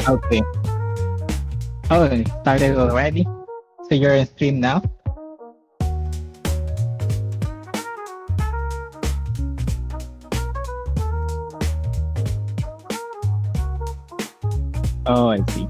Okay. Oh, it started already? So you're in stream now? Oh, I see.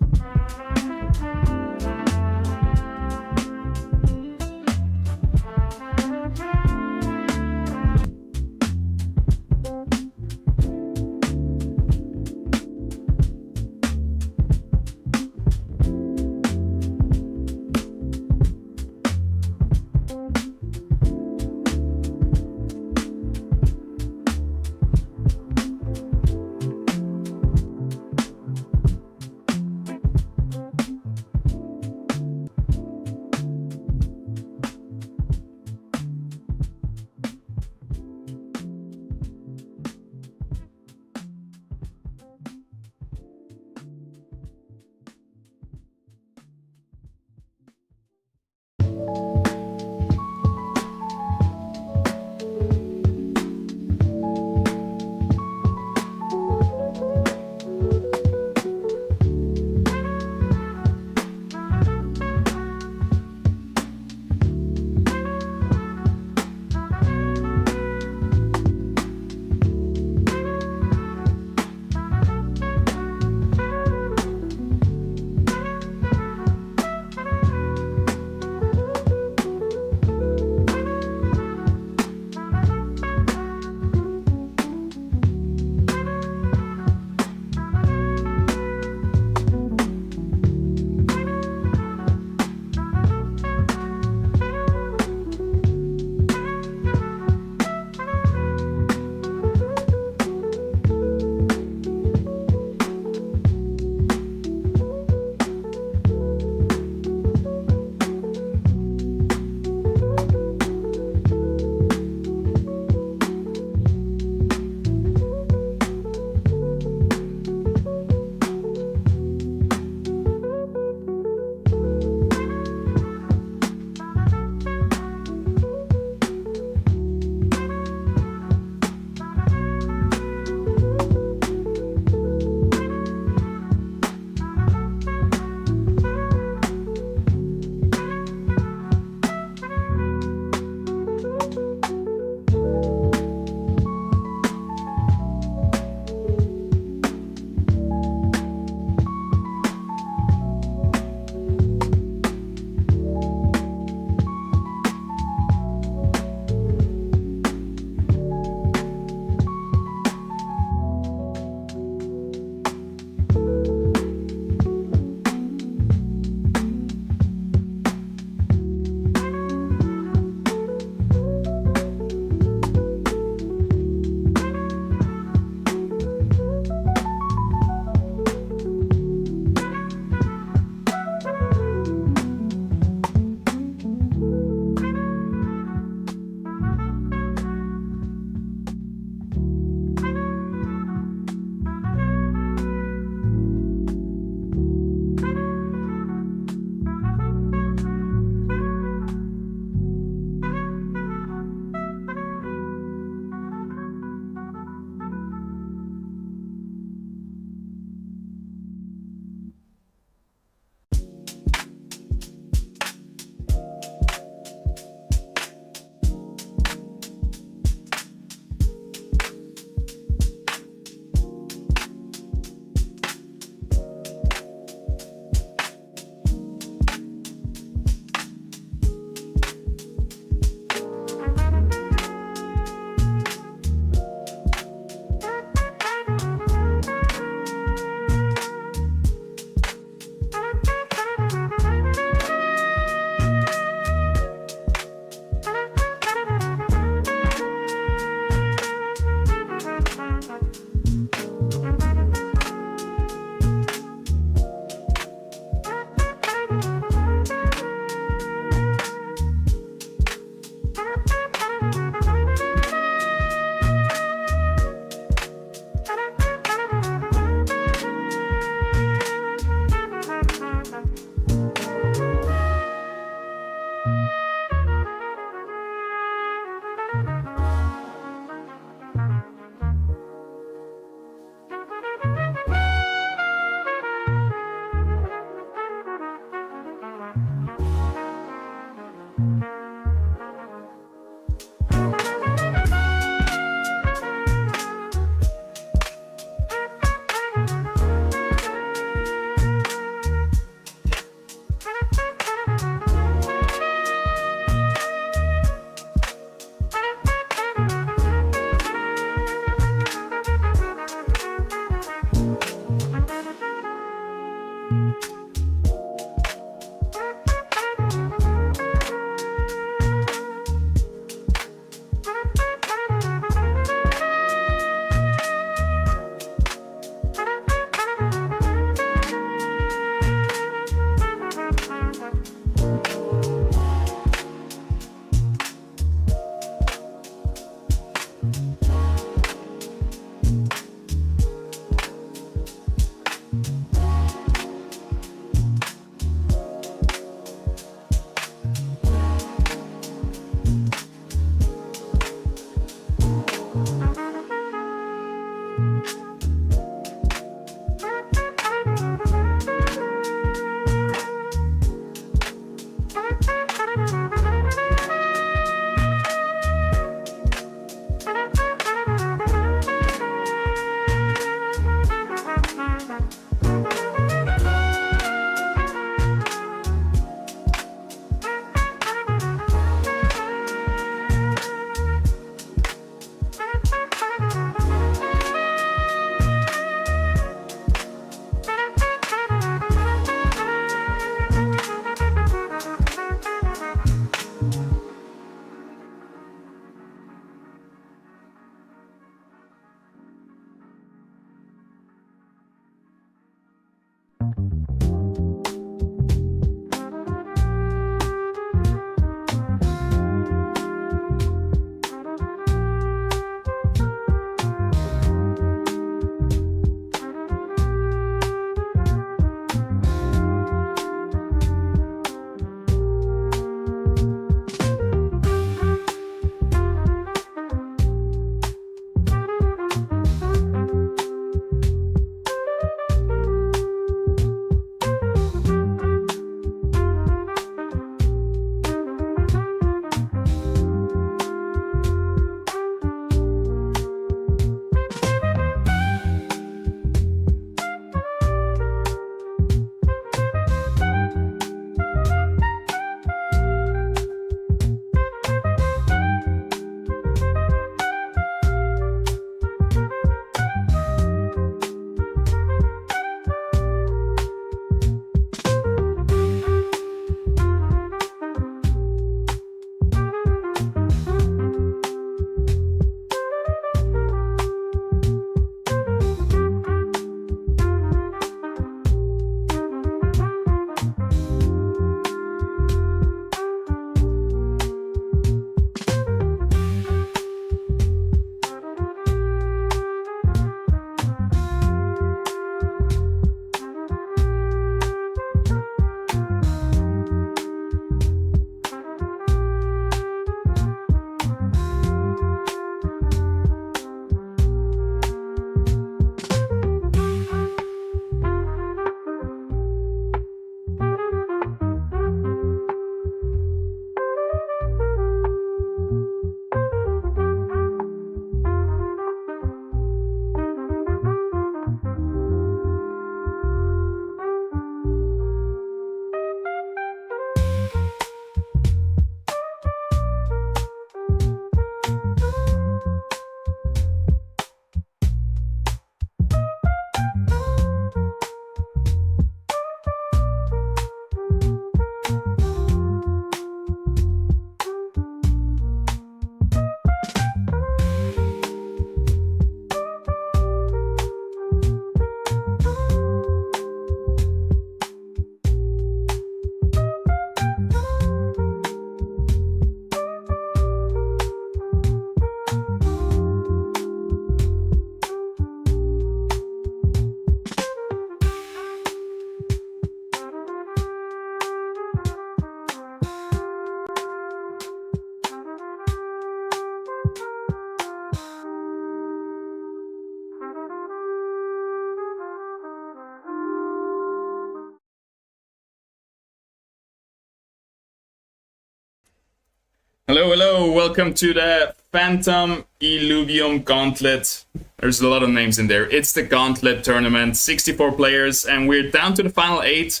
Hello, hello, welcome to the Phantom Illuvium Gauntlet. There's a lot of names in there. It's the Gauntlet tournament, 64 players, and we're down to the final 8.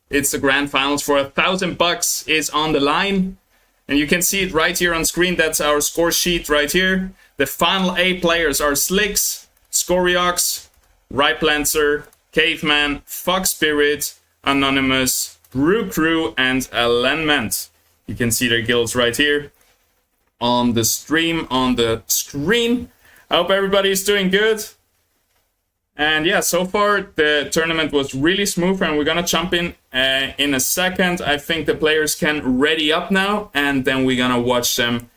It's the grand finals for $1,000 is on the line. And you can see it right here on screen. That's our score sheet right here. The final 8 players are Slicks, Scoriox, Riplancer, Caveman, Fox Spirit, Anonymous, Brew Crew, and Alignment. You can see their guilds right here on the stream, on the screen. I hope everybody is doing good. And yeah, so far the tournament was really smooth, and we're gonna jump in a second. I think the players can ready up now, and then we're gonna watch them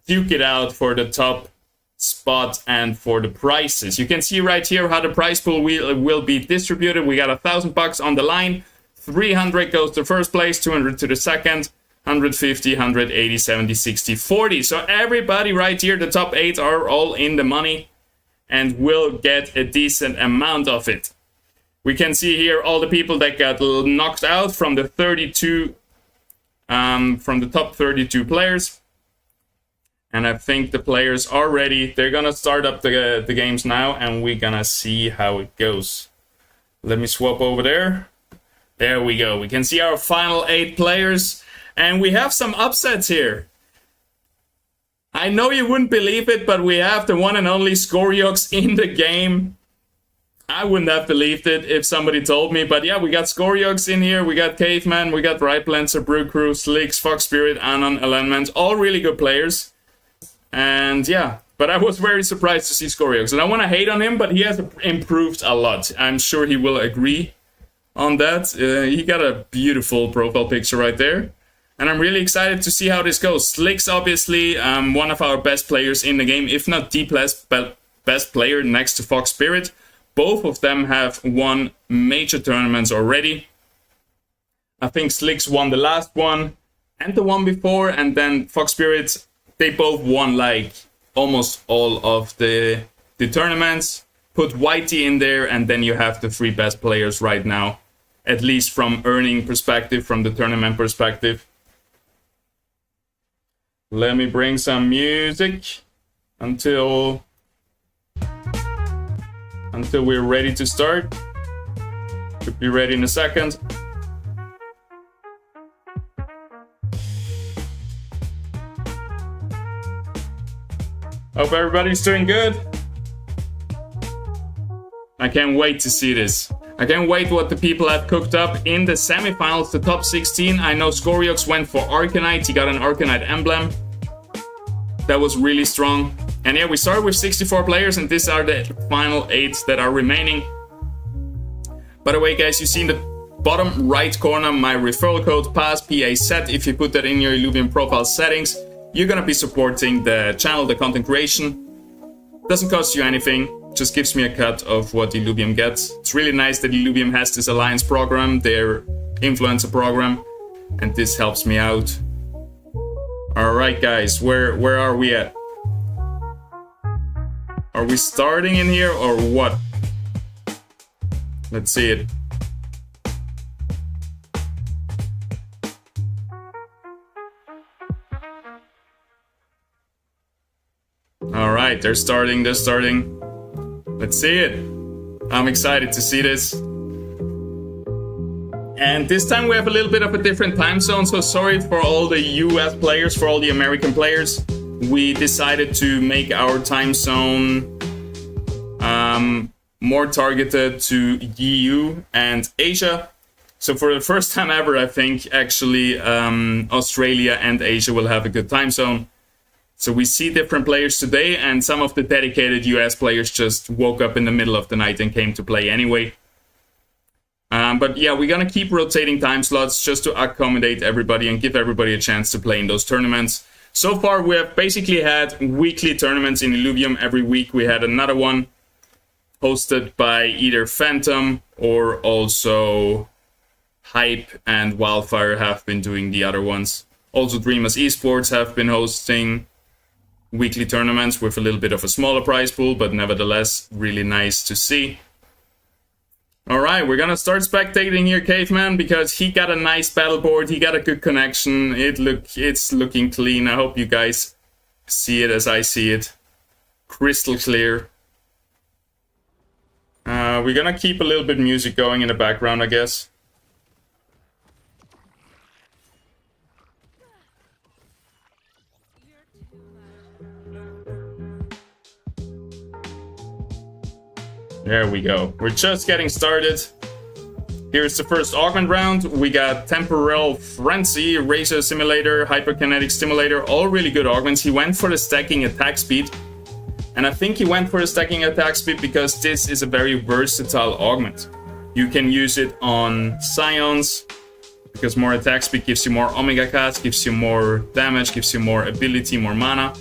duke it out for the top spot and for the prizes. You can see right here how the prize pool will be distributed. We got $1,000 on the line. 300 goes to first place, 200 to the second, 150, 180, 70, 60, 40. So everybody right here, the top 8 are all in the money and will get a decent amount of it. We can see here all the people that got knocked out from the 32, from the top 32 players. And I think the players are ready. They're gonna start up the games now, and we're gonna see how it goes. Let me swap over there. There we go. We can see our final 8 players, and we have some upsets here. I know you wouldn't believe it, but we have the one and only Scoriox in the game. I wouldn't have believed it if somebody told me, but yeah, we got Scoriox in here, we got Caveman, we got Riplancer, Brew Crew, Slicks, Fox Spirit, Anon, Alignment, all really good players. And yeah, but I was very surprised to see Scoriox, and I want to hate on him, but he has improved a lot. I'm sure he will agree on that. He got a beautiful profile picture right there. And I'm really excited to see how this goes. Slicks, obviously, one of our best players in the game, if not the best player next to Fox Spirit. Both of them have won major tournaments already. I think Slicks won the last one and the one before, and then Fox Spirit, they both won like almost all of the tournaments. Put Whitey in there, and then you have the 3 best players right now, at least from earning perspective, from the tournament perspective. Let me bring some music until we're ready to start. Should be ready in a second. Hope everybody's doing good. I can't wait to see this. I can't wait what the people have cooked up in the semifinals, the top 16. I know Scoriox went for Arcanite. He got an Arcanite emblem. That was really strong. And yeah, we started with 64 players, and these are the final 8 that are remaining. By the way, guys, you see in the bottom right corner my referral code PASS. If you put that in your Illuvium Profile Settings, you're gonna be supporting the channel, the content creation. Doesn't cost you anything. Just gives me a cut of what Illuvium gets. It's really nice that Illuvium has this alliance program, their influencer program, and this helps me out. Alright guys, where are we at? Are we starting in here or what? Let's see it. Alright, they're starting. Let's see it. I'm excited to see this. And this time we have a little bit of a different time zone, so sorry for all the US players, for all the American players. We decided to make our time zone more targeted to EU and Asia. So for the first time ever, I think, actually, Australia and Asia will have a good time zone. So we see different players today, and some of the dedicated US players just woke up in the middle of the night and came to play anyway. But yeah, we're gonna keep rotating time slots just to accommodate everybody and give everybody a chance to play in those tournaments. So far, we have basically had weekly tournaments in Illuvium every week. We had another one hosted by either Phantom or also Hype and Wildfire have been doing the other ones. Also, Dreamers Esports have been hosting weekly tournaments with a little bit of a smaller prize pool, but nevertheless, really nice to see. Alright, we're gonna start spectating here, Caveman, because he got a nice battle board, he got a good connection, it's looking clean. I hope you guys see it as I see it. Crystal clear. We're gonna keep a little bit music going in the background, I guess. There we go. We're just getting started. Here's the first augment round. We got Temporal Frenzy, Razor Simulator, Hyperkinetic Stimulator, all really good augments. He went for the stacking attack speed. And I think he went for the stacking attack speed because this is a very versatile augment. You can use it on Scions, because more attack speed gives you more Omega cast, gives you more damage, gives you more ability, more mana.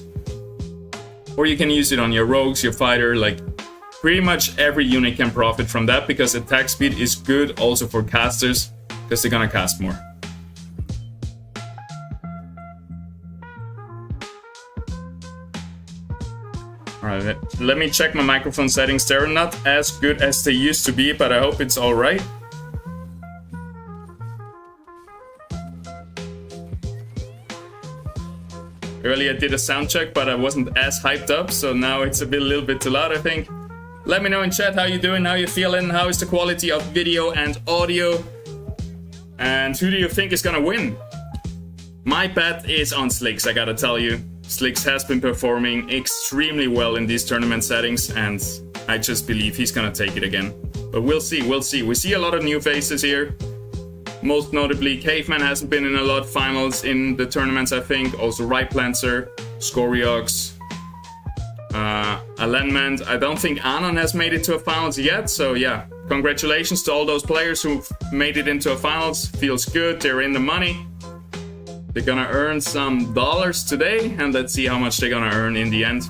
Or you can use it on your rogues, your fighter, like pretty much every unit can profit from that, because attack speed is good also for casters, because they're gonna cast more. Alright, let me check my microphone settings. They're not as good as they used to be, but I hope it's alright. Earlier I did a sound check, but I wasn't as hyped up, so now it's a little bit too loud, I think. Let me know in chat how you doing, how you feeling, how is the quality of video and audio, and who do you think is gonna win? My bet is on Slicks, I gotta tell you. Slicks has been performing extremely well in these tournament settings, and I just believe he's gonna take it again. But we'll see, we'll see. We see a lot of new faces here. Most notably, Caveman hasn't been in a lot of finals in the tournaments, I think. Also Riplancer, Scoriox, Alignment. I don't think Anon has made it to a finals yet, so yeah. Congratulations to all those players who've made it into a finals. Feels good, they're in the money. They're gonna earn some dollars today, and let's see how much they're gonna earn in the end.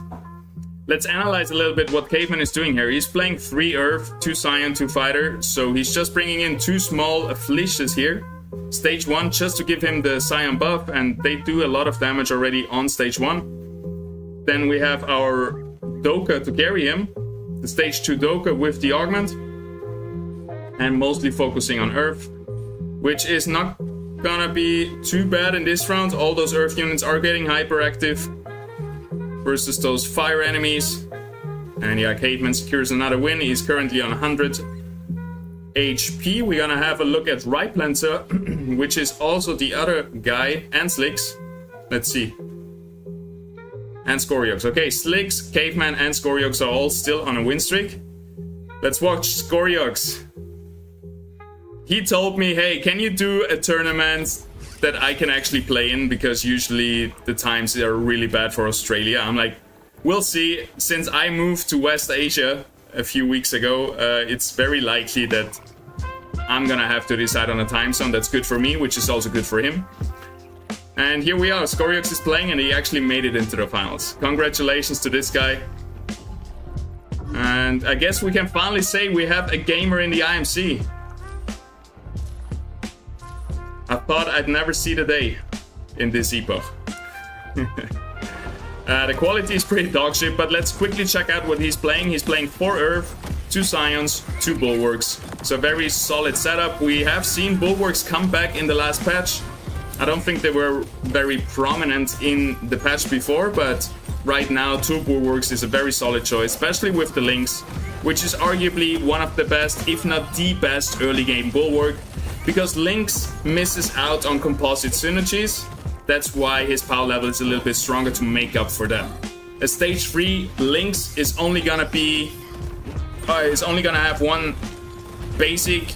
Let's analyze a little bit what Caveman is doing here. He's playing 3 Earth, 2 Scion, 2 Fighter, so he's just bringing in 2 small Affliches here. Stage 1, just to give him the Scion buff, and they do a lot of damage already on stage 1. Then we have our Doka to carry him, the stage 2 Doka with the augment, and mostly focusing on Earth, which is not gonna be too bad in this round. All those Earth units are getting hyperactive versus those fire enemies. And yeah, Caveman secures another win. He's currently on 100 HP. We're gonna have a look at Riplancer, which is also the other guy, and Slicks. Let's see. And Scoriox. Okay, Slicks, Caveman, and Scoriox are all still on a win streak. Let's watch Scoriox. He told me, hey, can you do a tournament that I can actually play in, because usually the times are really bad for Australia. I'm like, we'll see. Since I moved to West Asia a few weeks ago, it's very likely that I'm gonna have to decide on a time zone that's good for me, which is also good for him. And here we are, Scoriox is playing, and he actually made it into the finals. Congratulations to this guy. And I guess we can finally say we have a gamer in the IMC. I thought I'd never see the day in this epoch. The quality is pretty dog shit, but let's quickly check out what he's playing. He's playing 4 Earth, 2 Scions, 2 Bulwarks. So very solid setup. We have seen Bulwarks come back in the last patch. I don't think they were very prominent in the patch before, but right now 2 Bulwarks is a very solid choice, especially with the Lynx, which is arguably one of the best, if not the best, early game Bulwark. Because Lynx misses out on composite synergies, that's why his power level is a little bit stronger to make up for that. A stage 3 Lynx is only gonna have one basic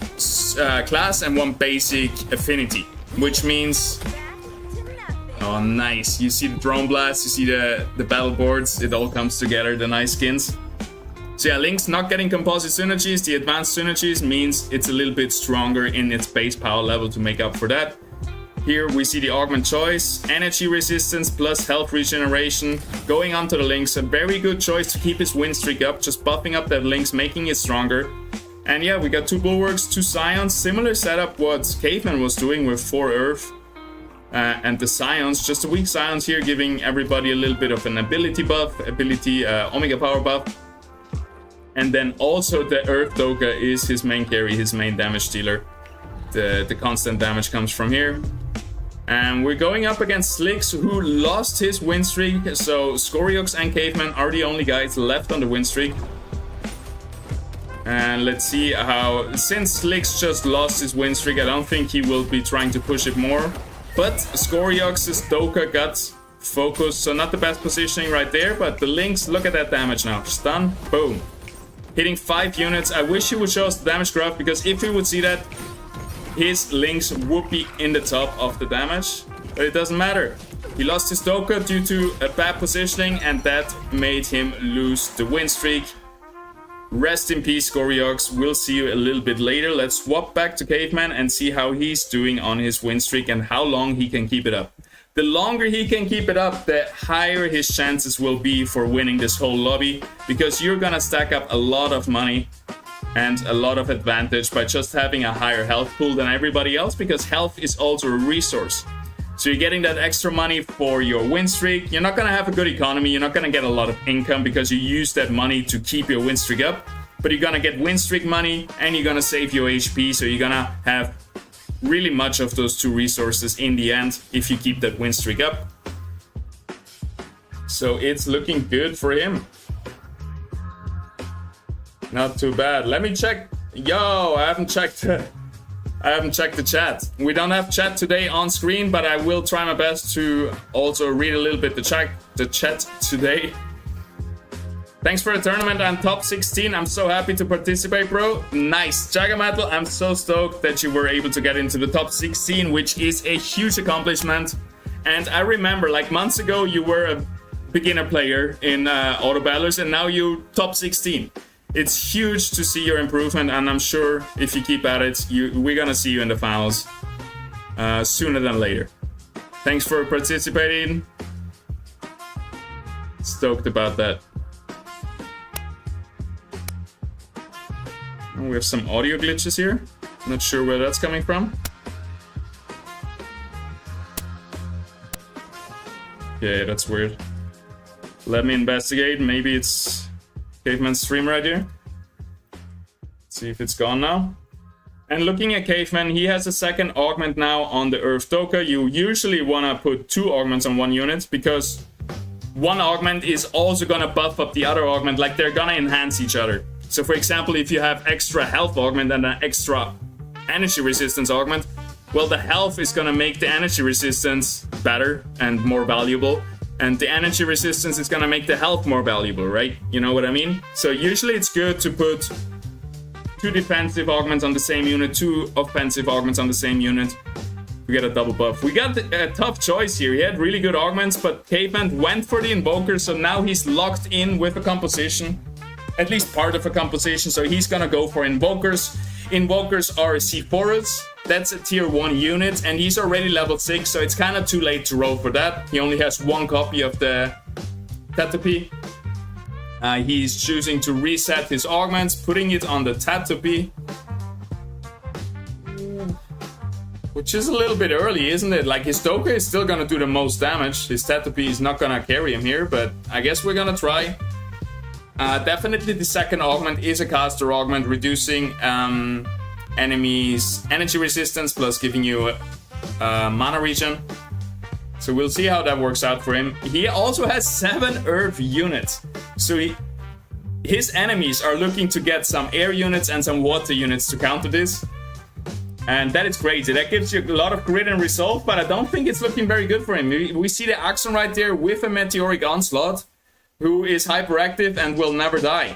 class and one basic affinity, which means, oh nice, you see the drone blast, you see the battle boards, it all comes together, the nice skins. So yeah, Lynx not getting composite synergies. The advanced synergies means it's a little bit stronger in its base power level to make up for that. Here we see the augment choice, energy resistance plus health regeneration. Going onto the Lynx, a very good choice to keep his win streak up, just buffing up that Lynx, making it stronger. And yeah, we got 2 Bulwarks, 2 Scions, similar setup what Caveman was doing with 4 Earth. And the Scions, just a weak Scions here, giving everybody a little bit of an ability buff, Omega power buff. And then also the Earth Doka is his main carry, his main damage dealer. The constant damage comes from here. And we're going up against Slicks, who lost his win streak. So Scoriox and Caveman are the only guys left on the win streak. And let's see how... Since Slicks just lost his win streak, I don't think he will be trying to push it more. But Scoriox's Doka got focused, so not the best positioning right there. But the Lynx, look at that damage now. Stun, boom. Hitting 5 units. I wish he would show us the damage graph, because if we would see that, his Lynx would be in the top of the damage. But it doesn't matter. He lost his Doka due to a bad positioning, and that made him lose the win streak. Rest in peace, Scoriox. We'll see you a little bit later. Let's swap back to Caveman and see how he's doing on his win streak and how long he can keep it up. The longer he can keep it up, the higher his chances will be for winning this whole lobby, because you're gonna stack up a lot of money and a lot of advantage by just having a higher health pool than everybody else, because health is also a resource. So you're getting that extra money for your win streak. You're not going to have a good economy. You're not going to get a lot of income because you use that money to keep your win streak up. But you're going to get win streak money and you're going to save your HP. So you're going to have really much of those two resources in the end if you keep that win streak up. So it's looking good for him. Not too bad. Let me check. Yo, I haven't checked the chat. We don't have chat today on screen, but I will try my best to also read a little bit the chat today. Thanks for the tournament. I'm top 16. I'm so happy to participate, bro. Nice. Jagamatl, I'm so stoked that you were able to get into the top 16, which is a huge accomplishment. And I remember, like months ago, you were a beginner player in Auto Battlers, and now you're top 16. It's huge to see your improvement, and I'm sure if you keep at it, we're gonna see you in the finals sooner than later. Thanks for participating. Stoked about that. And we have some audio glitches here. Not sure where that's coming from. Okay, that's weird. Let me investigate. Maybe it's Caveman's stream right here. Let's see if it's gone now. And looking at Caveman, he has a second augment now on the Earth Doka. You usually want to put 2 augments on 1 unit, because one augment is also going to buff up the other augment, like they're going to enhance each other. So for example, if you have extra health augment and an extra energy resistance augment, well, the health is going to make the energy resistance better and more valuable. And the energy resistance is gonna make the health more valuable, right? You know what I mean? So usually it's good to put 2 defensive augments on the same unit, 2 offensive augments on the same unit. We get a double buff. We got a tough choice here. He had really good augments, but Caveman went for the Invoker, so now he's locked in with a composition. At least part of a composition, so he's gonna go for Invokers. Invokers are Sephoras. That's a tier 1 unit, and he's already level 6, so it's kind of too late to roll for that. He only has 1 copy of the Tatopy. He's choosing to reset his augments, putting it on the Tatopy. Which is a little bit early, isn't it? Like, his Doka is still gonna do the most damage. His Tatopy is not gonna carry him here, but I guess we're gonna try. Definitely the second augment is a caster augment, reducing enemies' energy resistance plus giving you a mana regen. So we'll see how that works out for him. He also has 7 earth units. So his enemies are looking to get some air units and some water units to counter this. And that is crazy. That gives you a lot of grit and resolve, but I don't think it's looking very good for him. We see the Axon right there with a Meteoric Onslaught, who is hyperactive and will never die.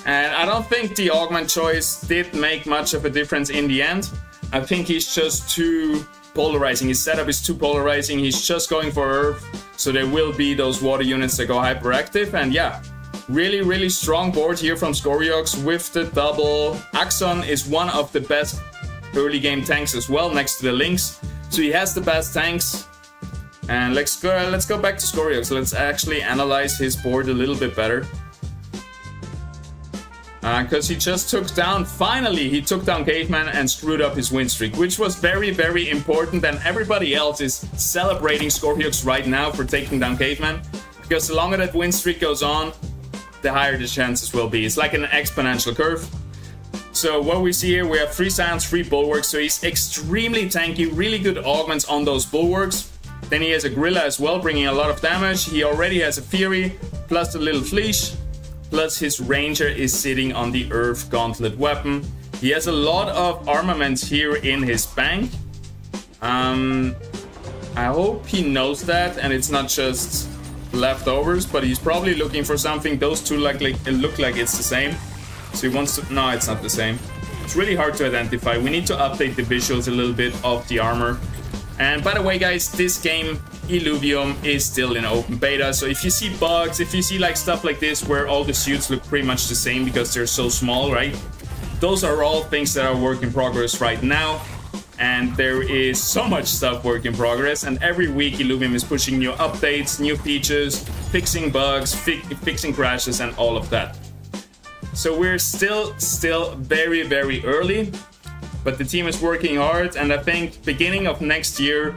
And I don't think the augment choice did make much of a difference in the end. I think he's just too polarizing. His setup is too polarizing. He's just going for Earth, so there will be those water units that go hyperactive. And yeah, really, really strong board here from Scoriox with the double. Axon is one of the best early game tanks as well, next to the Lynx. So he has the best tanks. And let's go back to Scoriox. Let's actually analyze his board a little bit better. Because he just took down, finally, he took down Caveman and screwed up his win streak, which was very, very important. And everybody else is celebrating Scoriox right now for taking down Caveman. Because the longer that win streak goes on, the higher the chances will be. It's like an exponential curve. So what we see here, we have 3 Scions, 3 Bulwarks, so he's extremely tanky, really good augments on those Bulwarks. Then he has a Gorilla as well, bringing a lot of damage. He already has a Fury, plus the little Fleesh, plus his Ranger is sitting on the Earth Gauntlet weapon. He has a lot of armaments here in his bank. I hope he knows that and it's not just leftovers, but he's probably looking for something. Those two look like it's the same. So he wants to... No, it's not the same. It's really hard to identify. We need to update the visuals a little bit of the armor. And by the way, guys, this game, Illuvium, is still in open beta. So if you see bugs, if you see like stuff like this where all the suits look pretty much the same because they're so small, right? Those are all things that are work in progress right now. And there is so much stuff work in progress. And every week, Illuvium is pushing new updates, new features, fixing bugs, fixing crashes, and all of that. So we're still very, very early, but the team is working hard, and I think beginning of next year,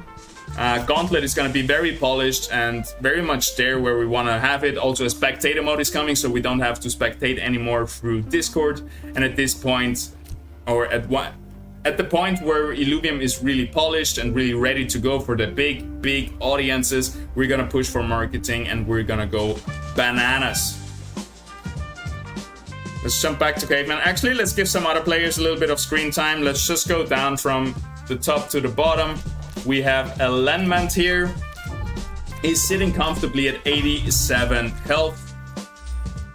Gauntlet is going to be very polished and very much there where we want to have it. Also, a spectator mode is coming, so we don't have to spectate anymore through Discord. And at this point, or at the point where Illuvium is really polished and really ready to go for the big audiences, we're going to push for marketing and we're going to go bananas. Let's jump back to Caveman. Actually, let's give some other players a little bit of screen time. Let's just go down from the top to the bottom. We have a Landman here. He's sitting comfortably at 87 health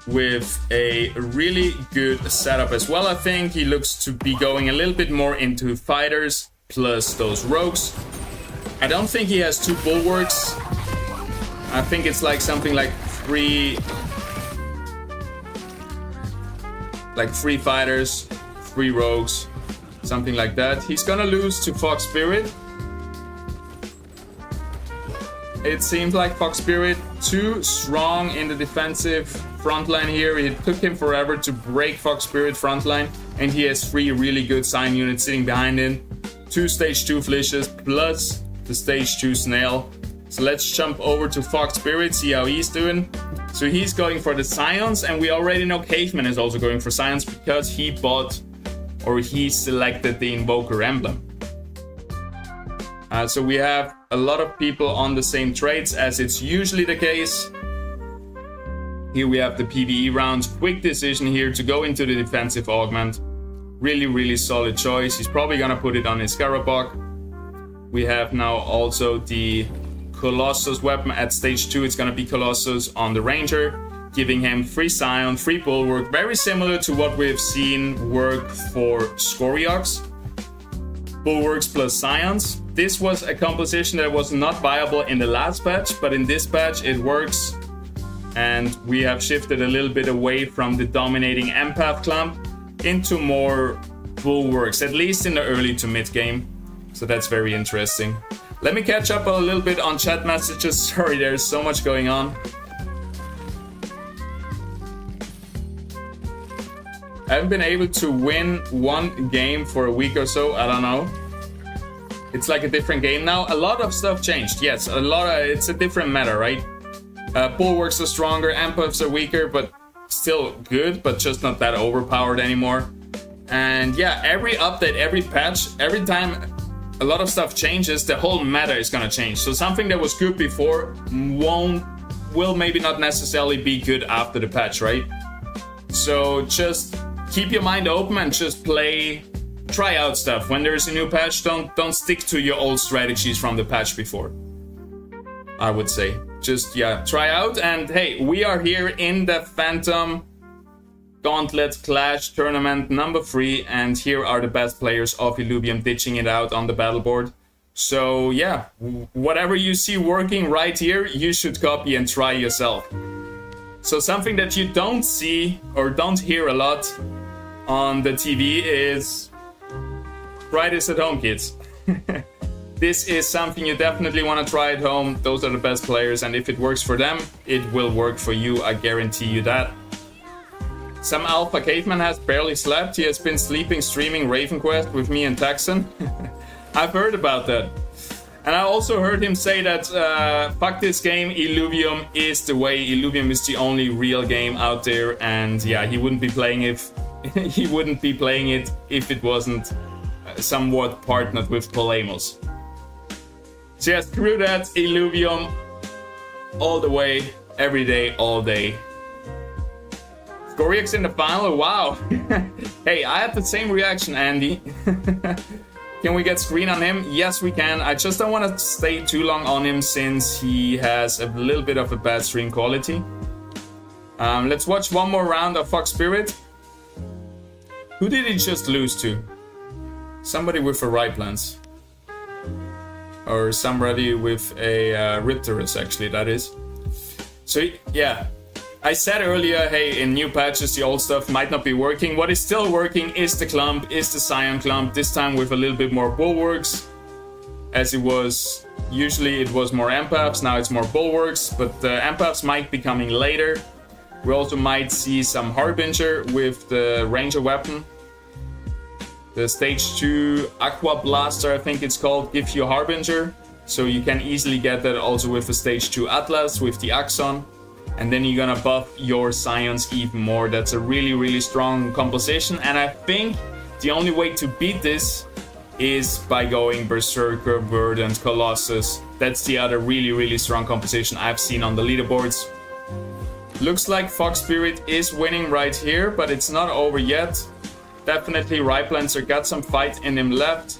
with a really good setup as well. I think he looks to be going a little bit more into fighters plus those rogues. I don't think he has 2 Bulwarks. I think it's like something like 3 fighters, 3 rogues, something like that. He's gonna lose to Fox Spirit. It seems like Fox Spirit too strong in the defensive frontline here. It took him forever to break Fox Spirit frontline, and he has 3 really good Scion units sitting behind him. 2 stage 2 Flishes plus the stage 2 Snail. So let's jump over to Fox Spirit, see how he's doing. So he's going for the Scions, and we already know Caveman is also going for Scions because he bought, or he selected the Invoker emblem. So we have a lot of people on the same traits as it's usually the case. Here we have the PvE rounds. Quick decision here to go into the defensive augment. Really solid choice. He's probably gonna put it on his Scarabog. We have now also the Colossus weapon at stage 2. It's gonna be Colossus on the Ranger, giving him 3 Scion, 3 Bulwark, very similar to what we've seen work for Scoriox. Bulwarks plus Scions. This was a composition that was not viable in the last patch, but in this patch it works. And we have shifted a little bit away from the dominating Empath clump into more Bulwarks, at least in the early to mid game. So that's very interesting. Let me catch up a little bit on chat messages. Sorry, there's so much going on. I haven't been able to win one game for a week or so. I don't know. It's like a different game now. A lot of stuff changed. Yes, it's a different meta, right? Bulwarks are stronger, Empaths are weaker, but still good, but just not that overpowered anymore. And yeah, every update, every patch, every time a lot of stuff changes, the whole meta is gonna change. So something that was good before will maybe not necessarily be good after the patch, right? So just keep your mind open and just try out stuff. When there's a new patch, don't stick to your old strategies from the patch before, I would say. Just, yeah, try out. And hey, we are here in the Phantom Gauntlet Clash Tournament number 3, and here are the best players of Illuvium ditching it out on the battle board. So yeah, whatever you see working right here, you should copy and try yourself. So something that you don't see or don't hear a lot on the TV is try this at home, kids. This is something you definitely want to try at home. Those are the best players, and if it works for them, it will work for you. I guarantee you that. Some Alpha Caveman has barely slept. He has been sleeping, streaming Raven Quest with me and Texan. I've heard about that. And I also heard him say that fuck this game, Illuvium is the way. Illuvium is the only real game out there, and yeah, he wouldn't be playing it. He wouldn't be playing it if it wasn't somewhat partnered with Polemos. So yeah, screw that, Illuvium all the way, every day, all day. Scoriox in the final, wow. Hey, I had the same reaction, Andy. Can we get screen on him? Yes, we can. I just don't want to stay too long on him since he has a little bit of a bad stream quality. Let's watch one more round of Fox Spirit. Who did he just lose to? Somebody with a Riplands. Or somebody with a Ripterus, actually, that is. So, yeah. I said earlier, hey, in new patches, the old stuff might not be working. What is still working is the clump, is the Scion clump, this time with a little bit more bulwarks. As it was, usually it was more empaths, now it's more bulwarks, but the empaths might be coming later. We also might see some Harbinger with the Ranger weapon. The stage 2 Aqua Blaster, I think it's called, gives you Harbinger. So you can easily get that also with the stage 2 Atlas, with the Axon. And then you're gonna buff your Scions even more. That's a really, really strong composition. And I think the only way to beat this is by going Berserker, Verdant, Colossus. That's the other really, really strong composition I've seen on the leaderboards. Looks like Fox Spirit is winning right here, but it's not over yet. Definitely Riplancer got some fight in him left.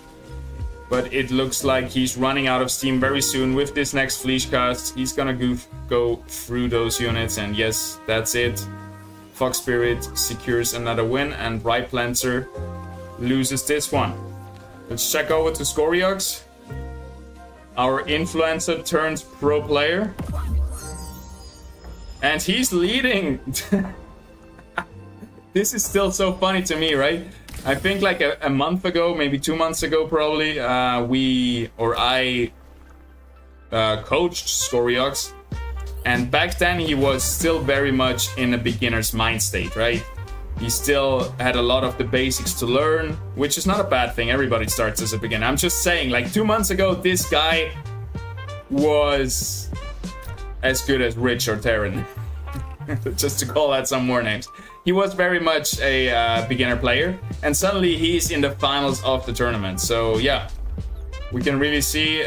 But it looks like he's running out of steam very soon with this next Fleece cast. He's gonna go through those units, and yes, that's it. Fox Spirit secures another win, and Riplancer loses this one. Let's check over to Scoriox, our influencer turned pro player. And he's leading! This is still so funny to me, right? I think like a month ago, maybe 2 months ago probably, I coached Scoriox. And back then he was still very much in a beginner's mind state, right? He still had a lot of the basics to learn, which is not a bad thing. Everybody starts as a beginner. I'm just saying, like 2 months ago, this guy was as good as Rich or Terran. Just to call out some more names. He was very much a beginner player, and suddenly he's in the finals of the tournament. So yeah, we can really see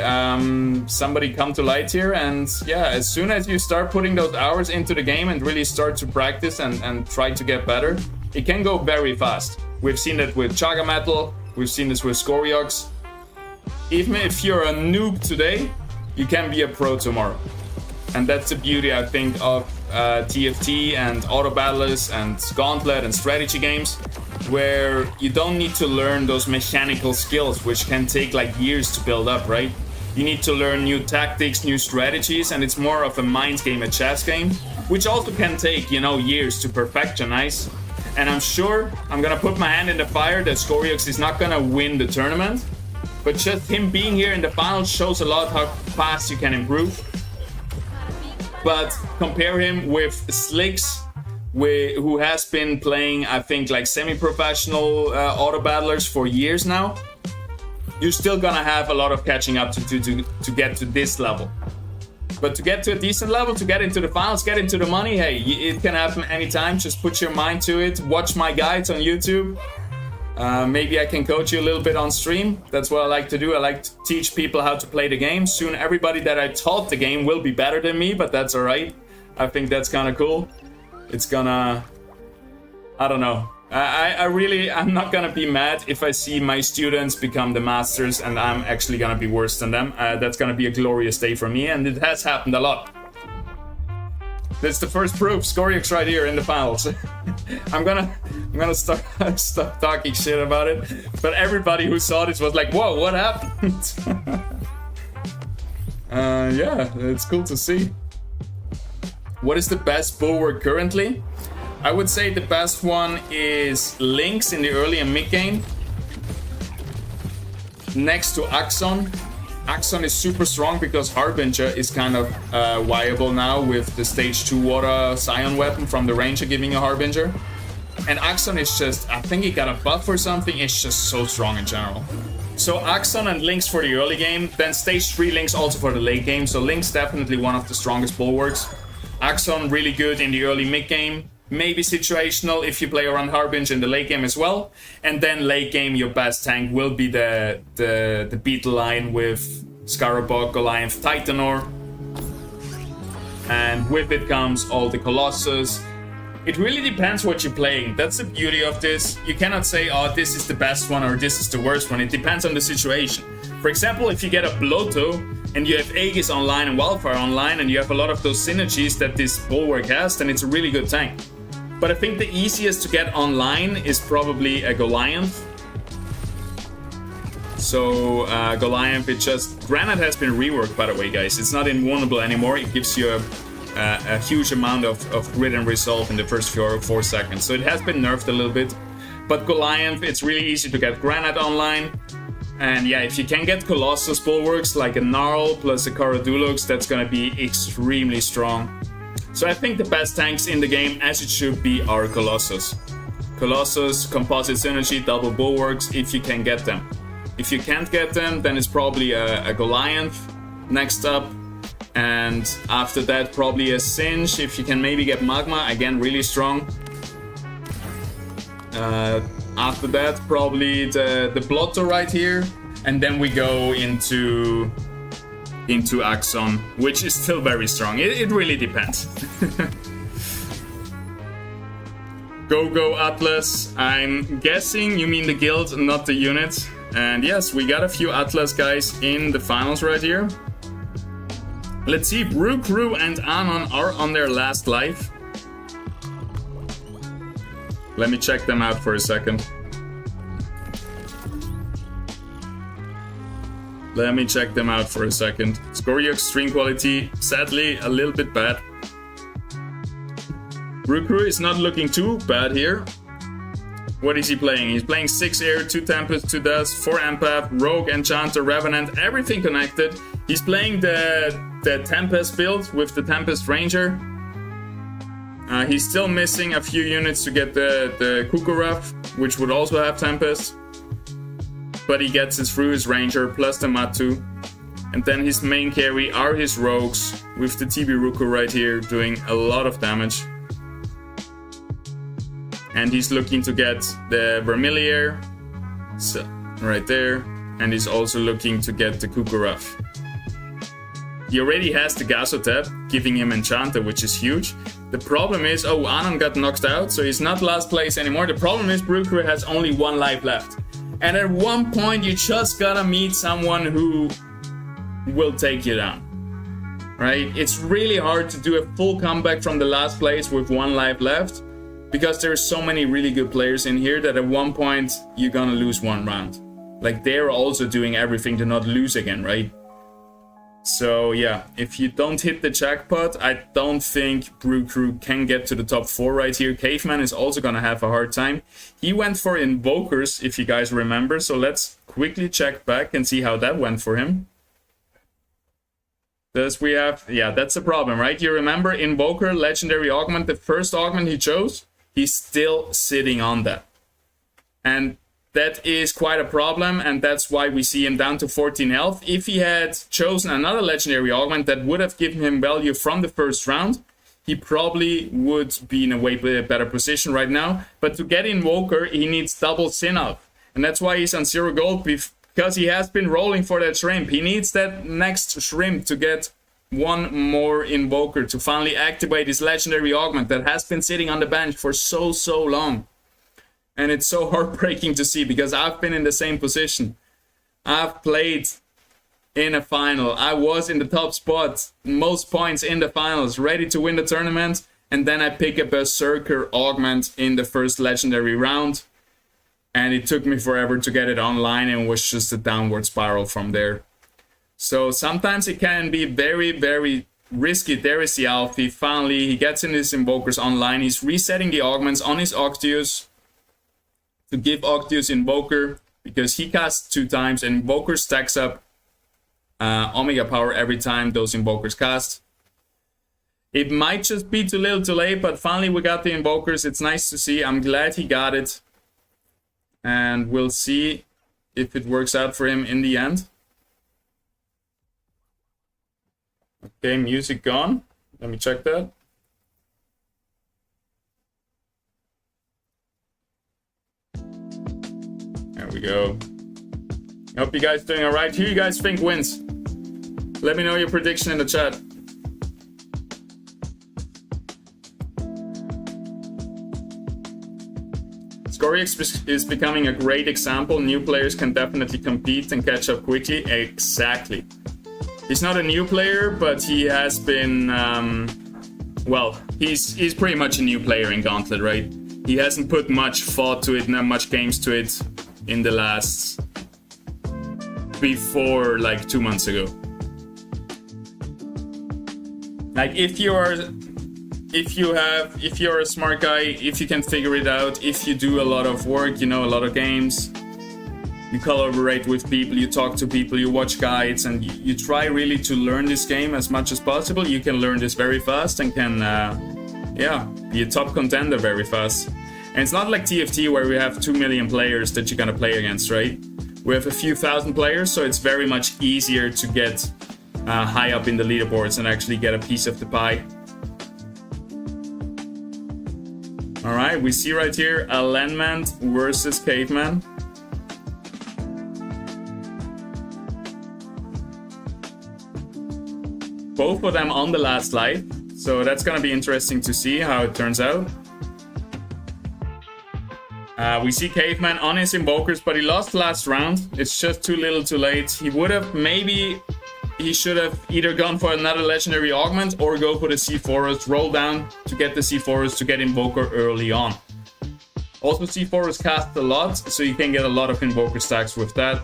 somebody come to light here. And yeah, as soon as you start putting those hours into the game and really start to practice and try to get better, it can go very fast. We've seen it with Chaga Metal, we've seen this with Scoriox. Even if you're a noob today, you can be a pro tomorrow. And that's the beauty, I think, of TFT and auto battlers and gauntlet and strategy games, where you don't need to learn those mechanical skills, which can take like years to build up, right? You need to learn new tactics, new strategies, and it's more of a mind game, a chess game, which also can take, years to perfectionize. And I'm sure, I'm gonna put my hand in the fire that Scoriox is not gonna win the tournament, but just him being here in the finals shows a lot how fast you can improve. But compare him with Slicks, who has been playing, I think, like semi-professional auto battlers for years now. You're still gonna have a lot of catching up to get to this level. But to get to a decent level, to get into the finals, get into the money, hey, it can happen anytime. Just put your mind to it. Watch my guides on YouTube. Maybe I can coach you a little bit on stream. That's what I like to do. I like to teach people how to play the game. Soon everybody that I taught the game will be better than me, but that's alright. I think that's kind of cool. It's gonna... I don't know. I'm not gonna be mad if I see my students become the masters and I'm actually gonna be worse than them. That's gonna be a glorious day for me, and it has happened a lot. That's the first proof. Scoriox right here in the finals. I'm gonna stop talking shit about it. But everybody who saw this was like, "Whoa, what happened?" Yeah, it's cool to see. What is the best bulwark currently? I would say the best one is Lynx in the early and mid game. Next to Axon. Axon is super strong because Harbinger is kind of viable now with the stage 2 water Scion weapon from the Ranger giving a Harbinger. And Axon is just, I think he got a buff or something, it's just so strong in general. So Axon and Lynx for the early game, then stage 3 Lynx also for the late game. So Lynx definitely one of the strongest bulwarks. Axon really good in the early mid game. Maybe situational if you play around Harbinge in the late game as well. And then late game, your best tank will be the Beetle line with Scarabog, Goliath, Titanor. And with it comes all the Colossus. It really depends what you're playing. That's the beauty of this. You cannot say, oh, this is the best one or this is the worst one. It depends on the situation. For example, if you get a Blotto and you have Aegis online and Wildfire online and you have a lot of those synergies that this bulwark has, then it's a really good tank. But I think the easiest to get online is probably a Goliath. So Goliath, it just... Granite has been reworked, by the way, guys. It's not invulnerable anymore. It gives you a huge amount of grid and resolve in the first 4 seconds. So it has been nerfed a little bit. But Goliath, it's really easy to get Granite online. And yeah, if you can get Colossus bulwarks like a Gnarl plus a Caradulux, that's gonna be extremely strong. So I think the best tanks in the game, as it should be, are Colossus. Colossus, Composite Synergy, double bulwarks, if you can get them. If you can't get them, then it's probably a Goliath next up. And after that, probably a Singe, if you can maybe get Magma, again, really strong. After that, probably the Blotto right here. And then we go into Axon, which is still very strong. It really depends. Go Atlas. I'm guessing you mean the guild, not the unit. And yes, we got a few Atlas guys in the finals right here. Let's see, Brew Crew and Anon are on their last life. Let me check them out for a second. Scoriox string quality, sadly, a little bit bad. Brew Crew is not looking too bad here. What is he playing? He's playing 6 Air, 2 Tempest, 2 Dust, 4 Empath, Rogue, Enchanter, Revenant, everything connected. He's playing the Tempest build with the Tempest Ranger. He's still missing a few units to get the Kukuraf, which would also have Tempest. But he gets it through his Ranger plus the Matu. And then his main carry are his Rogues with the Tibiruku right here doing a lot of damage. And he's looking to get the Vermilier, so, right there. And he's also looking to get the Kukuraf. He already has the Gasotep, giving him Enchanter, which is huge. The problem is, oh, Anon got knocked out, so he's not last place anymore. The problem is Brew Crew has only 1 life left. And at one point, you just gotta meet someone who will take you down. Right? It's really hard to do a full comeback from the last place with 1 life left. Because there's so many really good players in here that at one point, you're gonna lose 1 round. Like, they're also doing everything to not lose again, right? So yeah, if you don't hit the jackpot, I don't think Brew Crew can get to the top 4 right here. Caveman is also gonna have a hard time. He went for Invokers, if you guys remember, so let's quickly check back and see how that went for him. Does we have... Yeah, that's the problem, right? You remember Invoker, Legendary Augment, the first augment he chose? He's still sitting on that. And that is quite a problem, and that's why we see him down to 14 health. If he had chosen another Legendary Augment that would have given him value from the first round, he probably would be in a way better position right now. But to get Invoker, he needs double Sinalf. And that's why he's on 0 gold, because he has been rolling for that shrimp. He needs that next shrimp to get 1 more Invoker to finally activate his Legendary Augment that has been sitting on the bench for so long. And it's so heartbreaking to see, because I've been in the same position. I've played in a final. I was in the top spot, most points in the finals, ready to win the tournament. And then I pick a Berserker Augment in the first Legendary round. And it took me forever to get it online, and it was just a downward spiral from there. So sometimes it can be very risky. There is the Alfie. Finally, he gets in his Invokers online. He's resetting the augments on his Octius to give Octius Invoker, because he casts 2 times and Invoker stacks up Omega power every time those Invokers cast. It might just be too little too late, but finally we got the Invokers. It's nice to see. I'm glad he got it. And we'll see if it works out for him in the end. Okay, music gone. Let me check that. There we go. Hope you guys doing all right. Who you guys think wins? Let me know your prediction in the chat. Scorix is becoming a great example. New players can definitely compete and catch up quickly. Exactly. He's not a new player, but he has been, well, he's pretty much a new player in Gauntlet, right? He hasn't put much thought to it, not much games to it in the last, before like 2 months ago. Like if you're a smart guy, if you can figure it out, if you do a lot of work, you know, a lot of games, you collaborate with people, you talk to people, you watch guides, and you try really to learn this game as much as possible, you can learn this very fast and can, yeah, be a top contender very fast. And it's not like TFT where we have 2 million players that you're gonna play against, right? We have a few thousand players, so it's very much easier to get high up in the leaderboards and actually get a piece of the pie. All right, we see right here Alignment versus Caveman. Both of them on the last life, so that's gonna be interesting to see how it turns out. We see Caveman on his Invokers, but he lost last round. It's just too little too late. He would have, maybe he should have either gone for another legendary augment or go for the Sea Forest, roll down to get the Sea Forest to get Invoker early on. Also, Sea Forest casts a lot, so you can get a lot of Invoker stacks with that.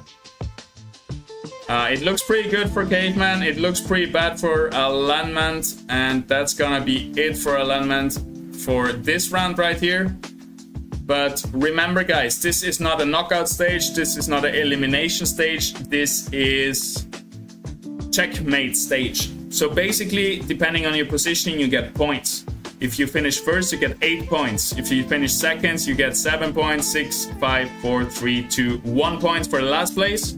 It looks pretty good for Caveman, it looks pretty bad for Alignment, and that's gonna be it for Alignment for this round right here. But remember guys, this is not a knockout stage, this is not an elimination stage, this is checkmate stage. So basically, depending on your positioning, you get points. If you finish first, you get 8 points. If you finish seconds, you get 7 points, 6, 5, 4, 3, 2, 1 points for the last place.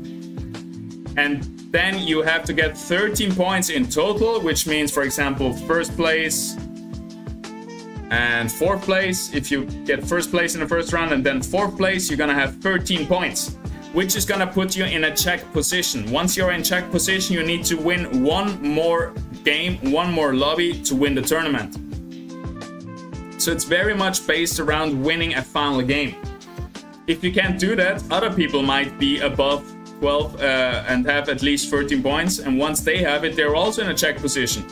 And then you have to get 13 points in total, which means, for example, first place and fourth place. If you get first place in the first round and then fourth place, you're gonna have 13 points, which is gonna put you in a check position. Once you're in check position, you need to win one more game, one more lobby to win the tournament. So it's very much based around winning a final game. If you can't do that, other people might be above 12 and have at least 13 points, and once they have it, they're also in a check position.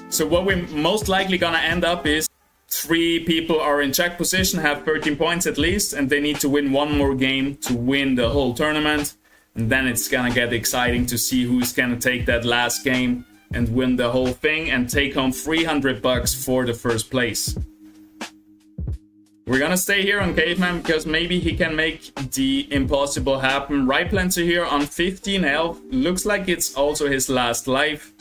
So what we're most likely gonna end up is 3 people are in check position, have 13 points at least, and they need to win one more game to win the whole tournament. And then it's gonna get exciting to see who's gonna take that last game and win the whole thing and take home $300 for the first place. We're gonna stay here on Caveman because maybe he can make the impossible happen. Right Planter here on 15 health. Looks like it's also his last life.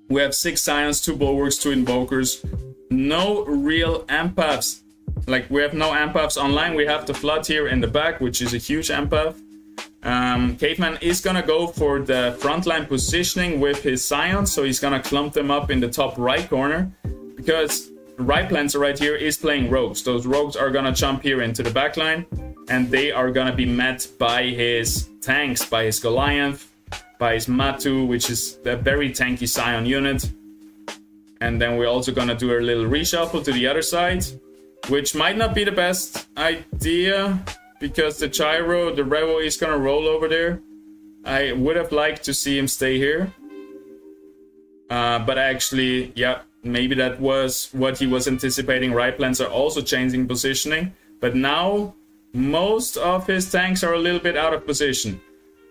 We have 6 Scions, 2 Bulwarks, 2 Invokers. No real empaths. Like, we have no empaths online. We have the Flood here in the back, which is a huge empath. Caveman is gonna go for the frontline positioning with his Scions, so he's gonna clump them up in the top right corner, because Right Planter right here is playing rogues. Those rogues are gonna jump here into the backline, and they are gonna be met by his tanks, by his Goliath, by his Matu, which is a very tanky Scion unit. And then we're also gonna do a little reshuffle to the other side, which might not be the best idea, because the Gyro, the Revo, is gonna roll over there. I would have liked to see him stay here. But actually, yeah, maybe that was what he was anticipating. Right plans are also changing positioning, but now most of his tanks are a little bit out of position.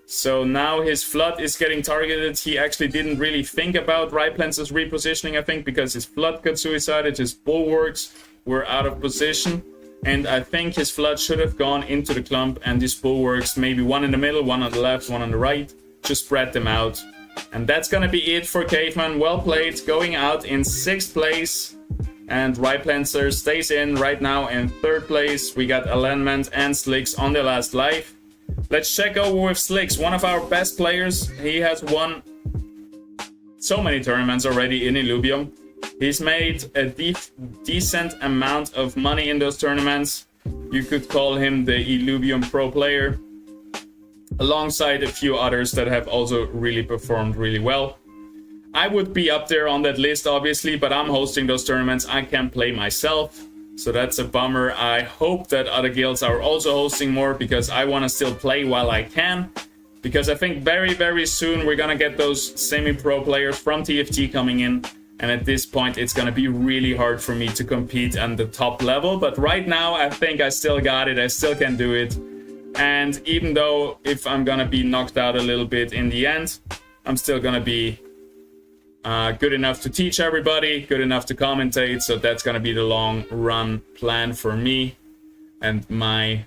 So now his Flood is getting targeted. He actually didn't really think about Right Plan's repositioning, I think, because his Flood got suicided, his Bulwarks were out of position, and I think his Flood should have gone into the clump, and his Bulwarks, maybe one in the middle, one on the left, one on the right, just spread them out. And that's gonna be it for Caveman. Well played, going out in 6th place. And Right Planter stays in right now in 3rd place. We got Alignment and Slicks on the last life. Let's check over with Slicks, one of our best players. He has won so many tournaments already in Illuvium. He's made a decent amount of money in those tournaments. You could call him the Illuvium Pro player, alongside a few others that have also really performed really well. I would be up there on that list, obviously, but I'm hosting those tournaments. I can't play myself, so that's a bummer. I hope that other guilds are also hosting more, because I want to still play while I can. Because I think very, very soon we're going to get those semi-pro players from TFT coming in. And at this point, it's going to be really hard for me to compete on the top level. But right now, I think I still got it. I still can do it. And even though if I'm going to be knocked out a little bit in the end, I'm still going to be good enough to teach everybody, good enough to commentate. So that's going to be the long run plan for me. And my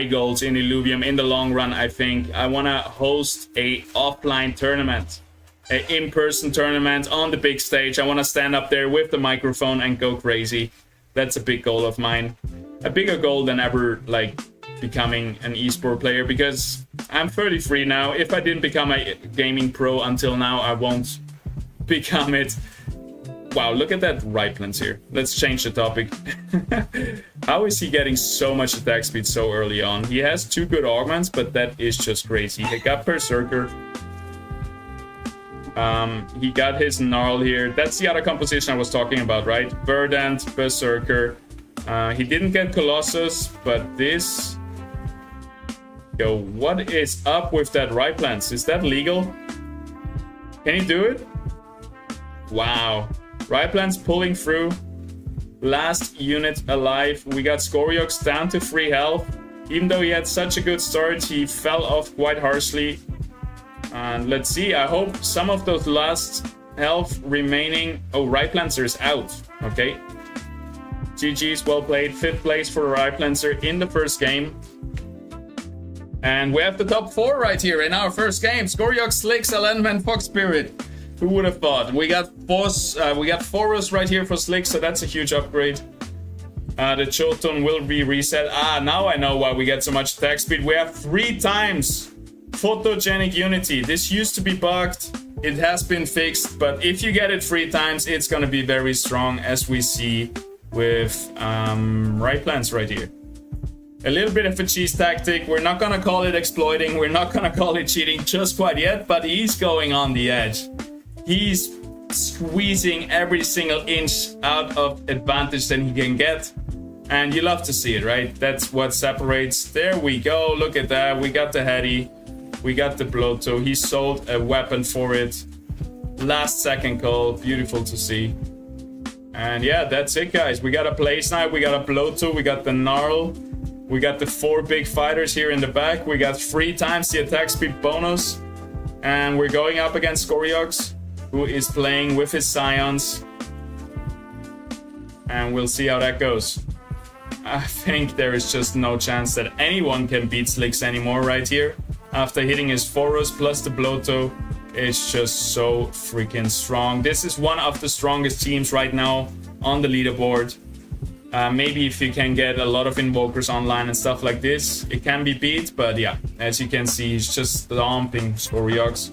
goals in Illuvium in the long run, I think I want to host a offline tournament, an in-person tournament on the big stage. I want to stand up there with the microphone and go crazy. That's a big goal of mine. A bigger goal than ever, like, becoming an esport player, because I'm 33 now. If I didn't become a gaming pro until now, I won't become it. Wow, look at that Ripelands here. Let's change the topic. How is he getting so much attack speed so early on? He has 2 good augments, but that is just crazy. He got Berserker. He got his Gnarl here. That's the other composition I was talking about, right? Verdant, Berserker. He didn't get Colossus, but this... Yo, what is up with that Ripelands? Is that legal? Can he do it? Wow. Ripelands pulling through. Last unit alive. We got Scoriox down to 3 health. Even though he had such a good start, he fell off quite harshly. And let's see, I hope some of those last health remaining... Oh, Ripelancer is out. Okay. GG's, well played. 5th place for Ripelancer in the first game. And we have the top 4 right here in our first game. Scoriox, Slicks, Elendman, Fox Spirit. Who would have thought? We got Forus right here for Slick, so that's a huge upgrade. The Chilton will be reset. Now I know why we get so much attack speed. We have 3 times photogenic unity. This used to be bugged. It has been fixed, but if you get it 3 times, it's gonna be very strong, as we see with Ripelands right here. A little bit of a cheese tactic. We're not gonna call it exploiting. We're not gonna call it cheating just quite yet, but he's going on the edge. He's squeezing every single inch out of advantage that he can get. And you love to see it, right? That's what separates. There we go. Look at that. We got the Heady. We got the Bloto. He sold a weapon for it. Last second call. Beautiful to see. And yeah, that's it, guys. We got a Place Knight. We got a Bloto. We got the Gnarl. We got the 4 big fighters here in the back. We got 3 times the attack speed bonus. And we're going up against Scoriox, who is playing with his Scions. And we'll see how that goes. I think there is just no chance that anyone can beat Slicks anymore right here. After hitting his Forus plus the Bloto, it's just so freaking strong. This is one of the strongest teams right now on the leaderboard. Maybe if you can get a lot of invokers online and stuff like this, it can be beat. But yeah, as you can see, he's just stomping Scoriox.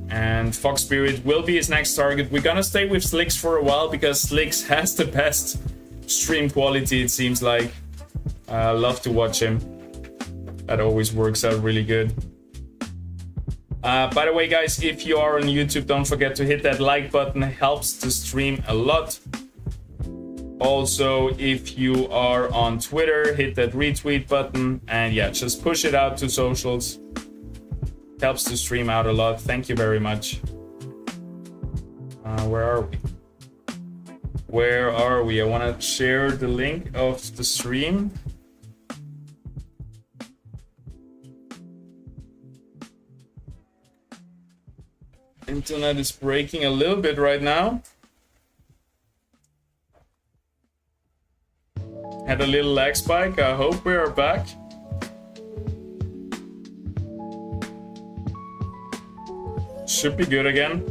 And Fox Spirit will be his next target. We're gonna stay with Slicks for a while, because Slicks has the best stream quality, it seems like. I love to watch him. That always works out really good. By the way, guys, if you are on YouTube, don't forget to hit that like button. It helps the stream a lot. Also, if you are on Twitter, hit that retweet button. And yeah, just push it out to socials. Helps the stream out a lot. Thank you very much. Where are we? Where are we? I want to share the link of the stream. Internet is breaking a little bit right now. Had a little lag spike. I hope we are back. Should be good again.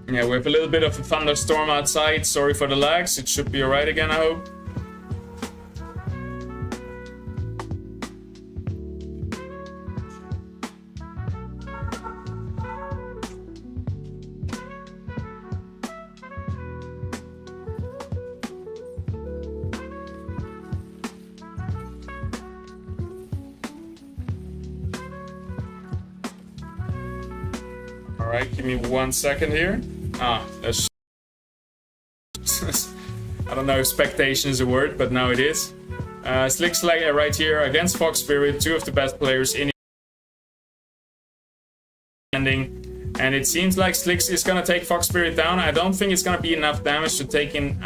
Yeah, we have a little bit of a thunderstorm outside. Sorry for the lags. It should be alright again, I hope. Alright, give me 1 second here. That's I don't know if spectation is a word, but now it is. Slick's like right here against Fox Spirit, two of the best players in ending. And it seems like Slicks is gonna take Fox Spirit down. I don't think it's gonna be enough damage to take in.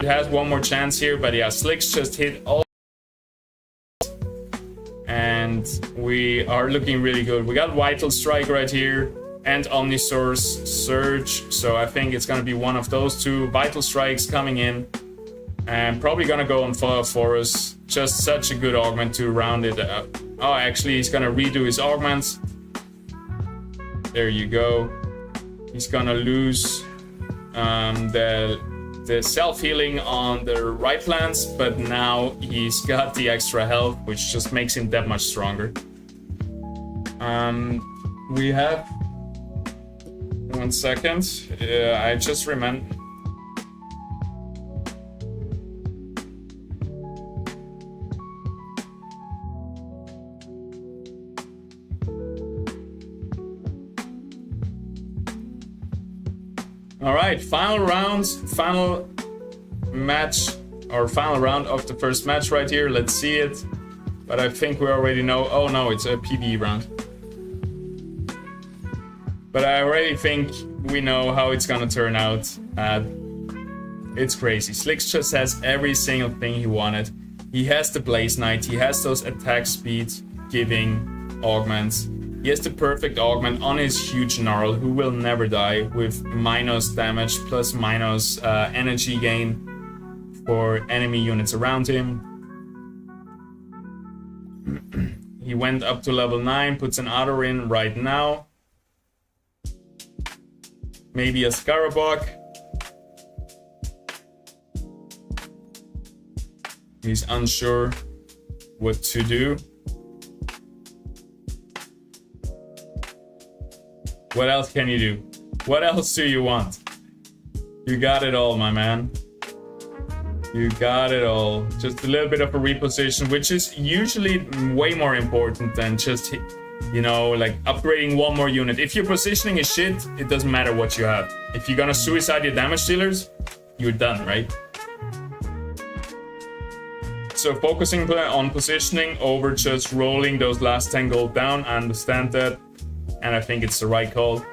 It has one more chance here, but yeah, Slicks just hit all. And we are looking really good. We got Vital Strike right here and Omnisource Surge. So I think it's gonna be one of those two Vital Strikes coming in. And probably gonna go on Fall of Forest. Just such a good augment to round it up. Oh, actually, he's gonna redo his augments. There you go. He's gonna lose the self-healing on the right plants, but now he's got the extra health, which just makes him that much stronger. We have 1 second. I just remember. All right, final match, or final round of the first match right here. Let's see it. But I think we already know. Oh no, it's a PvE round. But I already think we know how it's gonna turn out. It's crazy. Slicks just has every single thing he wanted. He has the Blaze Knight. He has those attack speed giving augments. He has the perfect augment on his huge Gnarl, who will never die, with minus damage plus minus energy gain for enemy units around him. He went up to level 9, puts an Otter in right now. Maybe a Scarabok. He's unsure what to do. What else can you do? What else do you want? You got it all, my man. You got it all. Just a little bit of a reposition, which is usually way more important than just, you know, like upgrading one more unit. If your positioning is shit, it doesn't matter what you have. If you're gonna suicide your damage dealers, you're done, right? So focusing on positioning over just rolling those last 10 gold down, I understand that. And I think it's the right call.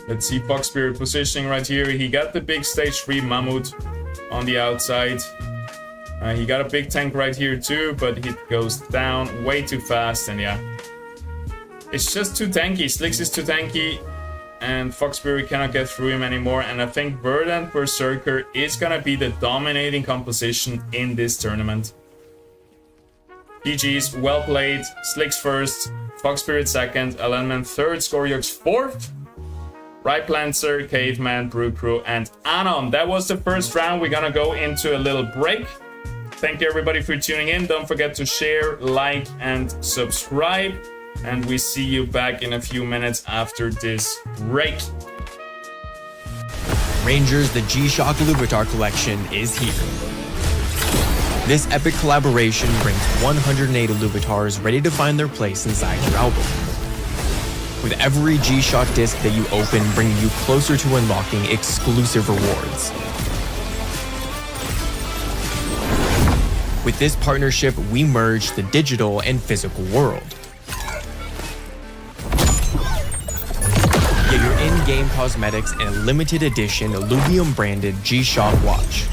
Let's see Fox Spirit positioning right here. He got the big stage 3 Mammoth on the outside. He got a big tank right here too, but he goes down way too fast, and yeah. It's just too tanky. Slicks is too tanky, and Fox Spirit cannot get through him anymore. And I think Verdant Berserker is gonna be the dominating composition in this tournament. GG's, well played. Slicks first, Fox Spirit second, Alignment third, Scoriox fourth, Right Planter, Caveman, Brew Crew, and Anon. That was the first round. We're gonna go into a little break. Thank you everybody for tuning in. Don't forget to share, like, and subscribe. And we see you back in a few minutes after this break. Rangers, the G-Shock Illuvitar collection is here. This epic collaboration brings 108 Illuvitars ready to find their place inside your album. With every G-Shock disc that you open bringing you closer to unlocking exclusive rewards. With this partnership, we merge the digital and physical world. Get your in-game cosmetics and a limited edition Illuvium branded G-Shock watch.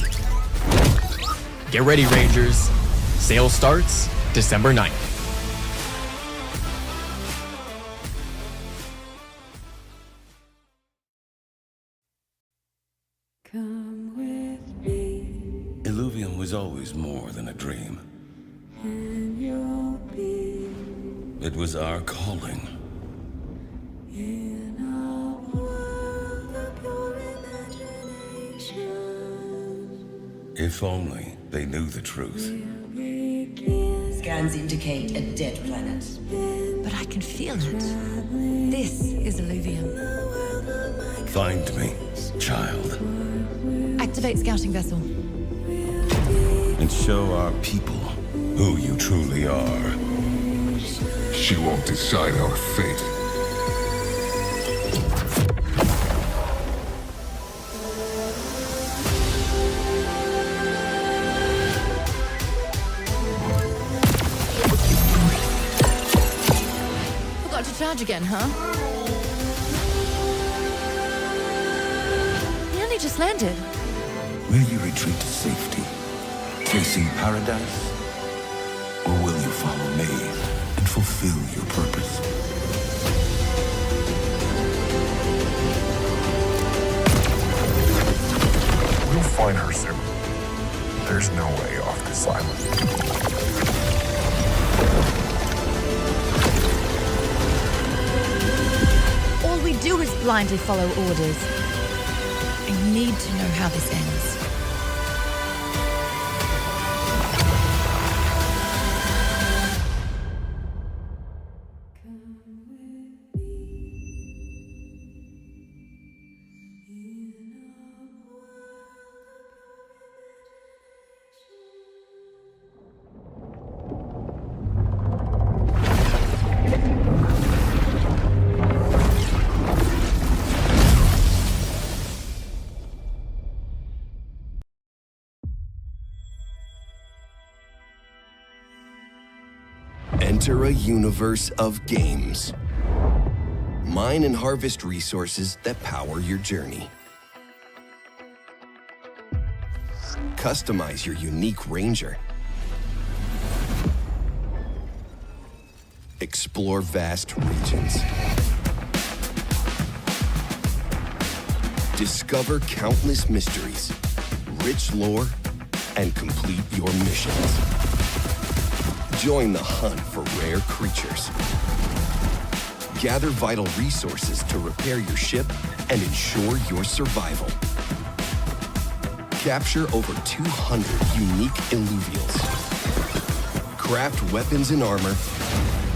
Get ready, Rangers. Sale starts December 9th. Come with me. Illuvium was always more than a dream. And you'll be It was our calling. in a world of pure imagination. If only they knew the truth. Scans indicate a dead planet. But I can feel it. This is Illuvium. Find me, child, Activate scouting vessel. and show our people who you truly are. She won't decide our fate. Forgot to charge again, huh? He only just landed. Will you retreat to safety, chasing paradise? Or will you follow me and fulfill your purpose? We'll find her soon. There's no way off this island. All we do is blindly follow orders. I need to know how this ends. Enter a universe of games. Mine and harvest resources that power your journey. Customize your unique ranger. Explore vast regions. Discover countless mysteries, rich lore, and complete your missions. Join the hunt for rare creatures. Gather vital resources to repair your ship and ensure your survival. Capture over 200 unique Illuvials. Craft weapons and armor,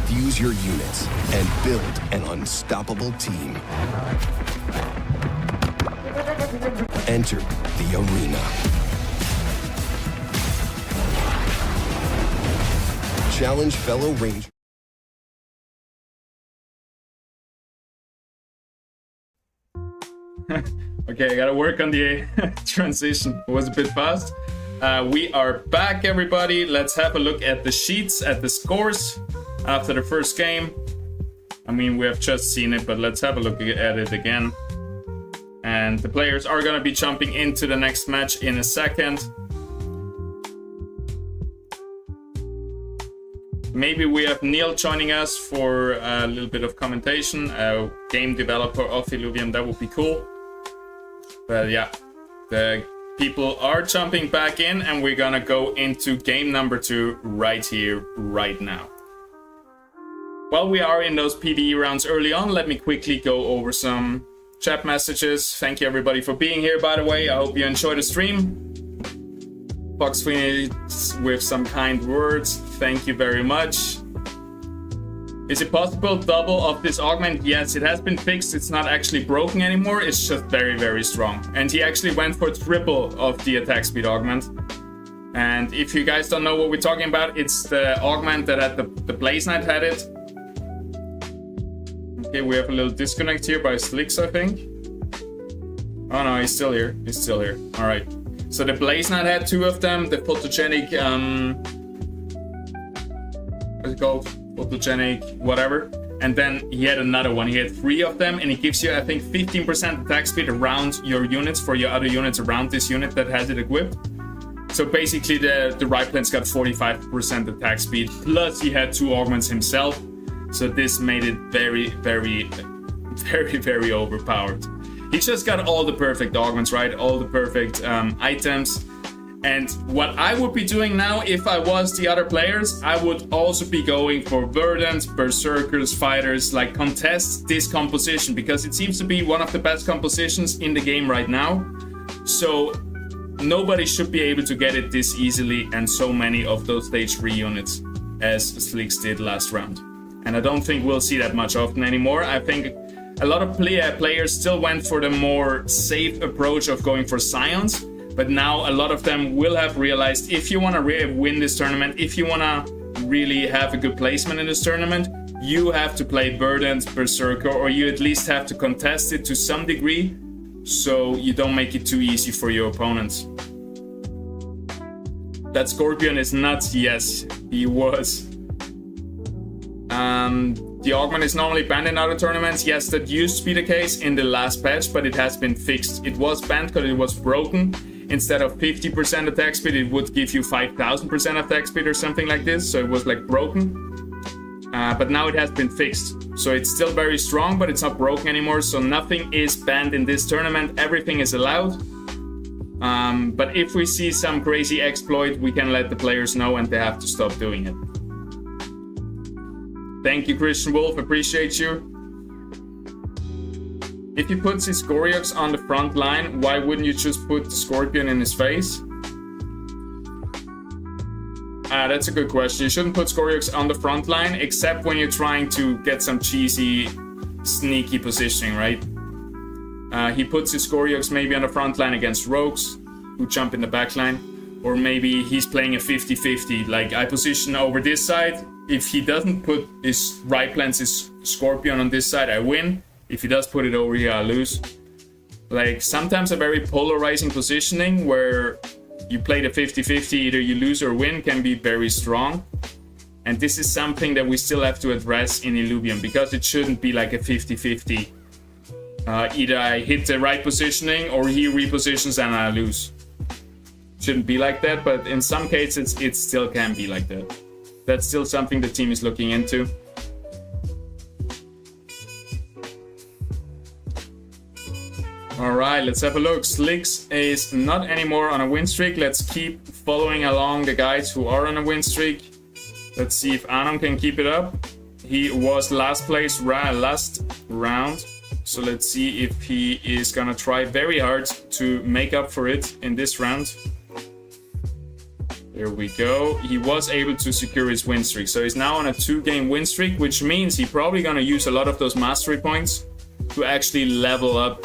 fuse your units, and build an unstoppable team. Enter the arena. Challenge fellow Rangers. Okay, I gotta work on the transition. It was a bit fast. We are back, everybody. Let's have a look at the sheets, at the scores after the first game. I mean, we have just seen it, but let's have a look at it again. And the players are gonna be jumping into the next match in a second. Maybe we have Neil joining us for a little bit of commentation, a game developer of Illuvium. That would be cool. But yeah, the people are jumping back in, and we're gonna go into game number 2 right here, right now. While we are in those PvE rounds early on, let me quickly go over some chat messages. Thank you everybody for being here, by the way. I hope you enjoyed the stream. Fox Phoenix with some kind words. Thank you very much. Is it possible double of this augment? Yes, it has been fixed. It's not actually broken anymore. It's just very, very strong. And he actually went for triple of the attack speed augment. And if you guys don't know what we're talking about, it's the augment that had the Blaze Knight had it. Okay, we have a little disconnect here by Slicks, I think. Oh no, he's still here. He's still here. All right. So the Blaze Knight had 2 of them. The photogenic, what's it called? Photogenic, whatever. And then he had another one. He had 3 of them, and it gives you, I think, 15% attack speed around your units for your other units around this unit that has it equipped. So basically, the Rifleman's got 45% attack speed. Plus, he had 2 augments himself. So this made it very, very, very, very overpowered. He just got all the perfect augments, right? All the perfect items. And what I would be doing now, if I was the other players, I would also be going for Verdant, Berserkers, Fighters, like contest this composition, because it seems to be one of the best compositions in the game right now. So nobody should be able to get it this easily, and so many of those stage 3 units as Slicks did last round. And I don't think we'll see that much often anymore. I think a lot of players still went for the more safe approach of going for Scions, but now a lot of them will have realized if you want to win this tournament, if you want to really have a good placement in this tournament, you have to play Burdened, Berserker, or you at least have to contest it to some degree, so you don't make it too easy for your opponents. That Scorpion is nuts. Yes, he was. The Augment is normally banned in other tournaments. Yes, that used to be the case in the last patch, but it has been fixed. It was banned because it was broken. Instead of 50% attack speed, it would give you 5,000% attack speed or something like this. So it was like broken. But now it has been fixed. So it's still very strong, but it's not broken anymore. So nothing is banned in this tournament. Everything is allowed. But if we see some crazy exploit, we can let the players know and they have to stop doing it. Thank you, Christian Wolf. Appreciate you. If he puts his Goryox on the front line, why wouldn't you just put the Scorpion in his face? That's a good question. You shouldn't put Goryox on the front line, except when you're trying to get some cheesy, sneaky positioning, right? He puts his Goryox maybe on the front line against rogues, who jump in the back line. Or maybe he's playing a 50-50, like I position over this side. If he doesn't put his right plants his Scorpion on this side, I win. If he does put it over here, I lose. Like, sometimes a very polarizing positioning where you play the 50-50, either you lose or win, can be very strong. And this is something that we still have to address in Illuvium, because it shouldn't be like a 50-50. Either I hit the right positioning or he repositions and I lose. Shouldn't be like that, but in some cases it still can be like that. That's still something the team is looking into. Alright, let's have a look. Slicks is not anymore on a win streak. Let's keep following along the guys who are on a win streak. Let's see if Anon can keep it up. He was last place last round. So let's see if he is gonna try very hard to make up for it in this round. There we go. He was able to secure his win streak. So he's now on a 2-game win streak, which means he's probably gonna use a lot of those mastery points to actually level up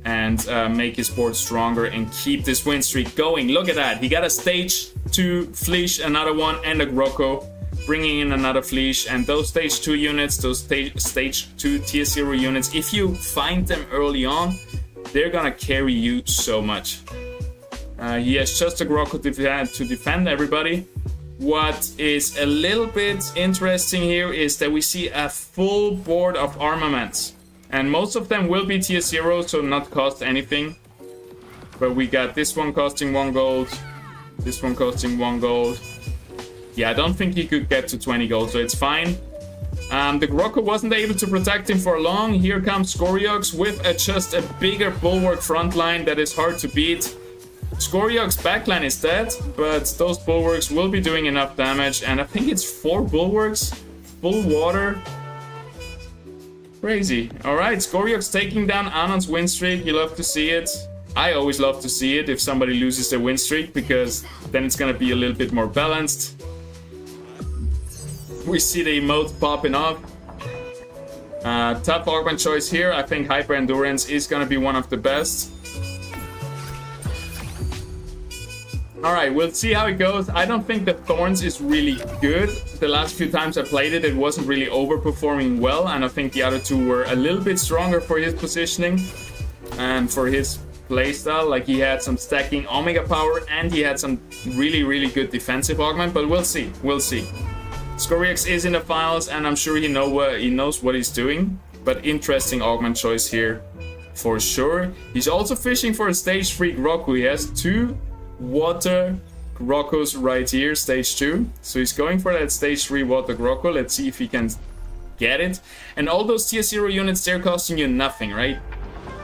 and make his board stronger and keep this win streak going. Look at that. He got a stage 2 Fleesh, another one, and a Grocco, bringing in another Fleesh. And those stage 2 units, those stage 2 tier 0 units, if you find them early on, they're gonna carry you so much. He has just a Grocco to defend everybody. What is a little bit interesting here is that we see a full board of armaments. And most of them will be tier 0, so not cost anything. But we got this one costing 1 gold. This one costing 1 gold. Yeah, I don't think he could get to 20 gold, so it's fine. The Grocco wasn't able to protect him for long. Here comes Goryox with just a bigger bulwark front line that is hard to beat. Goryox's backline is dead, but those bulwarks will be doing enough damage. And I think it's 4 bulwarks, full water. Crazy. Alright, Goryox taking down Anon's win streak. You love to see it. I always love to see it if somebody loses their win streak, because then it's gonna be a little bit more balanced. We see the emote popping off. Tough augment choice here. I think Hyper Endurance is gonna be one of the best. Alright, we'll see how it goes. I don't think the Thorns is really good. The last few times I played it, it wasn't really overperforming well, and I think the other two were a little bit stronger for his positioning and for his playstyle. Like, he had some stacking Omega power and he had some really good defensive augment, but we'll see. We'll see. Goryox is in the finals and I'm sure he knows what he's doing, but interesting augment choice here for sure. He's also fishing for a stage 3 Grocco. He has 2 water Groccos right here, stage 2. So he's going for that stage 3 water Grocco. Let's see if he can get it. And all those tier 0 units, they're costing you nothing, right?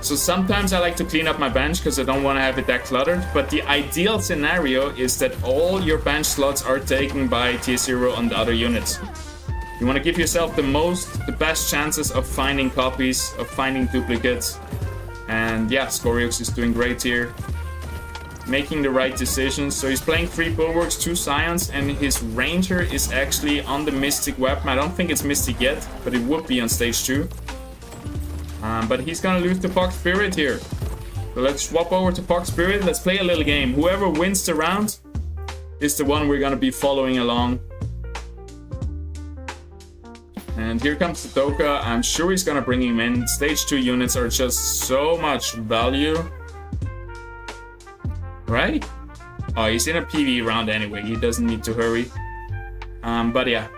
So sometimes I like to clean up my bench because I don't want to have it that cluttered. But the ideal scenario is that all your bench slots are taken by tier 0 on the other units. You want to give yourself the best chances of finding copies, of finding duplicates. And yeah, Goryox is doing great here, making the right decisions. So he's playing 3 bulwarks, 2 scions, and his ranger is actually on the mystic weapon. I don't think it's mystic yet, but it would be on stage 2. But he's gonna lose to Fox Spirit here. So let's swap over to Fox Spirit. Let's play a little game. Whoever wins the round is the one we're gonna be following along. And here comes the Toka. I'm sure he's gonna bring him in. Stage 2 units are just so much value. Right? Oh, he's in a PvE round anyway. He doesn't need to hurry. But yeah,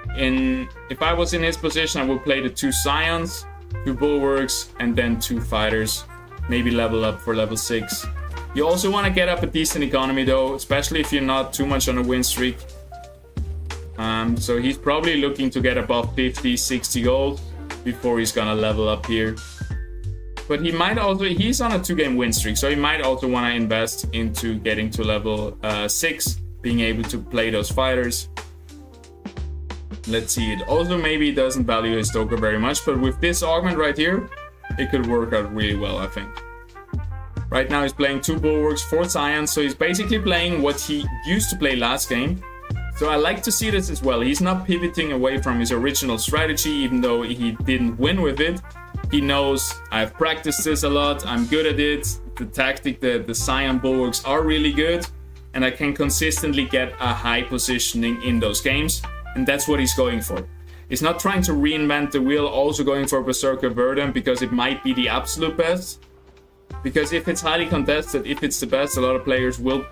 if I was in his position, I would play the 2 Scions, 2 Bulwarks, and then 2 Fighters. Maybe level up for level 6. You also want to get up a decent economy though, especially if you're not too much on a win streak. So he's probably looking to get above 50, 60 gold before he's gonna level up here. But he might also, he's on a 2-game win streak, so he might also want to invest into getting to level 6, being able to play those fighters. Let's see, it also maybe doesn't value his Toka very much, but with this augment right here, it could work out really well, I think. Right now he's playing 2 Bulwarks, 4 Scions, so he's basically playing what he used to play last game. So I like to see this as well. He's not pivoting away from his original strategy, even though he didn't win with it. He knows, I've practiced this a lot, I'm good at it, the tactic, the Scion Bulwarks are really good, and I can consistently get a high positioning in those games, and that's what he's going for. He's not trying to reinvent the wheel, also going for Berserker Verdant, because it might be the absolute best. Because if it's highly contested, if it's the best, a lot of players will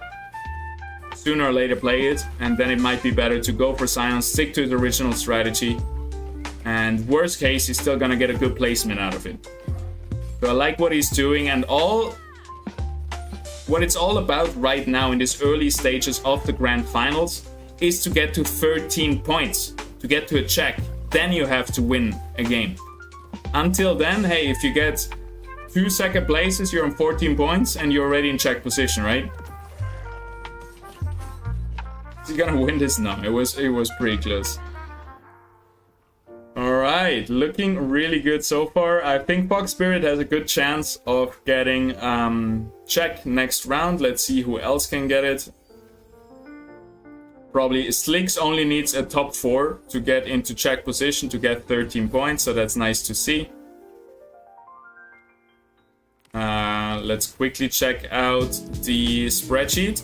sooner or later play it, and then it might be better to go for Scion, stick to his original strategy, and worst case, he's still gonna get a good placement out of it. So I like what he's doing, and what it's all about right now in these early stages of the Grand Finals is to get to 13 points, to get to a check. Then you have to win a game. Until then, hey, if you get 2 second places, you're on 14 points, and you're already in check position, right? Is he gonna win this? No, it was pretty close. Alright, looking really good so far. I think Fox Spirit has a good chance of getting check next round. Let's see who else can get it. Probably Slicks only needs a top 4 to get into check position to get 13 points, so that's nice to see. Let's quickly check out the spreadsheet.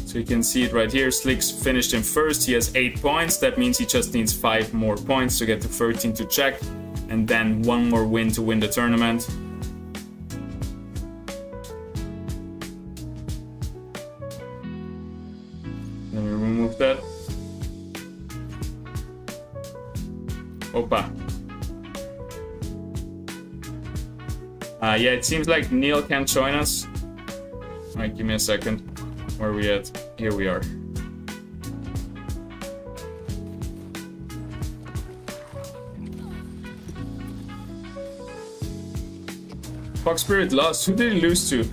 So you can see it right here. Slicks finished in first. He has 8 points. That means he just needs 5 more points to get to 13 to check, and then 1 more win to win the tournament. Let me remove that. Opa. Yeah, it seems like Neil can't join us. Alright, give me a second. Where are we at? Here we are. Fox Spirit lost. Who did he lose to?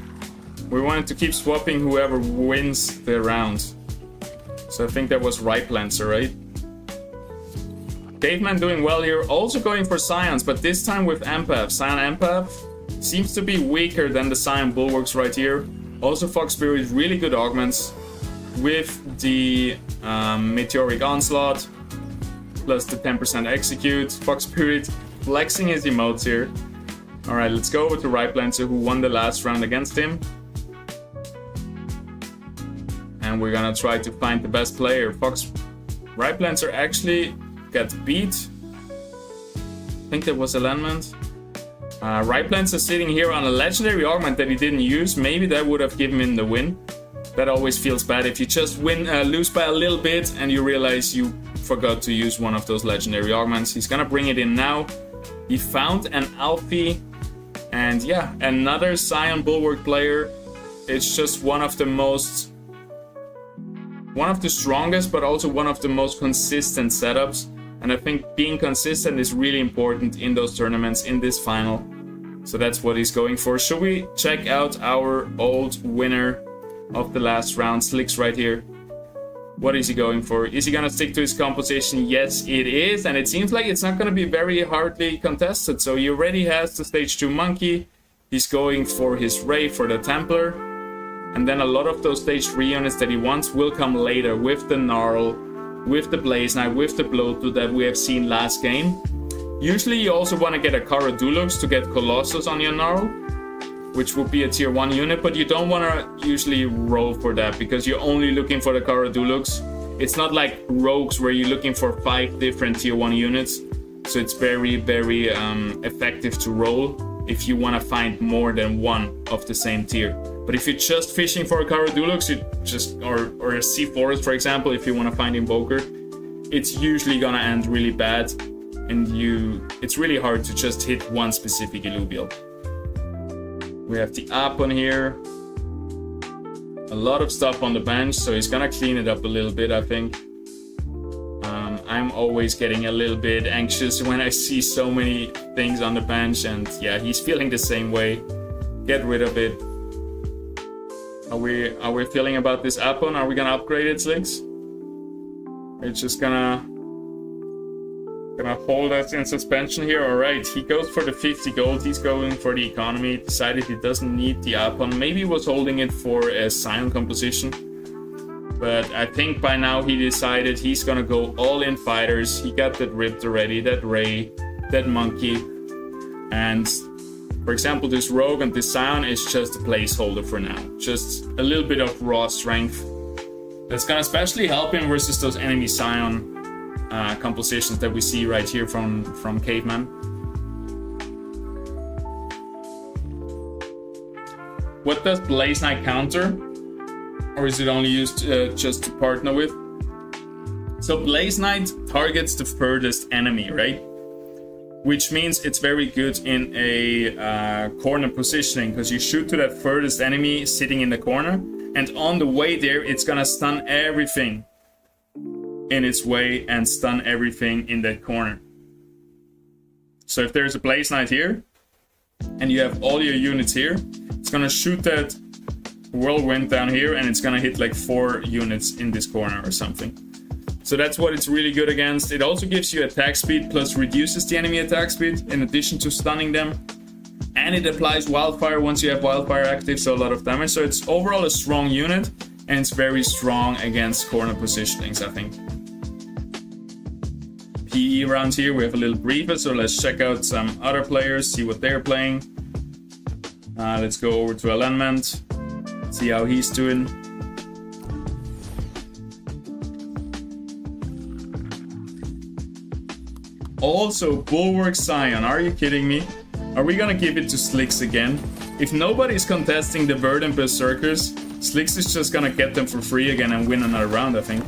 We wanted to keep swapping whoever wins the round. So I think that was Ripe Lancer, right? Caveman doing well here. Also going for Scions, but this time with Empath. Scion Empath seems to be weaker than the Scion Bulwarks right here. Also Fox Spirit, really good augments with the Meteoric Onslaught plus the 10% execute. Fox Spirit flexing his emotes here. Alright, let's go over to Ripe Lancer, who won the last round against him. And we're gonna try to find the best player. Ripe Lancer actually got beat. I think that was Alignment. Ripe Lancer sitting here on a legendary augment that he didn't use. Maybe that would have given him the win. That always feels bad if you just lose by a little bit and you realize you forgot to use one of those legendary augments. He's gonna bring it in now. He found an Alfie, and yeah, another Scion Bulwark player. It's just one of the strongest, but also one of the most consistent setups. And I think being consistent is really important in those tournaments, in this final. So that's what he's going for. Should we check out our old winner of the last round, Slicks, right here? What is he going for? Is he gonna stick to his composition? Yes, it is. And it seems like it's not gonna be very hardly contested. So he already has the stage 2 Monkey. He's going for his Ray for the Templar. And then a lot of those stage 3 units that he wants will come later with the Gnarl, with the Blaze Knight, with the Blowtooth that we have seen last game. Usually you also want to get a Kara Dulux to get Colossus on your Gnarl, which would be a tier 1 unit, but you don't want to usually roll for that because you're only looking for the Kara Dulux. It's not like rogues where you're looking for 5 different tier 1 units. So it's very, very effective to roll if you want to find more than one of the same tier. But if you're just fishing for a Caradulux, you just or a Sea Forest, for example, if you want to find Invoker, it's usually gonna end really bad, and it's really hard to just hit one specific Illuvial. We have the Apon here. A lot of stuff on the bench, so he's gonna clean it up a little bit, I think. I'm always getting a little bit anxious when I see so many things on the bench, and yeah, he's feeling the same way. Get rid of it. Are we feeling about this Apon? Are we gonna upgrade it, Slicks? It's just gonna hold us in suspension here. Alright, he goes for the 50 gold, he's going for the economy, decided he doesn't need the Apon. Maybe he was holding it for a Scion composition. But I think by now he decided he's gonna go all in fighters. He got that ripped already, that Ray, that Monkey. And for example, this Rogue and this Scion is just a placeholder for now. Just a little bit of raw strength. That's gonna especially help him versus those enemy Scion compositions that we see right here from Caveman. What does Blaze Knight counter? Or is it only used just to partner with? So Blaze Knight targets the furthest enemy, right? Which means it's very good in a corner positioning, because you shoot to that furthest enemy sitting in the corner, and on the way there, it's gonna stun everything in its way and stun everything in that corner. So if there's a Blaze Knight here, and you have all your units here, it's gonna shoot that Whirlwind down here, and it's gonna hit like 4 units in this corner or something. So that's what it's really good against. It also gives you attack speed plus reduces the enemy attack speed in addition to stunning them. And it applies Wildfire once you have Wildfire active, so a lot of damage. So it's overall a strong unit, and it's very strong against corner positionings, I think. PE around here, we have a little briefer, so let's check out some other players, see what they're playing. Let's go over to Alignment. See how he's doing. Also, Bulwark Scion, are you kidding me? Are we gonna give it to Slicks again? If nobody's contesting the Verdant Berserkers, Slicks is just gonna get them for free again and win another round, I think.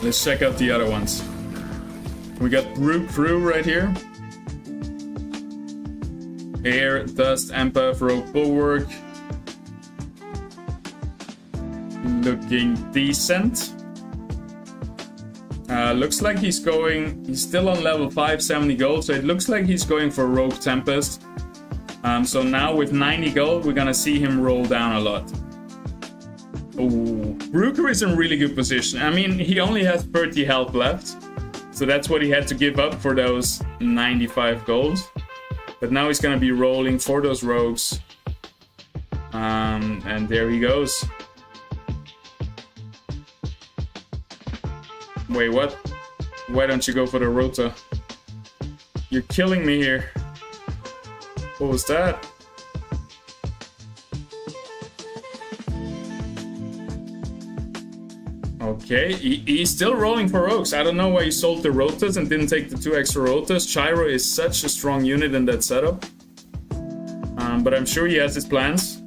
Let's check out the other ones. We got Brew Crew right here. Air, Dust, Empath, Rogue, Bulwark. Looking decent. Looks like he's still on level 5, 70 gold, so it looks like he's going for Rogue Tempest. So now with 90 gold, we're gonna see him roll down a lot. Oh, Brooker is in really good position. I mean, he only has 30 health left, so that's what he had to give up for those 95 gold. But now he's gonna be rolling for those rogues. And there he goes. Wait, what? Why don't you go for the Rota? You're killing me here. What was that? Okay, he's still rolling for rogues. I don't know why he sold the Rotas and didn't take the 2 extra Rotas. Gyro is such a strong unit in that setup. But I'm sure he has his plans.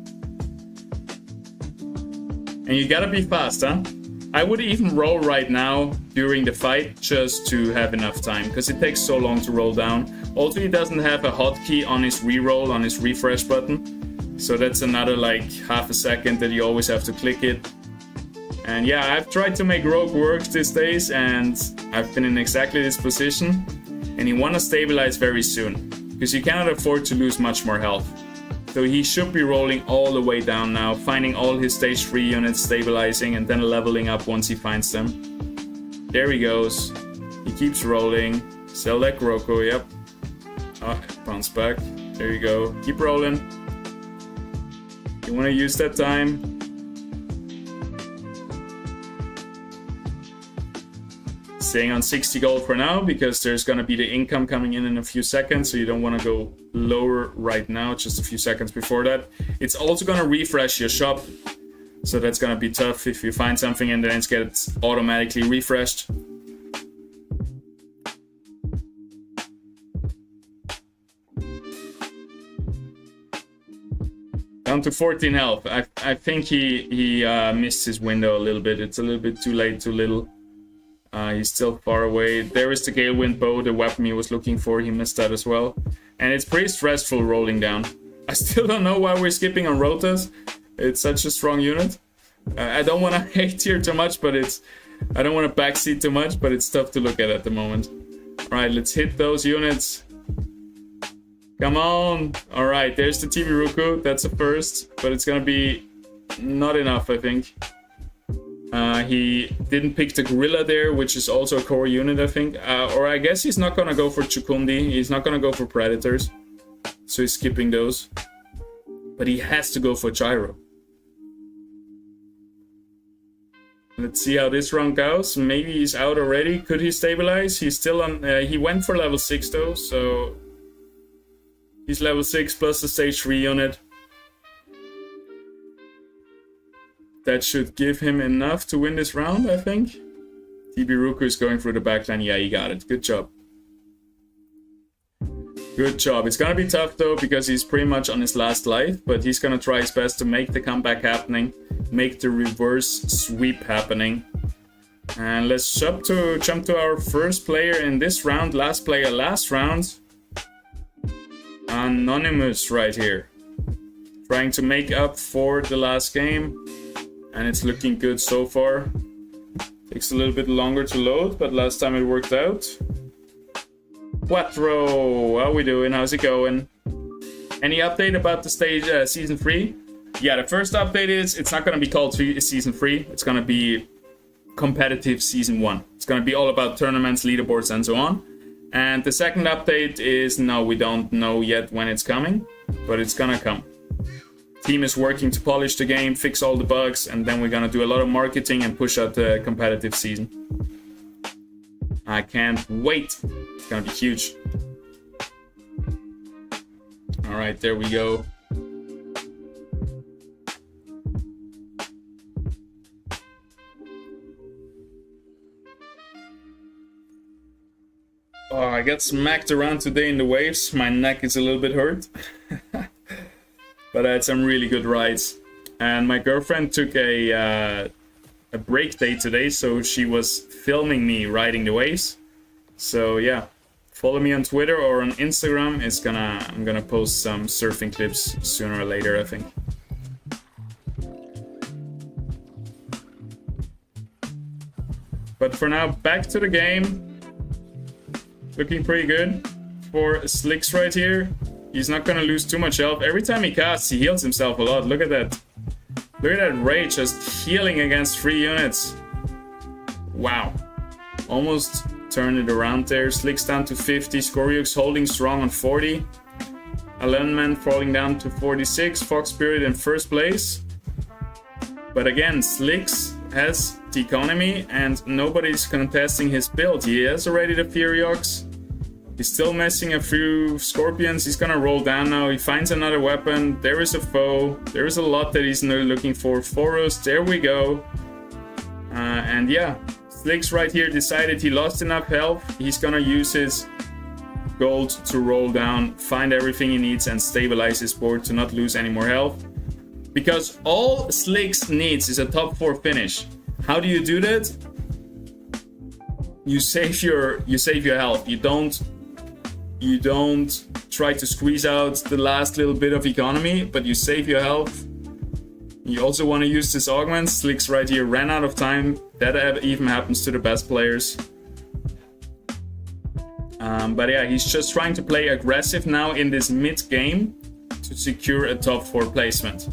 And you gotta be fast, huh? I would even roll right now during the fight just to have enough time, because it takes so long to roll down. Also, he doesn't have a hotkey on his reroll, on his refresh button. So that's another like half a second that you always have to click it. And yeah, I've tried to make Rogue work these days, and I've been in exactly this position. And you want to stabilize very soon, because you cannot afford to lose much more health. So he should be rolling all the way down now, finding all his stage 3 units, stabilizing, and then leveling up once he finds them. There he goes. He keeps rolling. Sell that Kuroko, yep. Oh, bounce back. There you go. Keep rolling. You want to use that time. Staying on 60 gold for now, because there's going to be the income coming in a few seconds, so you don't want to go lower right now, just a few seconds before that. It's also going to refresh your shop. So that's gonna be tough if you find something and then it gets automatically refreshed. Down to 14 health. I think he missed his window a little bit. It's a little bit too late, too little. He's still far away. There is the Galewind bow, the weapon he was looking for. He missed that as well. And it's pretty stressful rolling down. I still don't know why we're skipping on rotas. It's such a strong unit. I don't want to hate here too much, but I don't want to backseat too much, but it's tough to look at the moment. Alright, let's hit those units. Come on! Alright, there's the TV Ruku. That's a first, but it's gonna be not enough, I think. He didn't pick the Gorilla there, which is also a core unit, I think. Or I guess he's not gonna go for Chukundi. He's not gonna go for Predators. So he's skipping those. But he has to go for Gyro. Let's see how this round goes. Maybe he's out already. Could he stabilize? He's still on... he went for level 6 though, so... He's level 6 plus the stage 3 unit. That should give him enough to win this round, I think. TB Ruku is going through the backline. Yeah, he got it. Good job. Good job. It's gonna be tough though, because he's pretty much on his last life, but he's gonna try his best to make the comeback happening, make the reverse sweep happening. And let's jump to our first player in this round, last player last round. Anonymous right here. Trying to make up for the last game. And it's looking good so far. Takes a little bit longer to load, but last time it worked out. Quattro, how we doing? How's it going? Any update about the stage season 3? Yeah, the first update is it's not going to be called season 3. It's going to be competitive season 1. It's going to be all about tournaments, leaderboards, and so on. And the second update is no, we don't know yet when it's coming, but it's going to come. Team is working to polish the game, fix all the bugs, and then we're going to do a lot of marketing and push out the competitive season. I can't wait. It's gonna be huge. Alright, there we go. Oh, I got smacked around today in the waves. My neck is a little bit hurt. But I had some really good rides. And my girlfriend took a break day today, so she was filming me riding the waves. So yeah, follow me on Twitter or on Instagram. I'm gonna post some surfing clips sooner or later, I think. But for now, back to the game. Looking pretty good for Slicks right here. He's not gonna lose too much health. Every time he casts, he heals himself a lot. Look at that. Look at that rage, just healing against 3 units. Wow. Almost turned it around there. Slicks down to 50. Scoryux holding strong on 40. Alenman falling down to 46. Fox Spirit in first place. But again, Slicks has the economy and nobody's contesting his build. He has already the Furiox. He's still missing a few Scorpions. He's gonna roll down now. He finds another weapon. There is a foe. There is a lot that he's looking for. Forest, there we go. And yeah, Slicks right here decided he lost enough health. He's gonna use his gold to roll down, find everything he needs, and stabilize his board to not lose any more health. Because all Slicks needs is a top 4 finish. How do you do that? You save your health. You don't try to squeeze out the last little bit of economy, but you save your health. You also want to use this augment. Slicks right here ran out of time. That even happens to the best players. But yeah, he's just trying to play aggressive now in this mid-game to secure a top 4 placement.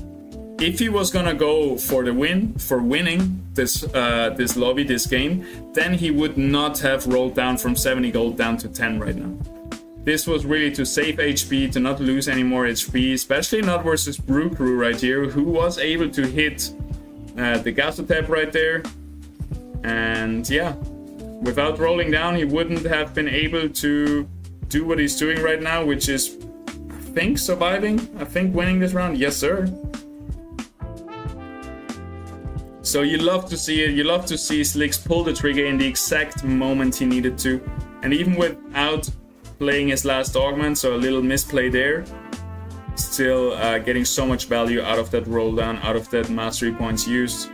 If he was gonna go for the winning this lobby, this game, then he would not have rolled down from 70 gold down to 10 right now. This was really to save HP, to not lose any more HP, especially not versus Brew Crew right here, who was able to hit the Gasotep right there. And yeah, without rolling down, he wouldn't have been able to do what he's doing right now, which is, I think, surviving. I think winning this round. Yes, sir. So you love to see it. You love to see Slicks pull the trigger in the exact moment he needed to. And even without playing his last augment, so a little misplay there, still getting so much value out of that roll down, out of that mastery points used.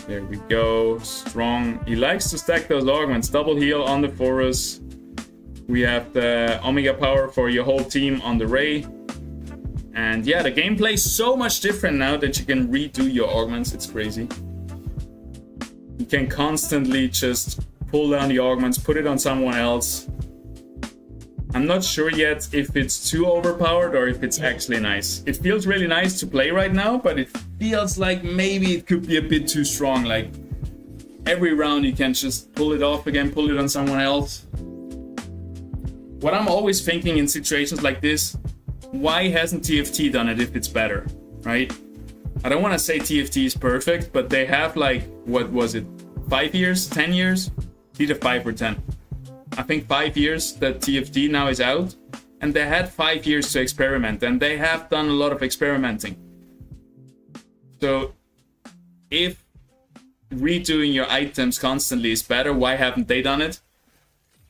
There we go, strong. He likes to stack those augments. Double heal on the Forus. We have the Omega power for your whole team on the Ray. And yeah, the gameplay is so much different now that you can redo your augments. It's crazy. You can constantly just pull down the augments, put it on someone else. I'm not sure yet if it's too overpowered or if it's actually nice. It feels really nice to play right now, but it feels like maybe it could be a bit too strong. Like every round you can just pull it off again, pull it on someone else. What I'm always thinking in situations like this, why hasn't TFT done it if it's better, right? I don't want to say TFT is perfect, but they have like, what was it, 5 years, 10 years? Either 5 or 10. I think 5 years that TFT now is out, and they had 5 years to experiment, and they have done a lot of experimenting. So if redoing your items constantly is better, why haven't they done it?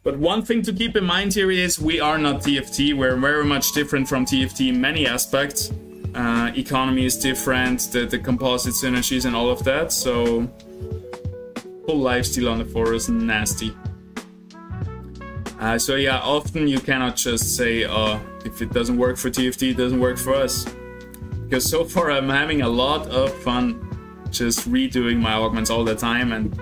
But one thing to keep in mind here is we are not TFT. We're very much different from TFT in many aspects. Economy is different, the composite synergies and all of that. So full lifesteal on the Forest, nasty. So yeah, often you cannot just say, if it doesn't work for TFT, it doesn't work for us. Because so far I'm having a lot of fun just redoing my augments all the time and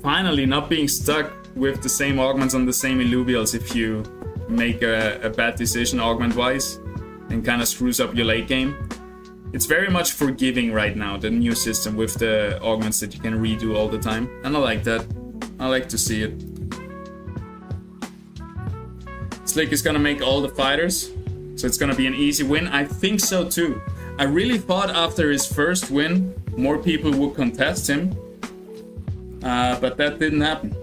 finally not being stuck with the same augments on the same Illuvials if you make a bad decision augment-wise and kind of screws up your late game. It's very much forgiving right now, the new system with the augments that you can redo all the time. And I like that. I like to see it. Slick is gonna make all the fighters, so it's gonna be an easy win. I think so too. I really thought after his first win, more people would contest him, but that didn't happen.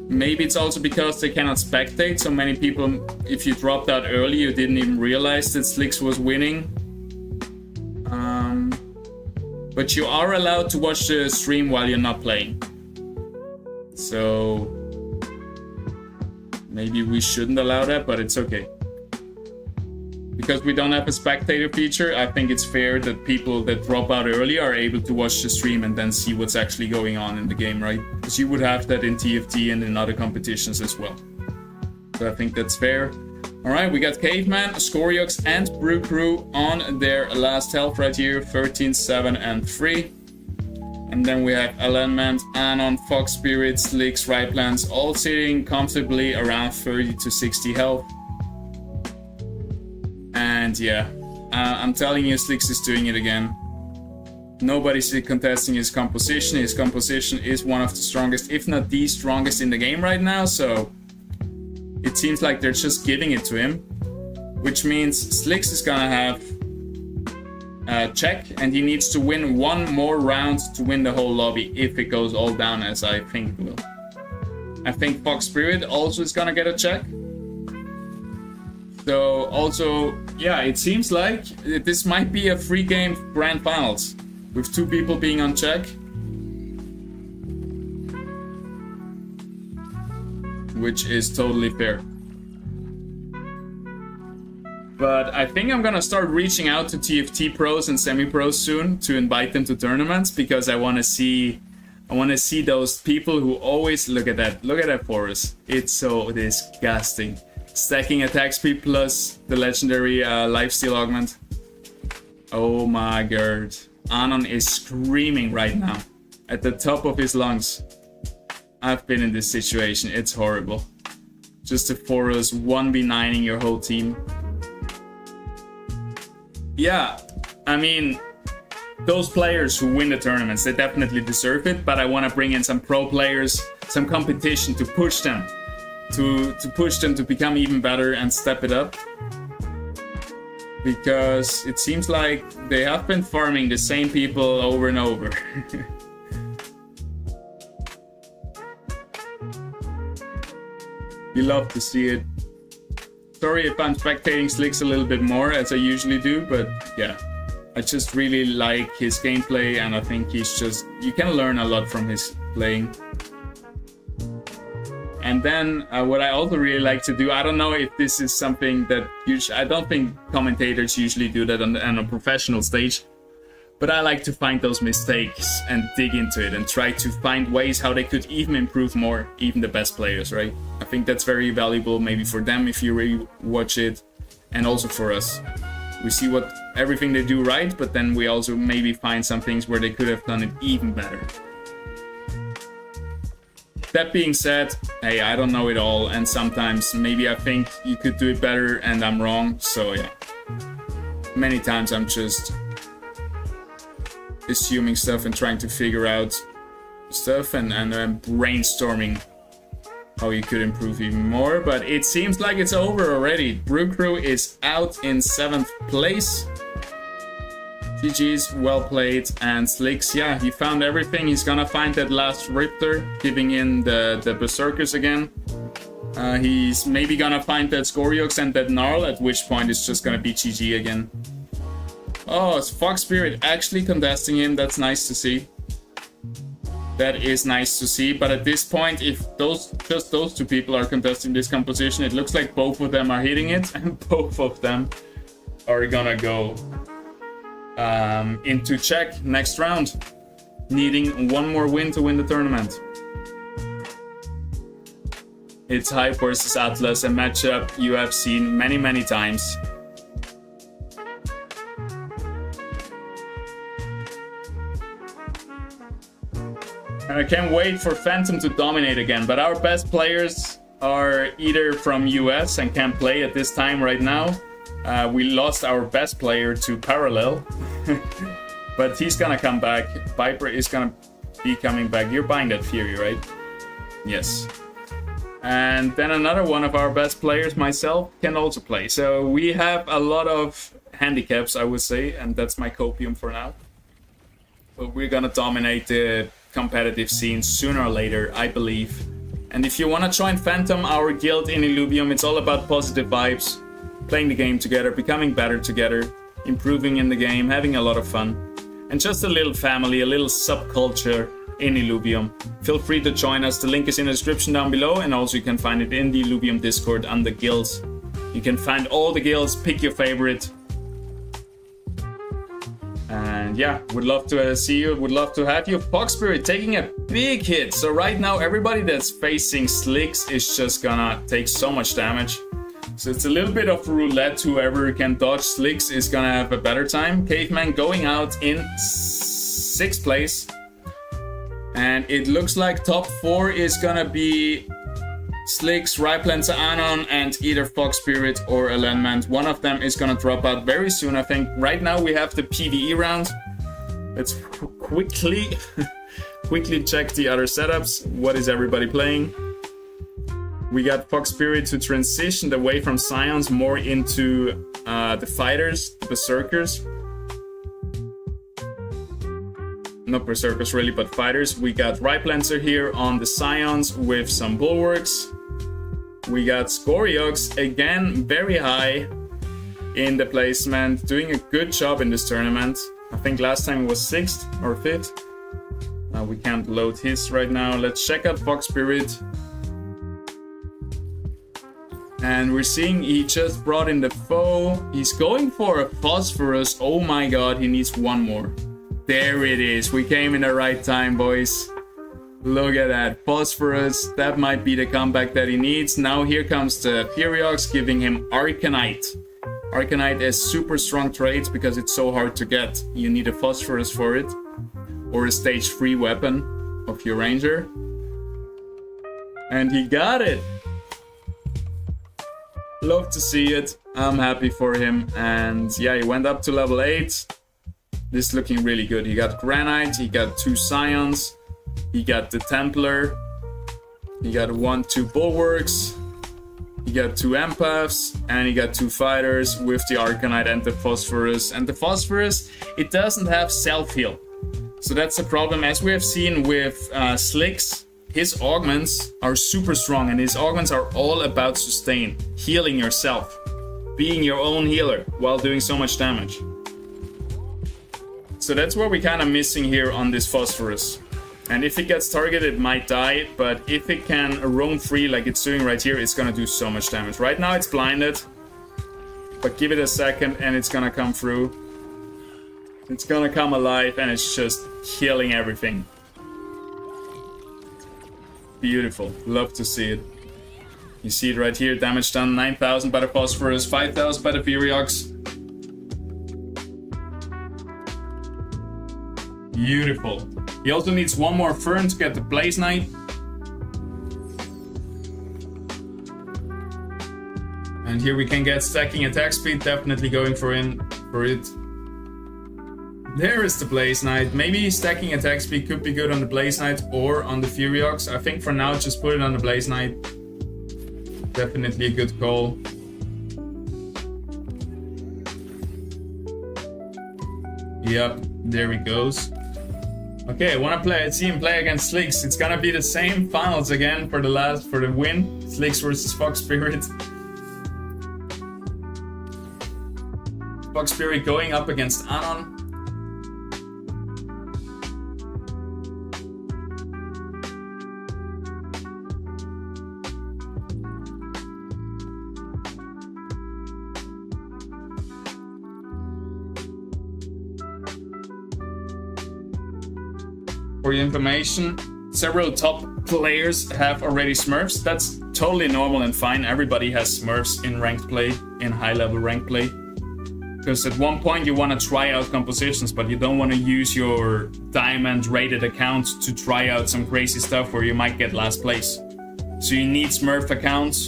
Maybe it's also because they cannot spectate. So many people, if you dropped out early, you didn't even realize that Slicks was winning. But you are allowed to watch the stream while you're not playing. So maybe we shouldn't allow that, but it's okay. Because we don't have a spectator feature, I think it's fair that people that drop out early are able to watch the stream and then see what's actually going on in the game, right? Because you would have that in TFT and in other competitions as well. So I think that's fair. Alright, we got Caveman, Scoriox, and Brew Crew on their last health right here, 13, 7, and 3. And then we have Alignment, Anon, Fox Spirit, Slicks, Riplands, all sitting comfortably around 30 to 60 health. And yeah, I'm telling you, Slicks is doing it again. Nobody's contesting his composition. His composition is one of the strongest, if not the strongest in the game right now. So it seems like they're just giving it to him, which means Slicks is gonna have a check, and he needs to win one more round to win the whole lobby if it goes all down as I think it will. I think Fox Spirit also is gonna get a check. So also, yeah, it seems like this might be a free game grand finals with 2 people being on check. Which is totally fair. But I think I'm gonna start reaching out to TFT pros and semi-pros soon to invite them to tournaments, because I wanna see those people who always look at that Forest. It's so disgusting. Stacking attack speed plus the legendary lifesteal augment. Oh my god. Anon is screaming right now at the top of his lungs. I've been in this situation. It's horrible. Just a Forest 1v9ing your whole team. Yeah, I mean, those players who win the tournaments, they definitely deserve it, but I want to bring in some pro players, some competition to push them. To push them to become even better and step it up. Because it seems like they have been farming the same people over and over. You love to see it. Sorry if I'm spectating Slicks a little bit more as I usually do, but yeah. I just really like his gameplay, and I think he's just... You can learn a lot from his playing. And then what I also really like to do, I don't know if this is something that I don't think commentators usually do that on a professional stage, but I like to find those mistakes and dig into it and try to find ways how they could even improve more, even the best players, right? I think that's very valuable, maybe for them if you really watch it, and also for us. We see everything they do right, but then we also maybe find some things where they could have done it even better. That being said, hey, I don't know it all, and sometimes maybe I think you could do it better and I'm wrong, so yeah. Many times I'm just assuming stuff and trying to figure out stuff and brainstorming how you could improve even more, but it seems like it's over already. Brew Crew is out in 7th place. GG's, well played, and Slicks, yeah, he found everything. He's gonna find that last Riptor, giving in the Berserkers again. He's maybe gonna find that Scoriox and that Gnarl, at which point it's just gonna be GG again. Oh, it's Fox Spirit actually contesting him, that's nice to see. That is nice to see, but at this point, if just those two people are contesting this composition, it looks like both of them are hitting it, and both of them are gonna go into check next round, needing one more win to win the tournament. It's Hype versus Atlas, a matchup you have seen many times. And I can't wait for Phantom to dominate again, but our best players are either from US and can't play at this time right now. We lost our best player to Parallel, but he's gonna come back. Viper is gonna be coming back. You're buying that Fury, right? Yes. And then another one of our best players, myself, can also play. So we have a lot of handicaps, I would say, and that's my copium for now. But we're gonna dominate the competitive scene sooner or later, I believe. And if you wanna join Phantom, our guild in Illuvium, it's all about positive vibes. Playing the game together, becoming better together, improving in the game, having a lot of fun. And just a little family, a little subculture in Illuvium. Feel free to join us, the link is in the description down below, and also you can find it in the Illuvium Discord under guilds. You can find all the guilds, pick your favorite. And yeah, would love to see you, would love to have you. Fox Spirit taking a big hit. So right now, everybody that's facing Slicks is just gonna take so much damage. So it's a little bit of roulette. Whoever can dodge Slicks is gonna have a better time. Caveman going out in 6th place. And it looks like top 4 is gonna be Slicks, Ryplancer Anon, and either Fox Spirit or a Landman. One of them is gonna drop out very soon, I think. Right now we have the PvE round. Let's quickly check the other setups. What is everybody playing? We got Fox Spirit to transition away from Scions more into the fighters, the Berserkers. Not Berserkers really, but fighters. We got Ryplancer here on the Scions with some Bulwarks. We got Scoriox, again, very high in the placement, doing a good job in this tournament. I think last time it was 6th or 5th. We can't load his right now. Let's check out Fox Spirit. And we're seeing he just brought in the foe. He's going for a Phosphorus. Oh my god, he needs one more. There it is. We came in the right time, boys. Look at that. Phosphorus. That might be the comeback that he needs. Now here comes the Furiox, giving him Arcanite. Arcanite is super strong trades because it's so hard to get. You need a Phosphorus for it. Or a stage 3 weapon of your Ranger. And he got it. Love to see it. I'm happy for him. And yeah, he went up to level 8. This is looking really good. He got Granite, he got 2 Scions, he got the Templar, he got 2 Bulwarks, he got 2 Empaths, and he got 2 Fighters with the Arcanite and the Phosphorus. And the Phosphorus, it doesn't have self-heal. So that's the problem. As we have seen with Slicks, his augments are super strong, and his augments are all about sustain, healing yourself, being your own healer while doing so much damage. So that's what we're kind of missing here on this Phosphorus. And if it gets targeted, it might die, but if it can roam free like it's doing right here, it's gonna do so much damage. Right now it's blinded, but give it a second and it's gonna come through. It's gonna come alive and it's just killing everything. Beautiful, love to see it. You see it right here, damage done, 9,000 by the Phosphorus, 5,000 by the Viriax. Beautiful. He also needs one more Fern to get the Blaze Knight. And here we can get stacking attack speed, definitely going for it. There is the Blaze Knight. Maybe stacking attack speed could be good on the Blaze Knight or on the Furiox. I think for now, just put it on the Blaze Knight. Definitely a good call. Yep, there he goes. Okay, I want to see him play against Slicks. It's gonna be the same finals again for the win. Slicks versus Fox Spirit. Fox Spirit going up against Anon. For your information, several top players have already Smurfs. That's totally normal and fine. Everybody has Smurfs in ranked play, in high-level ranked play. Because at one point you want to try out compositions, but you don't want to use your diamond-rated account to try out some crazy stuff where you might get last place. So you need Smurf accounts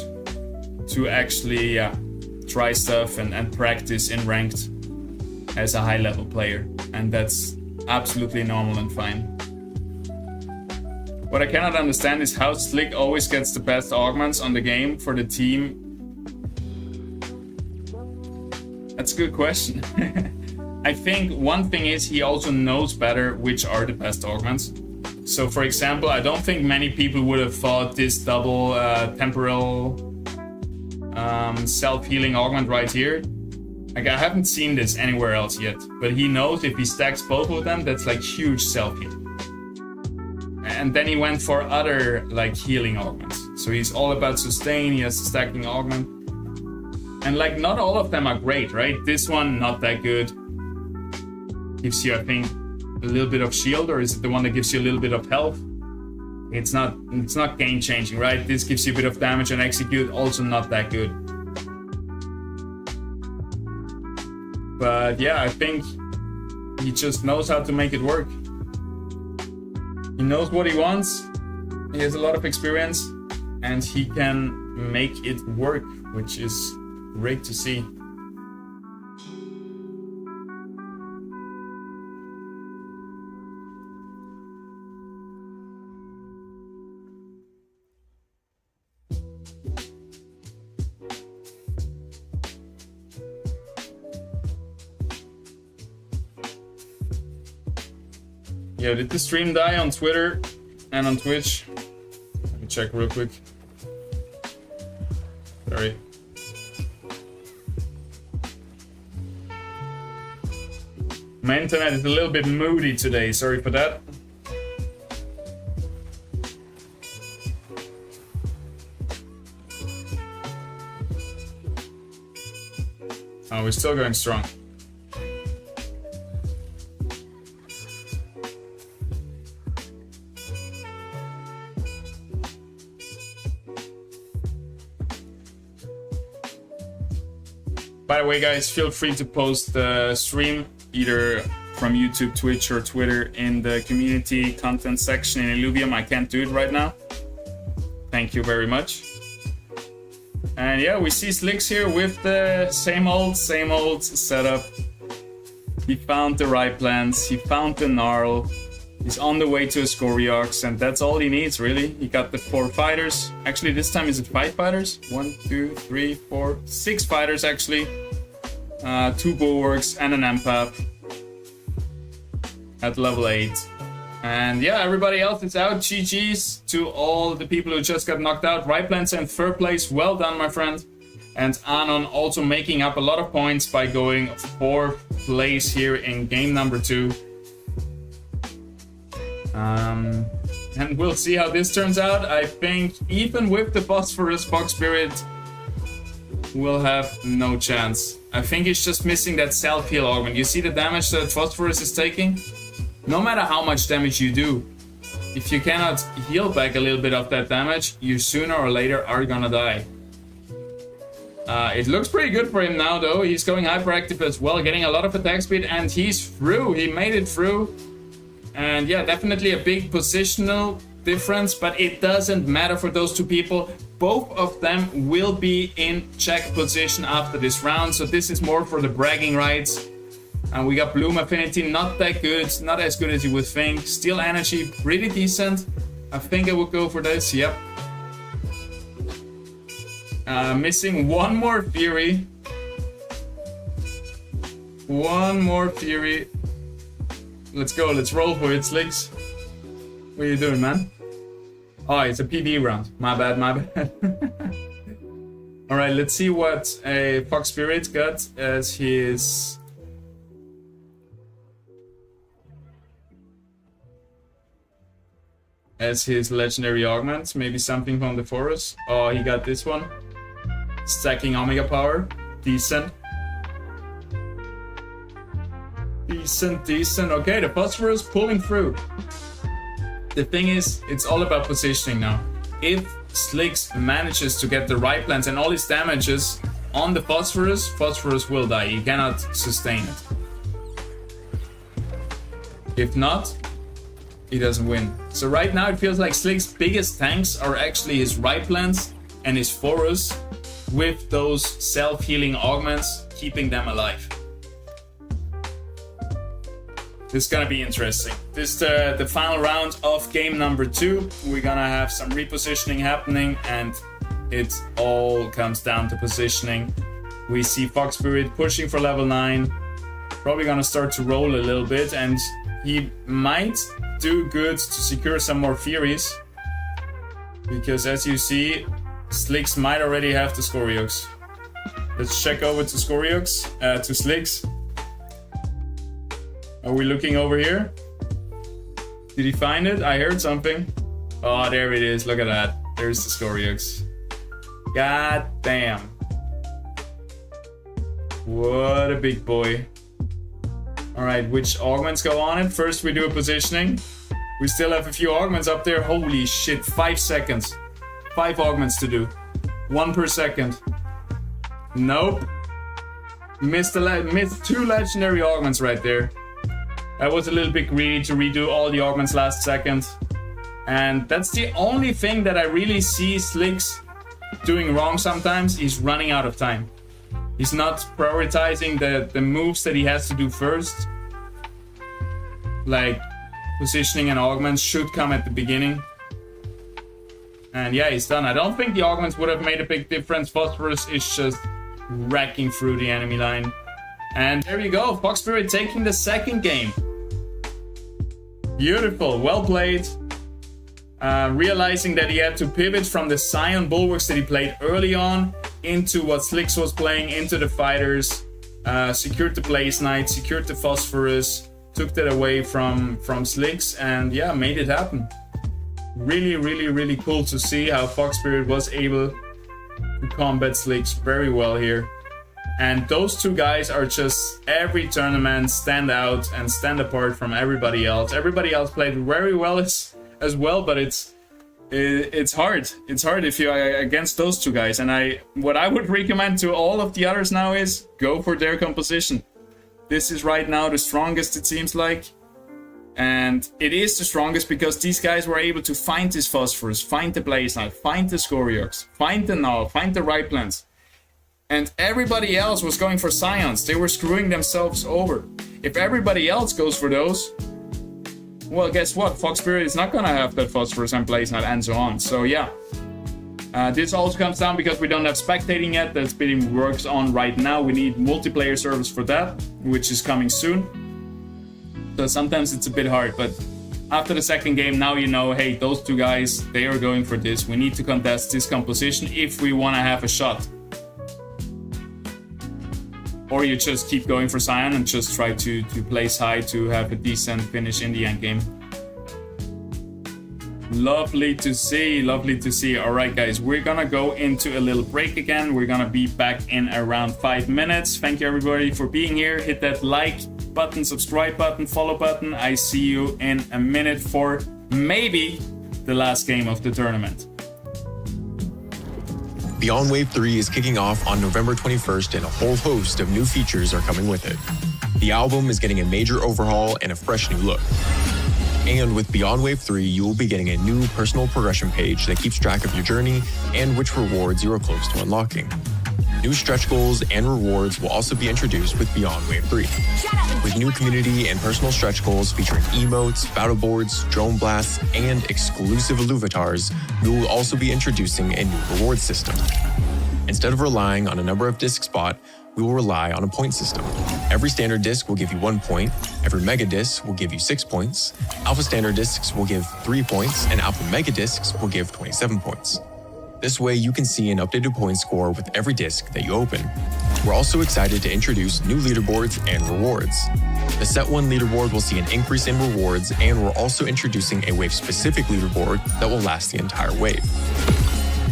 to actually try stuff and practice in ranked as a high-level player. And that's absolutely normal and fine. What I cannot understand is how Slick always gets the best augments on the game for the team. That's a good question. I think one thing is he also knows better which are the best augments. So for example, I don't think many people would have thought this double temporal self-healing augment right here. Like, I haven't seen this anywhere else yet, but he knows if he stacks both of them, that's like huge self-heal. And then he went for other like healing augments. So he's all about sustain, he has a stacking augment. And like not all of them are great, right? This one, not that good. Gives you, I think, a little bit of shield, or is it the one that gives you a little bit of health? It's not game changing, right? This gives you a bit of damage and execute, also not that good. But yeah, I think he just knows how to make it work. He knows what he wants, he has a lot of experience, and he can make it work, which is great to see. Yo, did the stream die on Twitter and on Twitch? Let me check real quick. Sorry. My internet is a little bit moody today, sorry for that. Oh, we're still going strong. By the way, guys, feel free to post the stream either from YouTube, Twitch, or Twitter in the community content section in Illuvium. I can't do it right now. Thank you very much. And yeah, we see Slicks here with the same old setup. He found the right plans, he found the Gnarl. He's on the way to a Scoriox, and that's all he needs, really. He got the 4 fighters. Actually, this time, is it 5 fighters? 1, 2, 3, 4, 6 fighters, actually. 2 bulwarks and an empath at level 8. And yeah, everybody else is out. GG's to all the people who just got knocked out. Riplancer in 3rd place. Well done, my friend. And Anon also making up a lot of points by going 4th place here in game number 2. And we'll see how this turns out. I think even with the Phosphorus, Fox Spirit will have no chance. I think he's just missing that self-heal augment. You see the damage that Phosphorus is taking? No matter how much damage you do, if you cannot heal back a little bit of that damage, you sooner or later are gonna die. It looks pretty good for him now though. He's going hyperactive as well, getting a lot of attack speed, and he's through. He made it through. And yeah, definitely a big positional difference, but it doesn't matter for those two people. Both of them will be in check position after this round, so this is more for the bragging rights. And we got Bloom Affinity, not that good, not as good as you would think. Steel Energy, pretty decent. I think I would go for this, yep. Missing one more Fury. One more Fury. Let's go, let's roll for it, Slicks. What are you doing, man? Oh, it's a PvE round. My bad, my bad. Alright, let's see what a Fox Spirit got as his... legendary augment. Maybe something from the forest. Oh, he got this one. Stacking Omega Power. Decent. Decent. Okay, the Phosphorus pulling through. The thing is, it's all about positioning now. If Slicks manages to get the right plans and all his damages on the Phosphorus, Phosphorus will die. He cannot sustain it. If not, he doesn't win. So right now it feels like Slick's biggest tanks are actually his right plans and his Forest, with those self-healing augments keeping them alive. This is gonna be interesting. This is the final round of game number 2. We're gonna have some repositioning happening, and it all comes down to positioning. We see Fox Spirit pushing for level 9, probably gonna start to roll a little bit, and he might do good to secure some more Furies, because as you see, Slicks might already have the Scoriox. Let's check over to Scoriox, to Slicks. Are we looking over here? Did he find it? I heard something. Oh, there it is. Look at that. There's the Scoriox. God damn. What a big boy. Alright, which augments go on it? First we do a positioning. We still have a few augments up there. Holy shit, 5 seconds. 5 augments to do. 1 per second. Nope. Missed 2 legendary augments right there. That was a little bit greedy to redo all the augments last second. And that's the only thing that I really see Slicks doing wrong sometimes. He's running out of time. He's not prioritizing the moves that he has to do first. Like, positioning and augments should come at the beginning. And yeah, he's done. I don't think the augments would have made a big difference. Phosphorus is just wrecking through the enemy line. And there you go, Fox Spirit taking the second game. Beautiful, well played. Realizing that he had to pivot from the Scion Bulwarks that he played early on into what Slicks was playing, into the fighters. Secured the Blaze Knight, secured the Phosphorus, took that away from Slicks, and yeah, made it happen. Really cool to see how Fox Spirit was able to combat Slicks very well here. And those two guys are just every tournament stand out and stand apart from everybody else. Everybody else played very well as well, but it's hard. It's hard if you are against those two guys. And what I would recommend to all of the others now is go for their composition. This is right now the strongest, it seems like. And it is the strongest because these guys were able to find this Phosphorus, find the Blaze Knight, find the Scoriox, find the Null, find the right plans. And everybody else was going for Scions. They were screwing themselves over. If everybody else goes for those, well, guess what? Fox Spirit is not gonna have that Phosphorus and Blaze Knight and so on. So yeah. This also comes down because we don't have spectating yet. That's being worked on right now. We need multiplayer service for that, which is coming soon. So sometimes it's a bit hard, but after the second game, now you know, hey, those two guys, they are going for this. We need to contest this composition if we want to have a shot. Or you just keep going for Scion and just try to place high to have a decent finish in the end game. Lovely to see, lovely to see. All right, guys, we're gonna go into a little break again. We're gonna be back in around 5 minutes. Thank you everybody for being here. Hit that like button, subscribe button, follow button. I see you in a minute for maybe the last game of the tournament. Beyond Wave 3 is kicking off on November 21st, and a whole host of new features are coming with it. The album is getting a major overhaul and a fresh new look. And with Beyond Wave 3, you will be getting a new personal progression page that keeps track of your journey and which rewards you are close to unlocking. New stretch goals and rewards will also be introduced with Beyond Wave 3. With new community and personal stretch goals featuring emotes, battle boards, drone blasts, and exclusive Illuvatars, we will also be introducing a new reward system. Instead of relying on a number of disc spot, we will rely on a point system. Every standard disc will give you 1 point, every mega disc will give you 6 points, alpha standard discs will give 3 points, and alpha mega discs will give 27 points. This way you can see an updated point score with every disc that you open. We're also excited to introduce new leaderboards and rewards. The Set 1 leaderboard will see an increase in rewards, and we're also introducing a wave-specific leaderboard that will last the entire wave.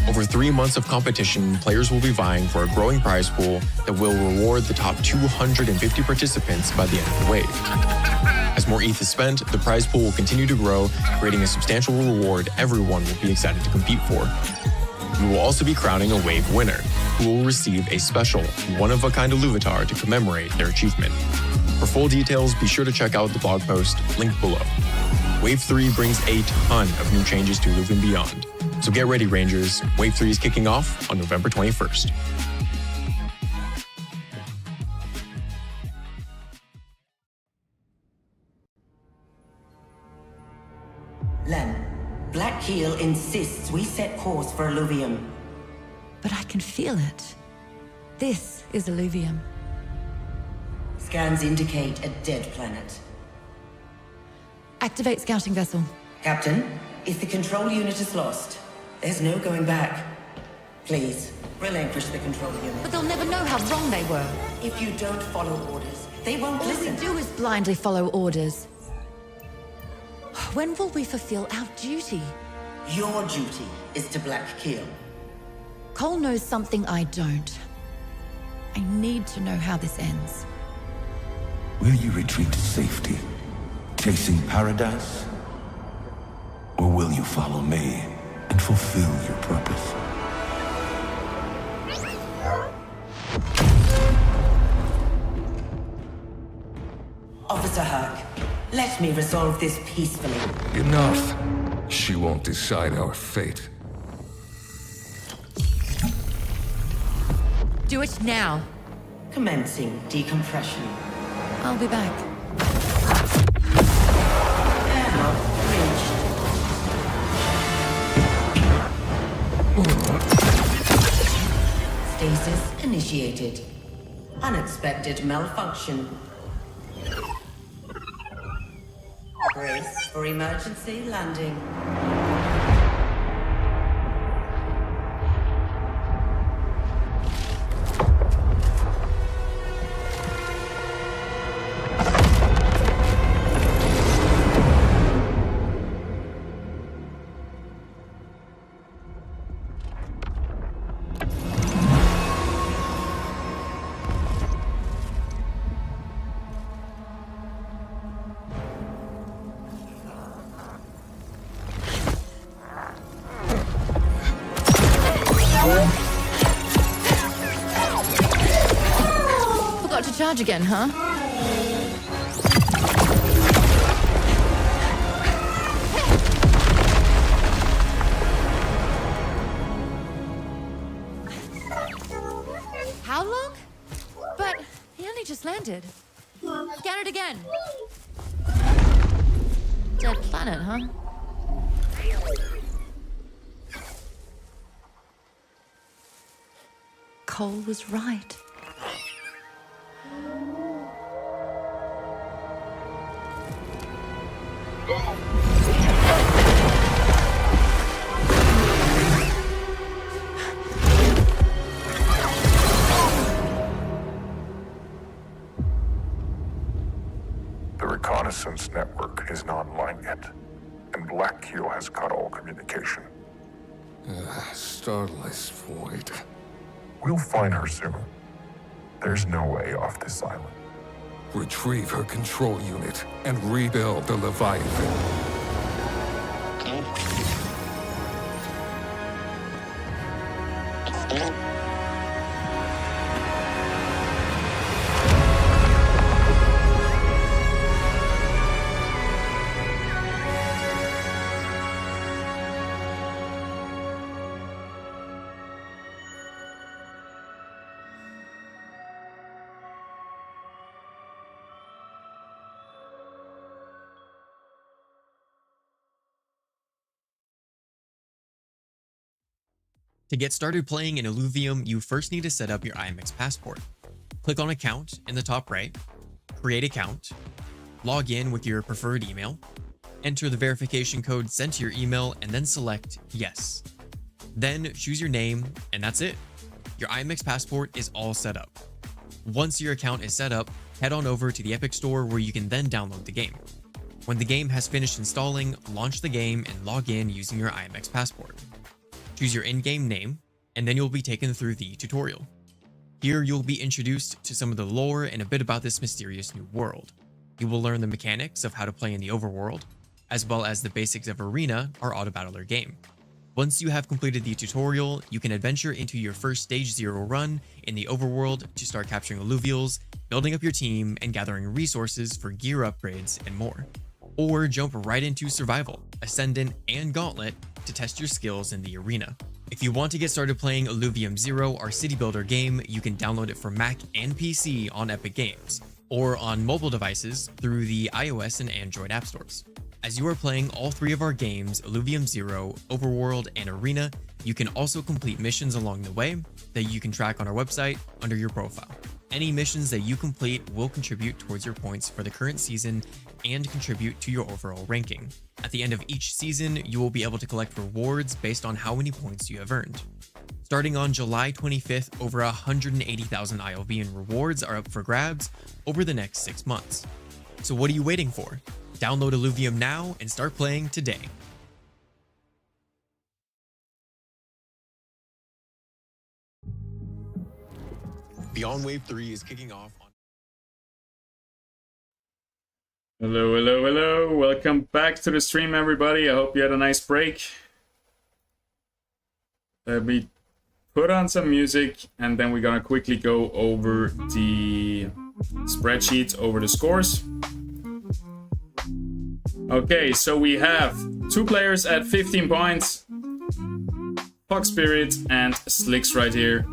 Over 3 months of competition, players will be vying for a growing prize pool that will reward the top 250 participants by the end of the wave. As more ETH is spent, the prize pool will continue to grow, creating a substantial reward everyone will be excited to compete for. We will also be crowning a wave winner, who will receive a special, one-of-a-kind Illuvatar to commemorate their achievement. For full details, be sure to check out the blog post linked below. Wave 3 brings a ton of new changes to Illuvium Beyond. So get ready, Rangers. Wave 3 is kicking off on November 21st. Len, Black Keel insists we set course for Illuvium. But I can feel it. This is Illuvium. Scans indicate a dead planet. Activate scouting vessel. Captain, if the control unit is lost, there's no going back. Please, relinquish the control unit. But they'll never know how wrong they were. If you don't follow orders, they won't All listen. we do is blindly follow orders. When will we fulfill our duty? Your duty is to Black Keel. Cole knows something I don't. I need to know how this ends. Will you retreat to safety, chasing paradise? Or will you follow me and fulfill your purpose? Officer Herc, let me resolve this peacefully. Enough. She won't decide our fate. Do it now. Commencing decompression. I'll be back. Airlock breached. Stasis initiated. Unexpected malfunction. Brace for emergency landing. Forgot to charge again, huh? How long? But he only just landed. Scan it again. Dead planet, huh? Cole was right. The reconnaissance network isn't online yet. and Black Keel has cut all communication. Starless void. We'll find her soon. There's no way off this island. Retrieve her control unit and rebuild the Leviathan. To get started playing in Illuvium, you first need to set up your IMX passport. Click on Account in the top right, create account, log in with your preferred email, enter the verification code sent to your email, and then select Yes. Then choose your name, and that's it. Your IMX passport is all set up. Once your account is set up, head on over to the Epic Store where you can then download the game. When the game has finished installing, launch the game and log in using your IMX passport. Choose your in-game name, and then you'll be taken through the tutorial. Here you'll be introduced to some of the lore and a bit about this mysterious new world. You will learn the mechanics of how to play in the overworld, as well as the basics of Arena, our auto-battler game. Once you have completed the tutorial, you can adventure into your first Stage 0 run in the overworld to start capturing alluvials, building up your team, and gathering resources for gear upgrades and more. Or jump right into Survival, Ascendant, and Gauntlet to test your skills in the arena. If you want to get started playing Illuvium Zero, our city builder game, you can download it for Mac and PC on Epic Games, or on mobile devices through the iOS and Android app stores. As you are playing all three of our games, Illuvium Zero, Overworld, and Arena, you can also complete missions along the way that you can track on our website under your profile. Any missions that you complete will contribute towards your points for the current season and contribute to your overall ranking. At the end of each season, you will be able to collect rewards based on how many points you have earned. Starting on July 25th, over 180,000 ILV in rewards are up for grabs over the next 6 months. So what are you waiting for? Download Illuvium now and start playing today. Beyond Wave 3 is kicking off on... Hello, hello, hello. Welcome back to the stream, everybody. I hope you had a nice break. Let me put on some music, and then we're gonna quickly go over the spreadsheet, over the scores. Okay, so we have 2 players at 15 points. Fox Spirit and Slicks right here.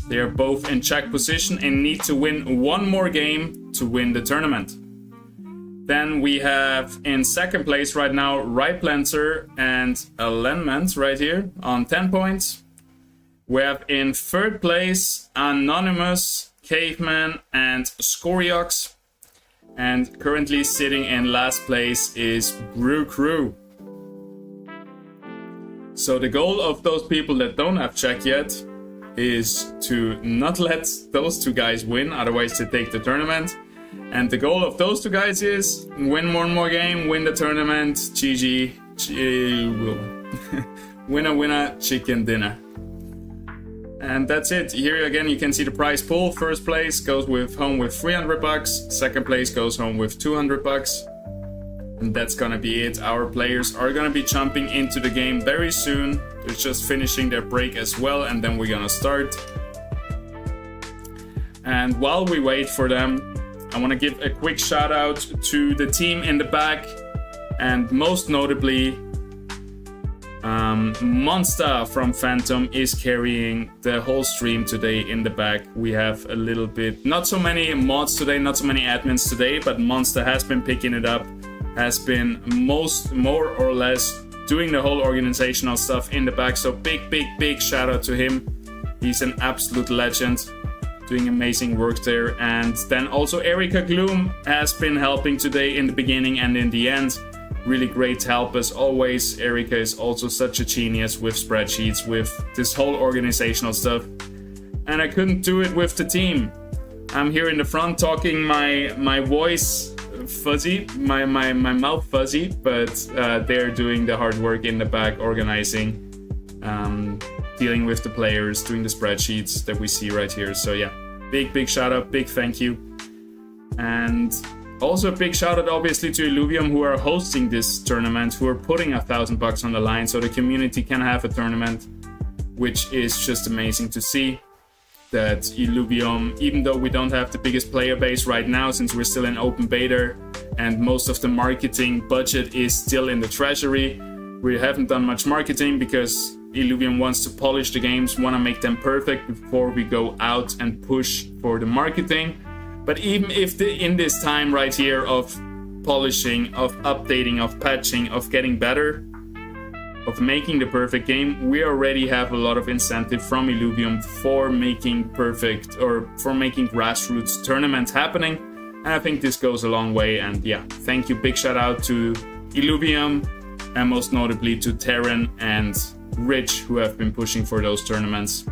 They are both in check position and need to win 1 more game to win the tournament. Then we have in second place right now Riplancer and Alignment right here on 10 points. We have in third place Anonymous, Caveman, and Scoriox. And currently sitting in last place is Brew Crew. So the goal of those people that don't have check yet is to not let those 2 guys win, otherwise they take the tournament. And the goal of those 2 guys is win 1 more game, win the tournament, GG, winner winner, chicken dinner. And that's it. Here again you can see the prize pool. First place goes home with $300, second place goes home with $200. And that's gonna be it. Our players are gonna be jumping into the game very soon. They're just finishing their break as well, and then we're gonna start. And while we wait for them, I want to give a quick shout out to the team in the back, and most notably Monster from Phantom is carrying the whole stream today in the back. We have a little bit, not so many mods today, not so many admins today, but Monster has been picking it up, has been more or less doing the whole organizational stuff in the back. So big shout out to him. He's an absolute legend, doing amazing work there. And then also Erika Gloom has been helping today in the beginning and in the end. Really great help as always. Erika is also such a genius with spreadsheets, with this whole organizational stuff. And I couldn't do it with the team. I'm here in the front talking my voice fuzzy, my mouth fuzzy, but they're doing the hard work in the back, organizing, dealing with the players, doing the spreadsheets that we see right here. So yeah, big shout out, big thank you. And also a big shout out obviously to Illuvium, who are hosting this tournament, who are putting $1,000 on the line so the community can have a tournament, which is just amazing to see. That Illuvium, even though we don't have the biggest player base right now since we're still in open beta and most of the marketing budget is still in the treasury, we haven't done much marketing because Illuvium wants to polish the games, want to make them perfect before we go out and push for the marketing. But even if in this time right here of polishing, of updating, of patching, of getting better, of making the perfect game, we already have a lot of incentive from Illuvium for making perfect or for making grassroots tournaments happening, and I think this goes a long way. And yeah, thank you, big shout out to Illuvium and most notably to Terran and Rich, who have been pushing for those tournaments.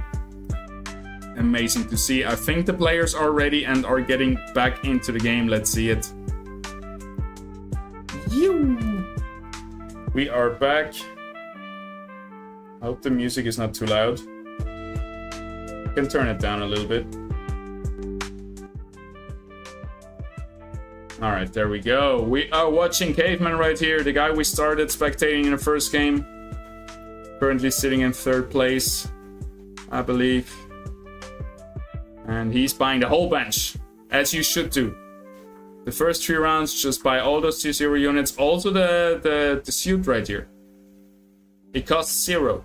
Amazing to see. I think the players are ready and are getting back into the game. Let's see it. We are back. I hope the music is not too loud. I can turn it down a little bit. Alright, there we go. We are watching Caveman right here, the guy we started spectating in the first game. Currently sitting in 3rd place, I believe. And he's buying the whole bench, as you should do. The first 3 rounds, just buy all those 2-0 units. Also the suit right here. It costs 0.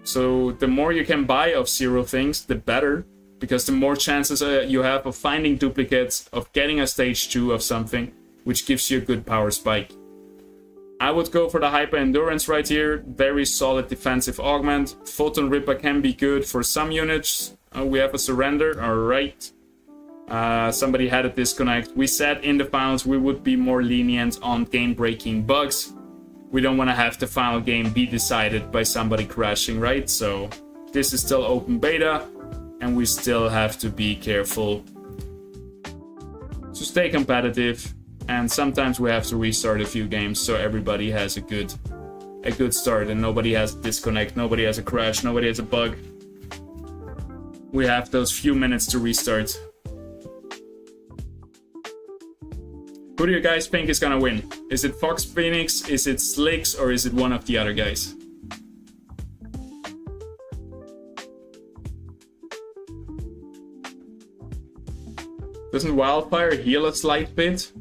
So the more you can buy of 0 things, the better. Because the more chances you have of finding duplicates, of getting a stage 2 of something, which gives you a good power spike. I would go for the Hyper Endurance right here. Very solid defensive augment. Photon Ripper can be good for some units. We have a Surrender, alright. Somebody had a disconnect. We said in the finals we would be more lenient on game-breaking bugs. We don't want to have the final game be decided by somebody crashing, right? So this is still open beta, and we still have to be careful to stay competitive. And sometimes we have to restart a few games so everybody has a good start and nobody has a disconnect, nobody has a crash, nobody has a bug. We have those few minutes to restart. Who do you guys think is gonna win? Is it Fox Phoenix, is it Slicks, or is it one of the other guys? Doesn't Wildfire heal a slight bit?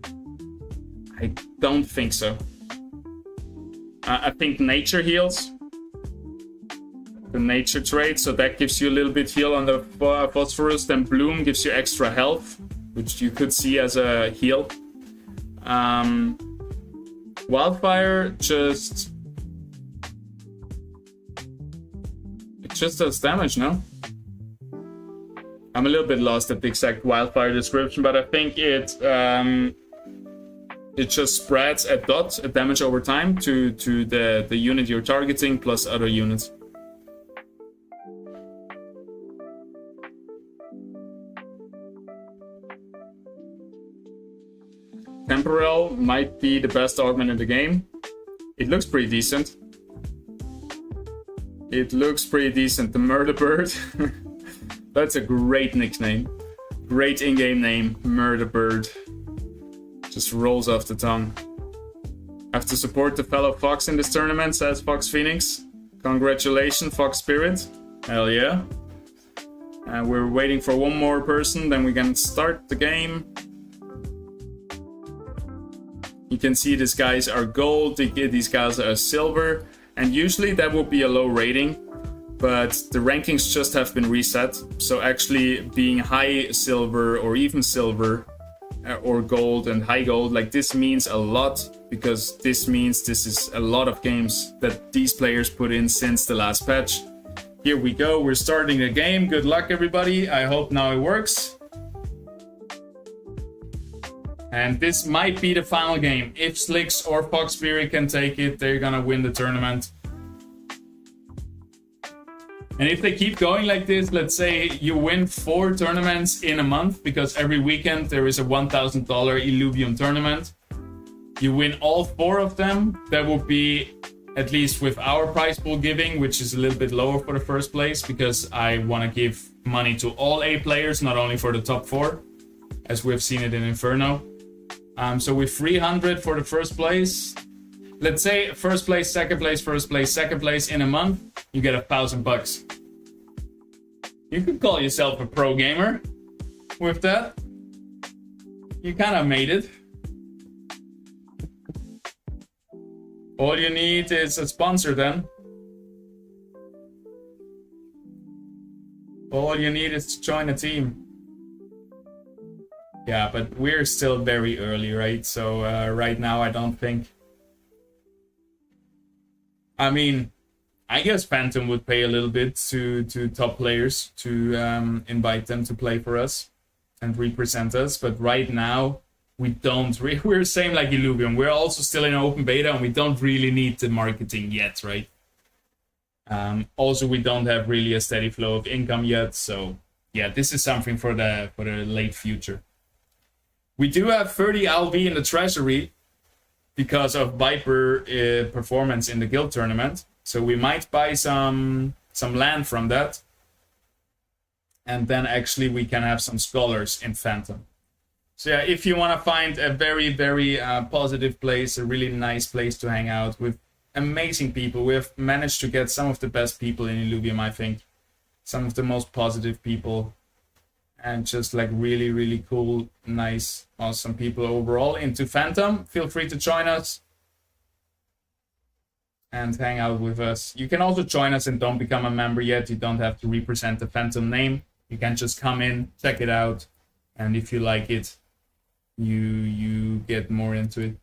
I don't think so. I think Nature heals. The Nature trait, so that gives you a little bit heal on the Phosphorus. Then Bloom gives you extra health, which you could see as a heal. Wildfire it just does damage, no? I'm a little bit lost at the exact Wildfire description, but I think it just spreads a damage over time to the unit you're targeting plus other units. Temporal might be the best augment in the game. It looks pretty decent. The Murder Bird. That's a great nickname. Great in-game name, Murder Bird. Just rolls off the tongue. Have to support the fellow Fox in this tournament, says Fox Phoenix. Congratulations, Fox Spirit. Hell yeah. And we're waiting for one more person, then we can start the game. You can see these guys are gold, these guys are silver, and usually that would be a low rating, but the rankings just have been reset. So actually being high silver or even silver or gold and high gold, like this means a lot, because this means this is a lot of games that these players put in since the last patch. Here we go, we're starting the game. Good luck everybody, I hope now it works. And this might be the final game. If Slicks or Fox Spirit can take it, they're gonna win the tournament. And if they keep going like this, let's say you win 4 tournaments in a month, because every weekend there is a $1,000 Illuvium tournament. You win all 4 of them. That would be, at least with our prize pool giving, which is a little bit lower for the first place, because I want to give money to all A players, not only for the top 4, as we've seen it in Inferno. So with 300 for the first place, let's say first place, second place, first place, second place in a month, you get $1,000. You could call yourself a pro gamer with that. You kind of made it. All you need is a sponsor then. All you need is to join a team. Yeah, but we're still very early, right? So right now I don't think... I mean, I guess Phantom would pay a little bit to top players to invite them to play for us and represent us. But right now, we don't... We're same like Illuvium. We're also still in open beta and we don't really need the marketing yet, right? Also, we don't have really a steady flow of income yet. So yeah, this is something for the late future. We do have 30 LV in the treasury because of Viper performance in the guild tournament. So we might buy some land from that. And then actually we can have some scholars in Phantom. So yeah, if you want to find a very, very positive place, a really nice place to hang out with amazing people. We have managed to get some of the best people in Illuvium, I think. Some of the most positive people. And just like really, really cool, nice, awesome people overall into Phantom. Feel free to join us and hang out with us. You can also join us and don't become a member yet. You don't have to represent the Phantom name. You can just come in, check it out, and if you like it, you get more into it.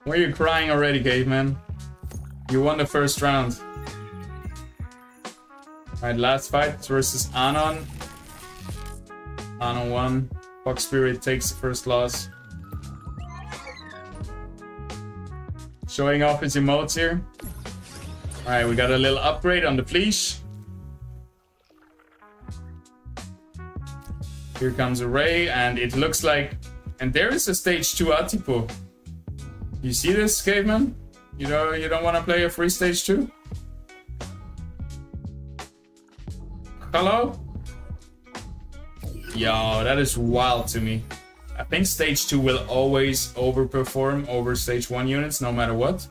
Why are you crying already, Caveman? You won the first round. Alright, last fight versus Anon. Anon won. Fox Spirit takes the first loss. Showing off his emotes here. Alright, we got a little upgrade on the Fleesh. Here comes a Ray, and it looks like... And there is a stage 2 Atipo. You see this, Caveman? You don't want to play a free stage 2? Hello? Yo, that is wild to me. I think stage 2 will always overperform over stage 1 units, no matter what.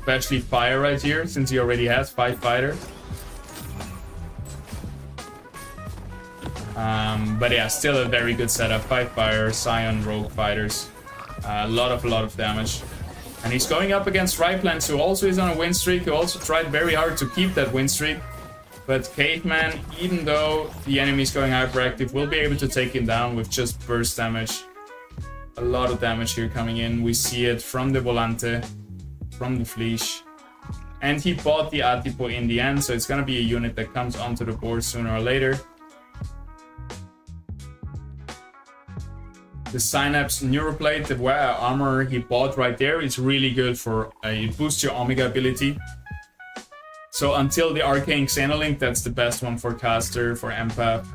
Especially Fire right here, since he already has 5 Fighter. But yeah, still a very good setup. 5 Fire, Scion, Rogue Fighters. A lot of damage. And he's going up against Ryplant, who also is on a win streak, who also tried very hard to keep that win streak. But Caveman, even though the enemy is going hyperactive, will be able to take him down with just burst damage. A lot of damage here coming in. We see it from the Volante, from the Fleesh. And he bought the Atipo in the end, so it's gonna be a unit that comes onto the board sooner or later. The Synapse Neuroplate, the armor he bought right there, is really good for it boosts your Omega ability. So until the Arcane Xenolink, that's the best one for Caster, for Empath,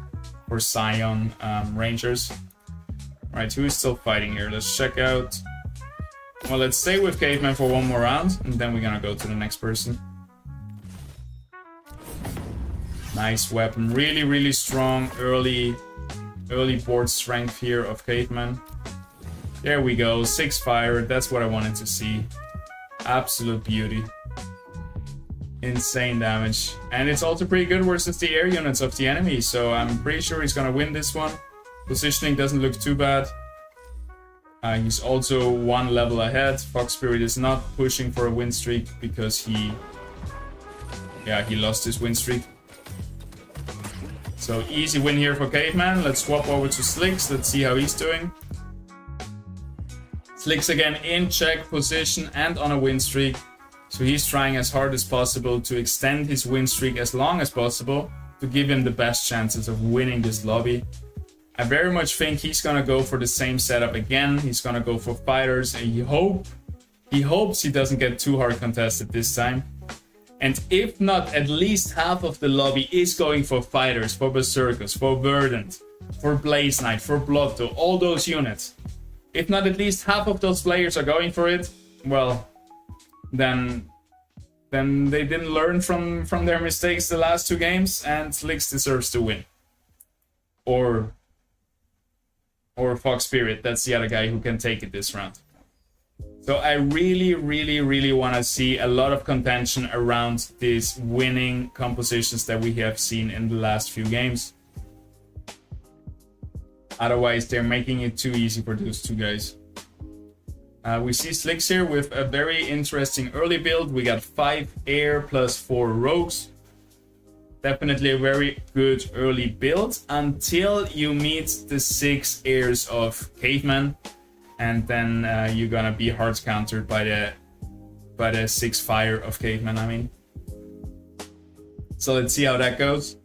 for Scion, Rangers. Alright, who is still fighting here? Let's check out. Well, let's stay with Caveman for one more round, and then we're gonna go to the next person. Nice weapon, really strong early board strength here of Caveman. There we go, 6 Fire, that's what I wanted to see. Absolute beauty. Insane damage. And it's also pretty good versus the air units of the enemy, so I'm pretty sure he's gonna win this one. Positioning doesn't look too bad. He's also 1 level ahead. Fox Spirit is not pushing for a win streak because he lost his win streak. So easy win here for Caveman. Let's swap over to Slicks. Let's see how he's doing. Slicks again in check position and on a win streak. So he's trying as hard as possible to extend his win streak as long as possible to give him the best chances of winning this lobby. I very much think he's gonna go for the same setup again. He's gonna go for fighters, and he hopes he doesn't get too hard contested this time. And if not, at least half of the lobby is going for fighters, for Berserkers, for Verdant, for Blaze Knight, for Blotto, all those units. If not, at least half of those players are going for it. Well, then they didn't learn from their mistakes the last 2 games, and Leaks deserves to win. Or Fox Spirit, that's the other guy who can take it this round. So I really want to see a lot of contention around these winning compositions that we have seen in the last few games. Otherwise, they're making it too easy for those 2 guys. We see Slicks here with a very interesting early build. We got 5 air plus 4 rogues. Definitely a very good early build until you meet the 6 airs of Caveman. And then you're gonna be hard countered by the 6 fire of Caveman, I mean. So let's see how that goes.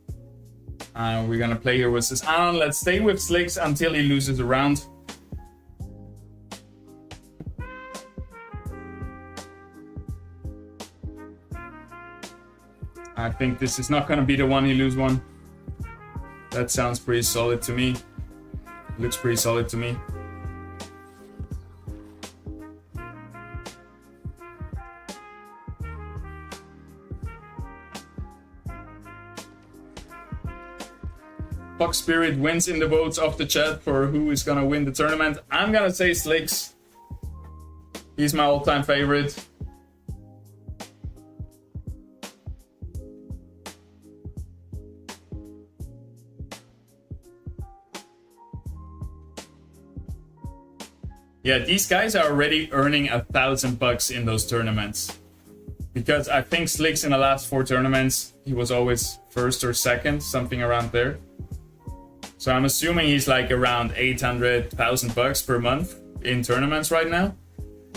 We're gonna play here with this Anon. Let's stay with Slicks until he loses a round. I think this is not gonna be the one he lose one. That sounds pretty solid to me. Looks pretty solid to me. Fox Spirit wins in the votes of the chat for who is gonna win the tournament. I'm gonna say Slicks. He's my all-time favorite. Yeah, these guys are already earning $1,000 in those tournaments. Because I think Slicks in the last 4 tournaments, he was always first or second, something around there. So I'm assuming he's like around $800,000 per month in tournaments right now.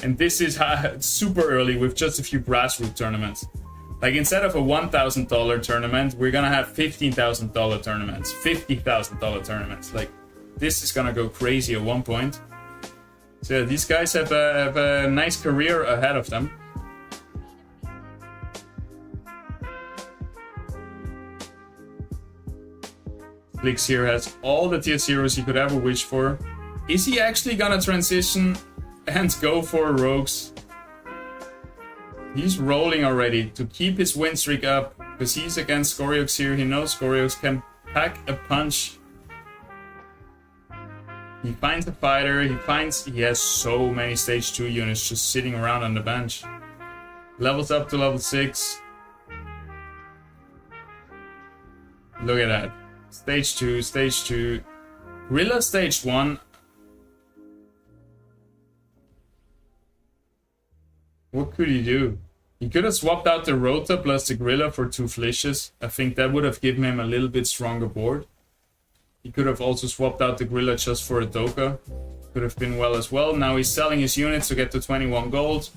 And this is super early with just a few grassroots tournaments. Like instead of a $1,000 tournament, we're gonna have $15,000 tournaments, $50,000 tournaments. Like this is gonna go crazy at one point. So yeah, these guys have a nice career ahead of them. Leaks here has all the tier 0s you could ever wish for. Is he actually gonna transition and go for rogues? He's rolling already to keep his win streak up because he's against Scoriox here. He knows Scoriox can pack a punch. He finds a fighter. He has so many stage 2 units just sitting around on the bench. Levels up to level 6. Look at that. Stage 2, stage 2. Gorilla stage 1. What could he do? He could have swapped out the Rota plus the Gorilla for 2 Flishes. I think that would have given him a little bit stronger board. He could have also swapped out the Gorilla just for a Doka. Could have been well as well. Now he's selling his units to get to 21 gold.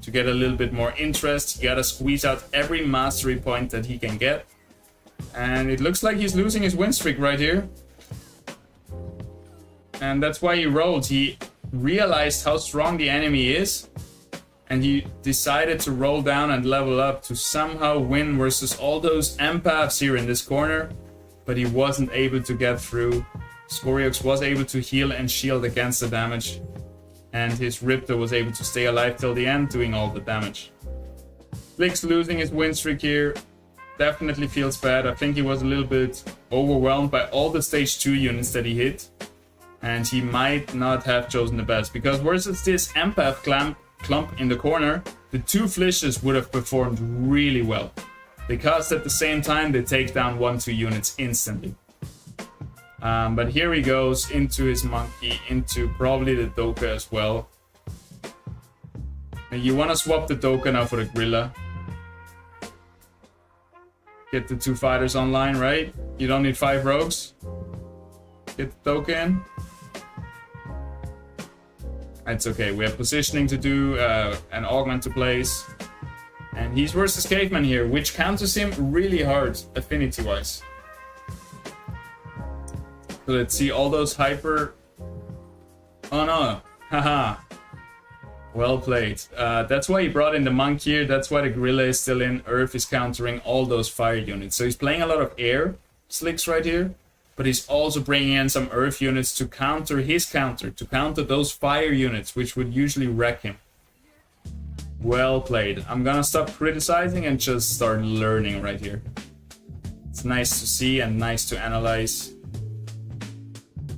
To get a little bit more interest. You gotta squeeze out every mastery point that he can get. And it looks like he's losing his win streak right here. And that's why he rolled. He realized how strong the enemy is. And he decided to roll down and level up to somehow win versus all those empaths here in this corner. But he wasn't able to get through. Scoriox was able to heal and shield against the damage. And his Riptor was able to stay alive till the end, doing all the damage. Leaks losing his win streak here. Definitely feels bad. I think he was a little bit overwhelmed by all the stage 2 units that he hit. And he might not have chosen the best. Because versus this empath clump in the corner, the 2 Flishes would have performed really well. Because at the same time, they take down 1-2 units instantly. But here he goes into his monkey, into probably the Doka as well. And you want to swap the Doka now for the Gorilla. Get the 2 fighters online, right? You don't need 5 rogues. Get the Doka in. It's okay, we have positioning to do, an augment to place. And he's versus Caveman here, which counters him really hard, affinity-wise. So let's see all those hyper... Oh no, haha. Well played. That's why he brought in the monk here. That's why the gorilla is still in. Earth is countering all those fire units. So he's playing a lot of air slicks right here. But he's also bringing in some earth units to counter his counter. To counter those fire units, which would usually wreck him. Well played. I'm gonna stop criticizing and just start learning right here. It's nice to see and nice to analyze.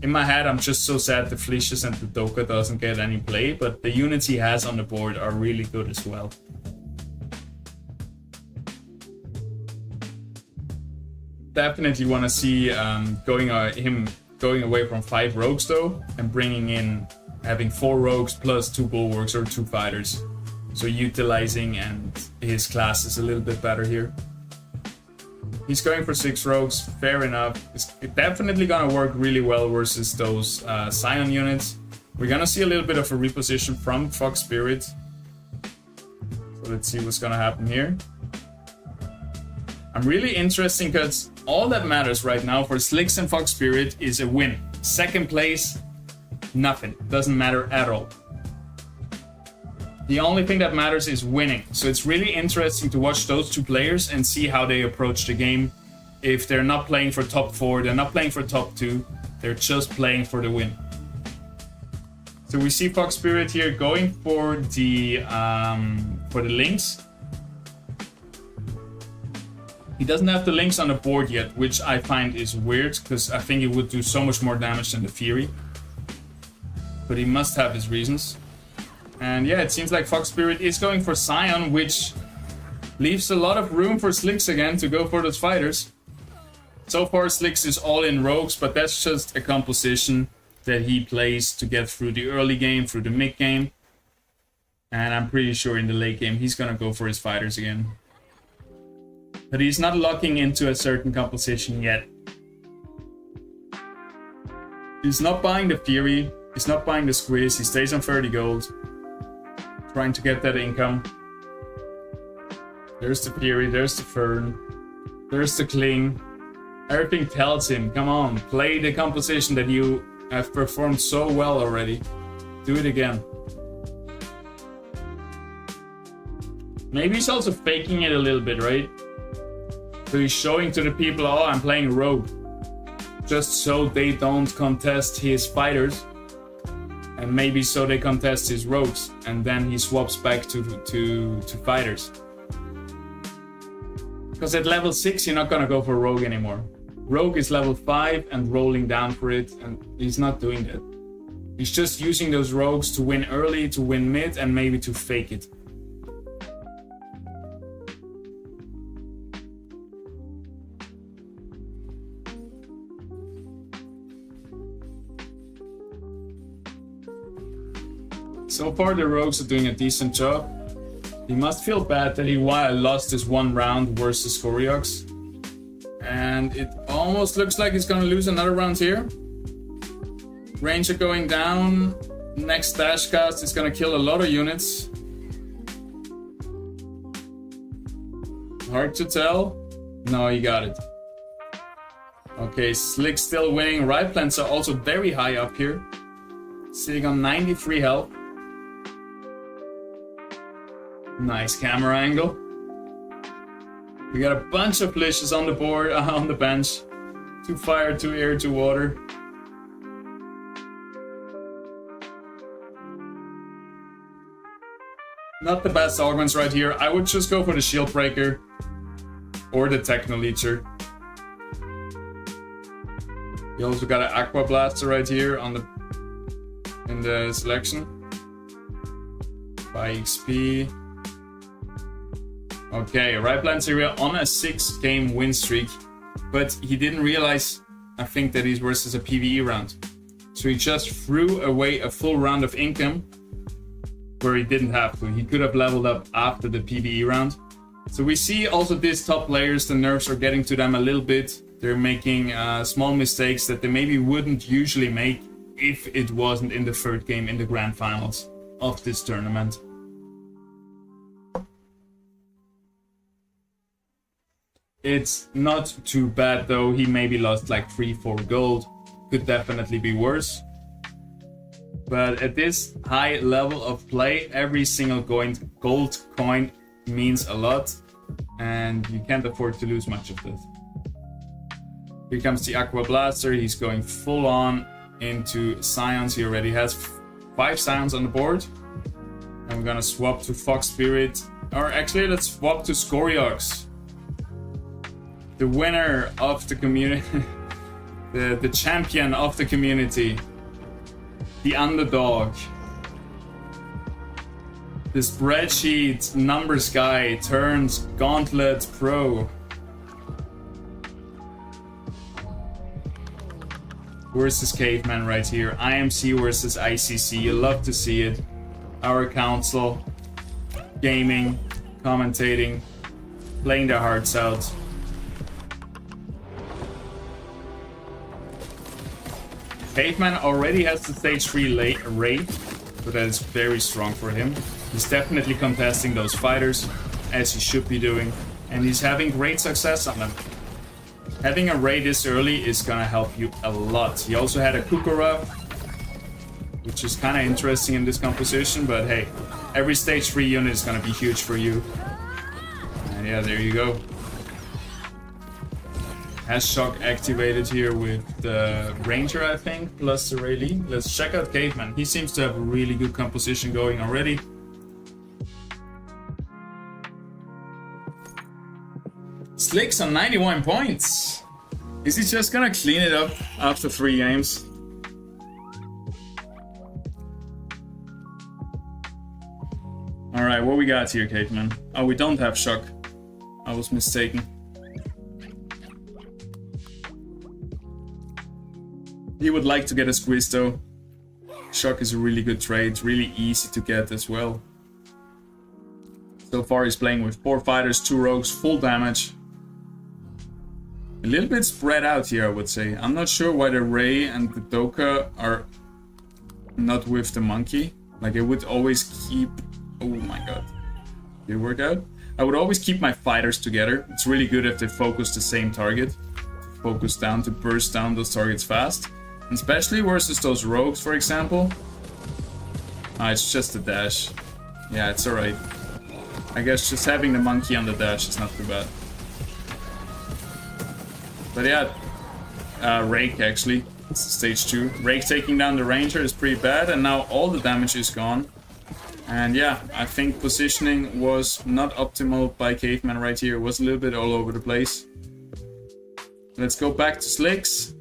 In my head, I'm just so sad the Fleecius and the Doka doesn't get any play, but the units he has on the board are really good as well. Definitely want to see him going away from 5 rogues though, and bringing in having 4 rogues plus 2 bulwarks or 2 fighters. So utilizing and his class is a little bit better here. He's going for 6 rogues, fair enough. It's definitely gonna work really well versus those Scion units. We're gonna see a little bit of a reposition from Fox Spirit. So let's see what's gonna happen here. I'm really interested because all that matters right now for Slicks and Fox Spirit is a win. Second place, nothing. Doesn't matter at all. The only thing that matters is winning. So it's really interesting to watch those 2 players and see how they approach the game. If they're not playing for top 4, they're not playing for top 2, they're just playing for the win. So we see Fox Spirit here going for the links. He doesn't have the links on the board yet, which I find is weird, because I think it would do so much more damage than the Fury. But he must have his reasons. And yeah, it seems like Fox Spirit is going for Scion, which leaves a lot of room for Slicks again to go for those fighters. So far, Slicks is all in rogues, but that's just a composition that he plays to get through the early game, through the mid game. And I'm pretty sure in the late game, he's gonna go for his fighters again. But he's not locking into a certain composition yet. He's not buying the Fury, he's not buying the Squeeze, he stays on 30 gold. Trying to get that income. There's the Fury, there's the Fern, there's the Cling. Everything tells him, come on, play the composition that you have performed so well already. Do it again. Maybe he's also faking it a little bit, right? So he's showing to the people, oh, I'm playing rogue. Just so they don't contest his fighters. And maybe so they contest his rogues. And then he swaps back to fighters. Because at level 6, you're not gonna go for rogue anymore. Rogue is level 5 and rolling down for it. And he's not doing that. He's just using those rogues to win early, to win mid, and maybe to fake it. So far the rogues are doing a decent job. He must feel bad that he lost this 1 round versus Scoriox. And it almost looks like he's gonna lose another round here. Ranger going down. Next dash cast is gonna kill a lot of units. Hard to tell. No, he got it. Okay, Slick still winning. Right plants are also very high up here. Sitting on 93 health. Nice camera angle. We got a bunch of Fleecius on the board, on the bench. 2 fire, 2 air, 2 water. Not the best augments right here. I would just go for the Shield Breaker or the Techno Leecher. You also got an Aqua Blaster right here on in the selection. By XP. Okay, right Lanceria on a 6-game win streak, but he didn't realize, I think, that he's versus a PvE round. So he just threw away a full round of income where he didn't have to. He could have leveled up after the PvE round. So we see also these top players, the nerfs are getting to them a little bit. They're making small mistakes that they maybe wouldn't usually make if it wasn't in the 3rd game in the grand finals of this tournament. It's not too bad though. He maybe lost like 3-4 gold. Could definitely be worse. But at this high level of play, every single gold coin means a lot, and you can't afford to lose much of this. Here comes the Aqua Blaster. He's going full on into Scions. He already has 5 Scions on the board. And we're gonna swap to Fox Spirit. Or actually, let's swap to Scoriox. The winner of the community. the champion of the community. The underdog. The spreadsheet numbers guy turns Gauntlet Pro. Versus Caveman right here. IMC versus ICC. You love to see it. Our council. Gaming. Commentating. Playing their hearts out. Caveman already has the stage 3 raid, so that is very strong for him. He's definitely contesting those fighters, as he should be doing, and he's having great success on them. Having a raid this early is gonna help you a lot. He also had a Kukura, which is kind of interesting in this composition, but hey, every stage 3 unit is gonna be huge for you. And yeah, there you go. Has Shock activated here with the Ranger, I think, plus the Rayleigh. Let's check out Caveman. He seems to have a really good composition going already. Slicks on 91 points. Is he just gonna clean it up after 3 games? Alright, what we got here, Caveman? Oh, we don't have Shock. I was mistaken. He would like to get a squeeze though. Shock is a really good trade, really easy to get as well. So far he's playing with 4 fighters, 2 rogues, full damage. A little bit spread out here, I would say. I'm not sure why the Ray and the Doka are not with the monkey. Like I would always keep... Oh my god. Did it work out? I would always keep my fighters together. It's really good if they focus the same target. Focus down to burst down those targets fast. Especially versus those rogues, for example. It's just a dash. Yeah, it's alright. I guess just having the monkey on the dash is not too bad. But yeah, Rake actually. It's stage 2. Rake taking down the Ranger is pretty bad, and now all the damage is gone. And yeah, I think positioning was not optimal by Caveman right here. It was a little bit all over the place. Let's go back to Slicks,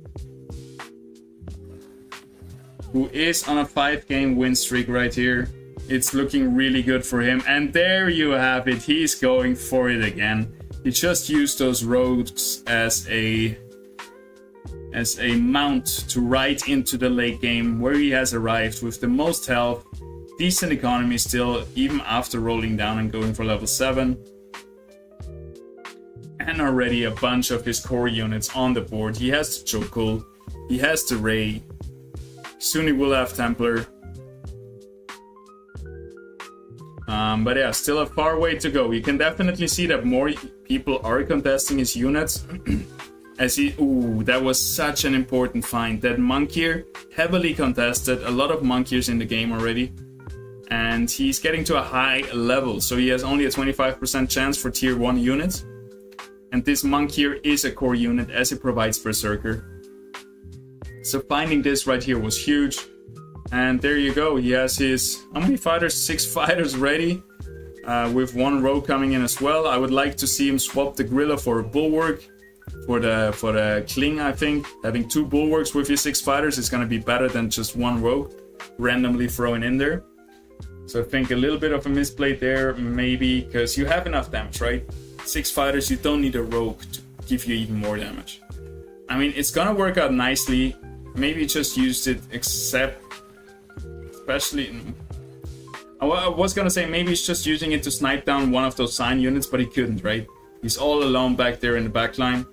who is on a 5-game win streak right here. It's looking really good for him. And there you have it. He's going for it again. He just used those rogues as a mount to ride into the late game, where he has arrived with the most health, decent economy still, even after rolling down and going for level 7. And already a bunch of his core units on the board. He has the Chokul, he has the Ray. Soon he will have Templar. But yeah, still a far way to go. You can definitely see that more people are contesting his units. As he... Ooh, that was such an important find. That Monkier, heavily contested. A lot of Monkiers in the game already. And he's getting to a high level. So he has only a 25% chance for tier 1 units. And this Monkier is a core unit as it provides Berserker. So finding this right here was huge. And there you go. He has his... How many fighters? 6 fighters ready. With 1 rogue coming in as well. I would like to see him swap the Gorilla for a Bulwark. For the Kling, I think. Having 2 Bulwarks with your 6 fighters is going to be better than just 1 rogue. Randomly thrown in there. So I think a little bit of a misplay there. Maybe. Because you have enough damage, right? 6 fighters, you don't need a rogue to give you even more damage. I mean, it's going to work out nicely. Maybe just used it except... Especially... I was gonna say maybe he's just using it to snipe down one of those sign units, but he couldn't, right? He's all alone back there in the backline.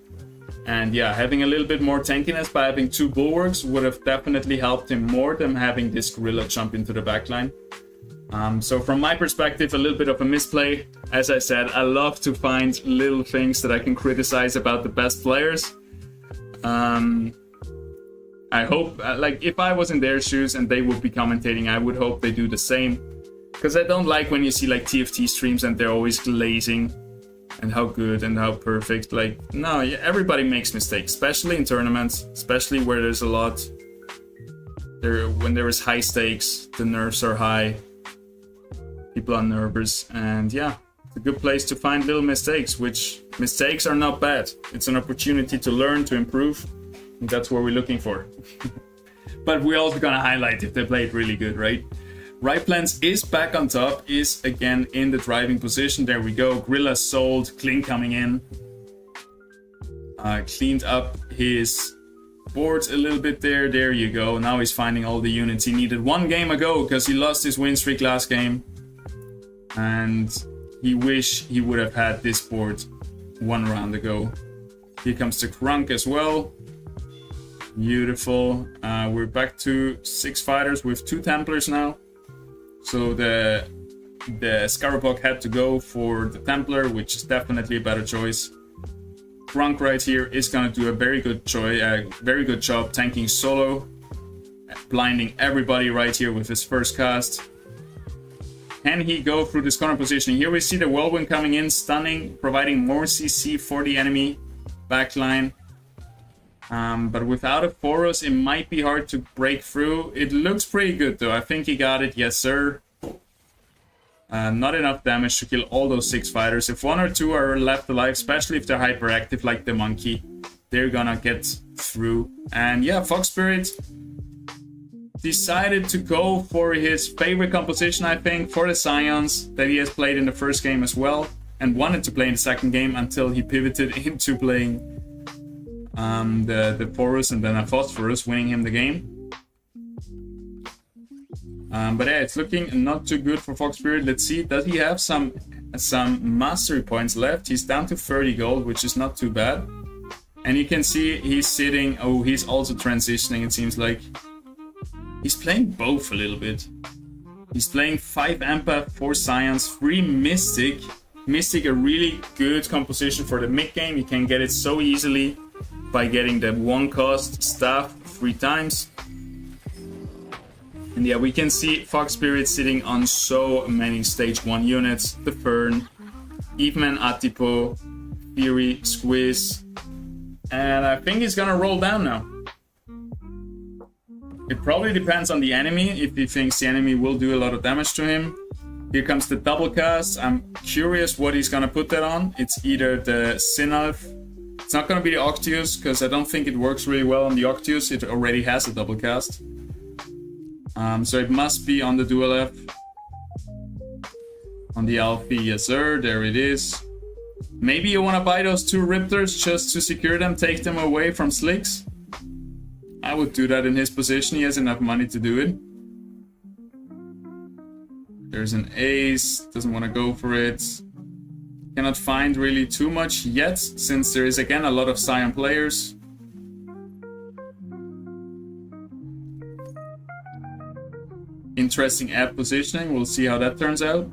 And yeah, having a little bit more tankiness by having 2 Bulwarks would have definitely helped him more than having this Gorilla jump into the backline. So from my perspective, a little bit of a misplay. As I said, I love to find little things that I can criticize about the best players. I hope, like, if I was in their shoes and they would be commentating, I would hope they do the same. Because I don't like when you see, like, TFT streams and they're always glazing and how good and how perfect. Like, no, everybody makes mistakes, especially in tournaments, especially where there's a lot. When there is high stakes, the nerves are high, people are nervous, and yeah, it's a good place to find little mistakes, which mistakes are not bad. It's an opportunity to learn, to improve. That's what we're looking for. But we're also gonna highlight if they played really good, right? Right Plans is back on top, is again in the driving position. There we go. Grilla sold, Kling coming in. Cleaned up his boards a little bit there. There you go. Now he's finding all the units he needed 1 game ago because he lost his win streak last game. And he wish he would have had this board 1 round ago. Here comes the Krunk as well. Beautiful. We're back to 6 fighters with 2 Templars now. So the Scarabog had to go for the Templar, which is definitely a better choice. Krunk right here is gonna do a very good job tanking solo, blinding everybody right here with his first cast. Can he go through this corner position? Here we see the Whirlwind coming in, stunning, providing more CC for the enemy backline. But without a Forus, it might be hard to break through. It looks pretty good though. I think he got it, yes sir. Not enough damage to kill all those 6 fighters. If 1 or 2 are left alive, especially if they're hyperactive like the monkey, they're gonna get through. And yeah, Fox Spirit decided to go for his favorite composition, I think, for the Scions that he has played in the first game as well, and wanted to play in the second game until he pivoted into playing the Forus and then a Phosphorus, winning him the game. But yeah, it's looking not too good for Fox Spirit. Let's see, does he have some mastery points left? He's down to 30 gold, which is not too bad. And you can see he's sitting, oh, he's also transitioning, it seems like. He's playing both a little bit. He's playing 5 Empath, 4 Scions, 3 Mystic. Mystic, a really good composition for the mid game. You can get it so easily by getting the 1 cost staff 3 times. And yeah, we can see Fox Spirit sitting on so many stage 1 units. The Fern, Eveman, Atipo, Fury, Squiz. And I think he's gonna roll down now. It probably depends on the enemy, if he thinks the enemy will do a lot of damage to him. Here comes the double cast. I'm curious what he's gonna put that on. It's either the Sinalf. It's not gonna be the Octius, because I don't think it works really well on the Octius. It already has a double cast. So it must be on the Dual F. On the Alfie, yes sir, there it is. Maybe you wanna buy those 2 Riptors just to secure them, take them away from Slicks. I would do that in his position, he has enough money to do it. There's an Ace, doesn't want to go for it. Cannot find really too much yet, since there is again a lot of Scion players. Interesting app positioning, we'll see how that turns out.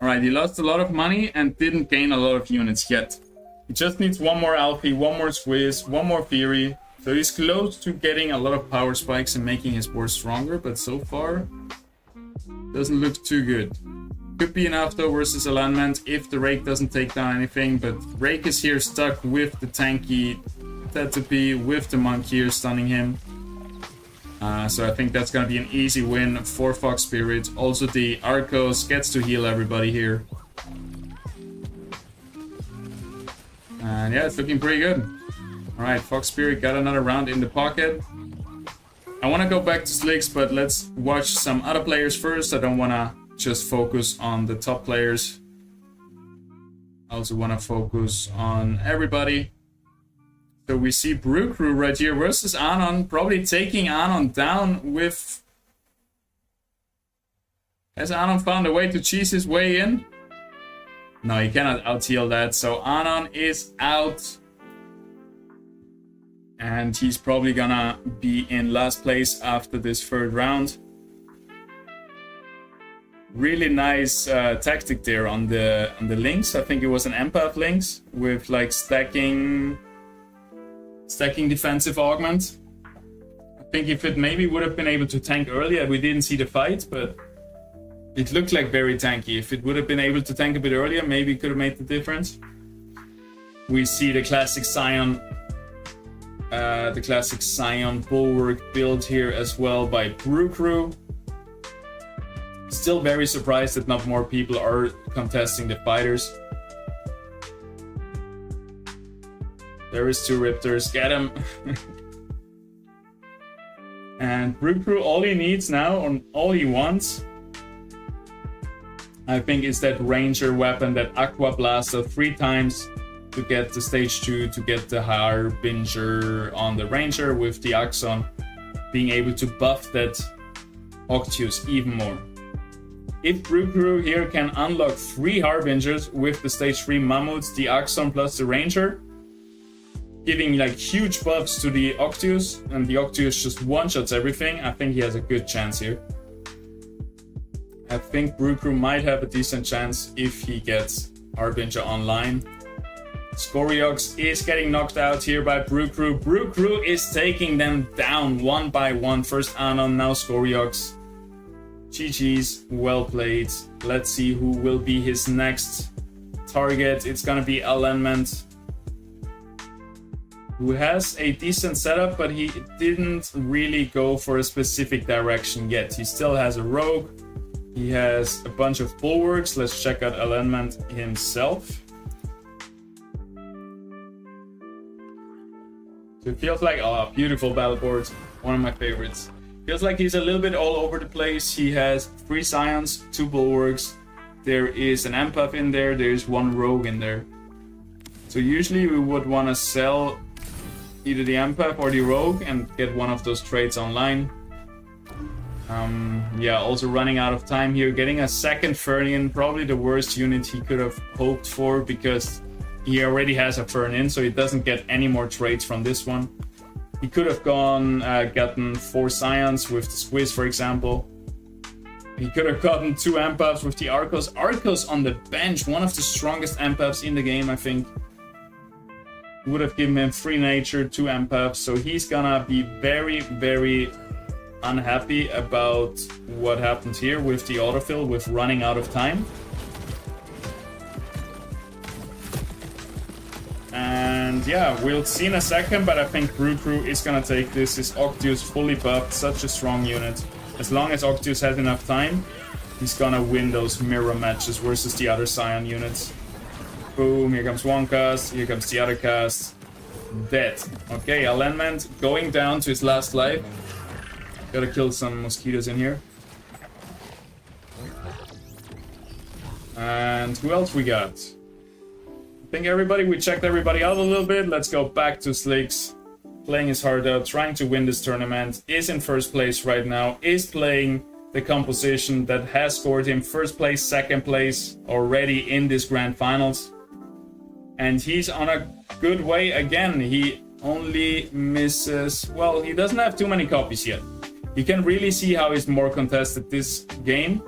Alright, he lost a lot of money and didn't gain a lot of units yet. He just needs 1 more Alfie, 1 more Swiss, 1 more Fury. So he's close to getting a lot of power spikes and making his board stronger, but so far doesn't look too good. Could be enough though versus alignment if the Rake doesn't take down anything, but Rake is here stuck with the tanky Tetapi, with the Monkey here stunning him. So I think that's gonna be an easy win for Fox Spirit. Also the Arcos gets to heal everybody here. And yeah, it's looking pretty good. Alright, Fox Spirit got another round in the pocket. I want to go back to Slicks, but let's watch some other players first. I don't want to just focus on the top players. I also want to focus on everybody. So we see Brew Crew right here versus Anon, probably taking Anon down with... Has Anon found a way to cheese his way in? No, he cannot out-heal that, so Anon is out. And he's probably gonna be in last place after this 3rd round. Really nice tactic there on the links. I think it was an Empath links with like stacking defensive augment. think if it maybe would have been able to tank earlier, we didn't see the fight, but it looked like very tanky. If it would have been able to tank a bit earlier, maybe it could have made the difference. We see the classic Scion bulwark build here as well by Brew Crew. Still very surprised that not more people are contesting the fighters. There is 2 Riptors, get him. And Brew Crew, all he needs now, or all he wants, I think, is that Ranger weapon, that Aqua Blaster 3 times to get the stage 2, to get the Harbinger on the Ranger with the Axon, being able to buff that Octius even more. If Brew Crew here can unlock 3 Harbingers with the stage 3 Mammoths, the Axon plus the Ranger, giving like huge buffs to the Octius, and the Octius just one-shots everything, I think he has a good chance here. I think Brew Crew might have a decent chance if he gets Harbinger online. Scoriox is getting knocked out here by Brew Crew. Brew Crew is taking them down one by one. First Anon, now Scoriox. GG's, well played. Let's see who will be his next target. It's gonna be Alignment, who has a decent setup, but he didn't really go for a specific direction yet. He still has a Rogue. He has a bunch of bulwarks. Let's check out Alignment himself. So it feels like, oh, beautiful battle board. One of my favorites. Feels like he's a little bit all over the place. He has 3 Scions, 2 bulwarks. There is an Empath in there. There's 1 Rogue in there. So usually we would want to sell either the Empath or the Rogue and get one of those trades online. Yeah, also running out of time here. Getting a second Fernian, probably the worst unit he could have hoped for, because he already has a Fernian, so he doesn't get any more trades from this one. He could have gotten 4 Scions with the Squiz, for example. He could have gotten 2 Empaths with the Arcos. Arcos on the bench, one of the strongest Empaths in the game, I think. Would have given him 3 nature, 2 Empaths, so he's gonna be very, very unhappy about what happened here with the autofill, with running out of time. And yeah, we'll see in a second, but I think Brew Crew is gonna take this. His Octius fully buffed, such a strong unit. As long as Octius has enough time, he's gonna win those mirror matches versus the other Scion units. Boom, here comes one cast, here comes the other cast. Dead. Okay, Alignment going down to his last life. Gotta kill some mosquitoes in here. And who else we got? I think we checked everybody out a little bit. Let's go back to Slicks. Playing his heart out, trying to win this tournament. Is in first place right now. Is playing the composition that has scored him first place, second place already in this grand finals. And he's on a good way again. He only misses... Well, he doesn't have too many copies yet. You can really see how he's more contested this game.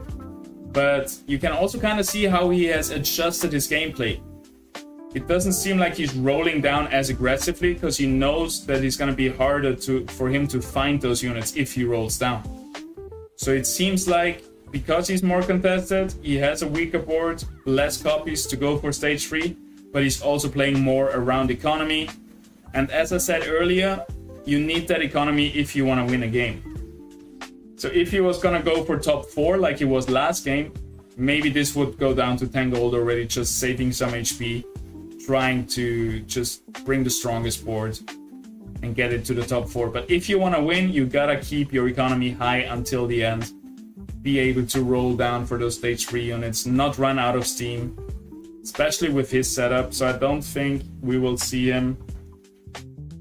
But you can also kind of see how he has adjusted his gameplay. It doesn't seem like he's rolling down as aggressively, because he knows that it's going to be harder for him to find those units if he rolls down. So it seems like, because he's more contested, he has a weaker board, less copies to go for stage 3, but he's also playing more around economy. And as I said earlier, you need that economy if you want to win a game. So if he was going to go for top 4 like he was last game, maybe this would go down to 10 gold already, just saving some HP, trying to just bring the strongest board and get it to the top 4. But if you want to win, you gotta keep your economy high until the end. Be able to roll down for those stage 3 units, not run out of steam, especially with his setup. So I don't think we will see him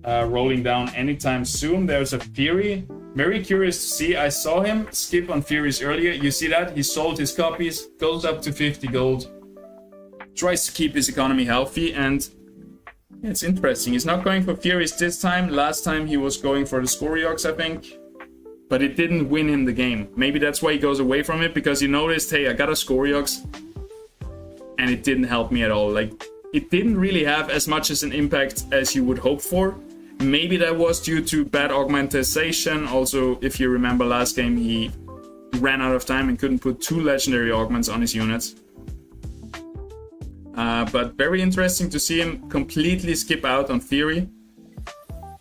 rolling down anytime soon. There's a Fury. Very curious to see. I saw him skip on Furies earlier. You see that? He sold his copies, goes up to 50 gold. Tries to keep his economy healthy, and it's interesting. He's not going for Furies this time. Last time he was going for the Scoriox, I think. But it didn't win him the game. Maybe that's why he goes away from it, because he noticed, hey, I got a Scoriox, and it didn't help me at all. Like, it didn't really have as much as an impact as you would hope for. Maybe that was due to bad augmentation. Also, if you remember last game, he ran out of time and couldn't put 2 legendary augments on his units. But very interesting to see him completely skip out on Fury.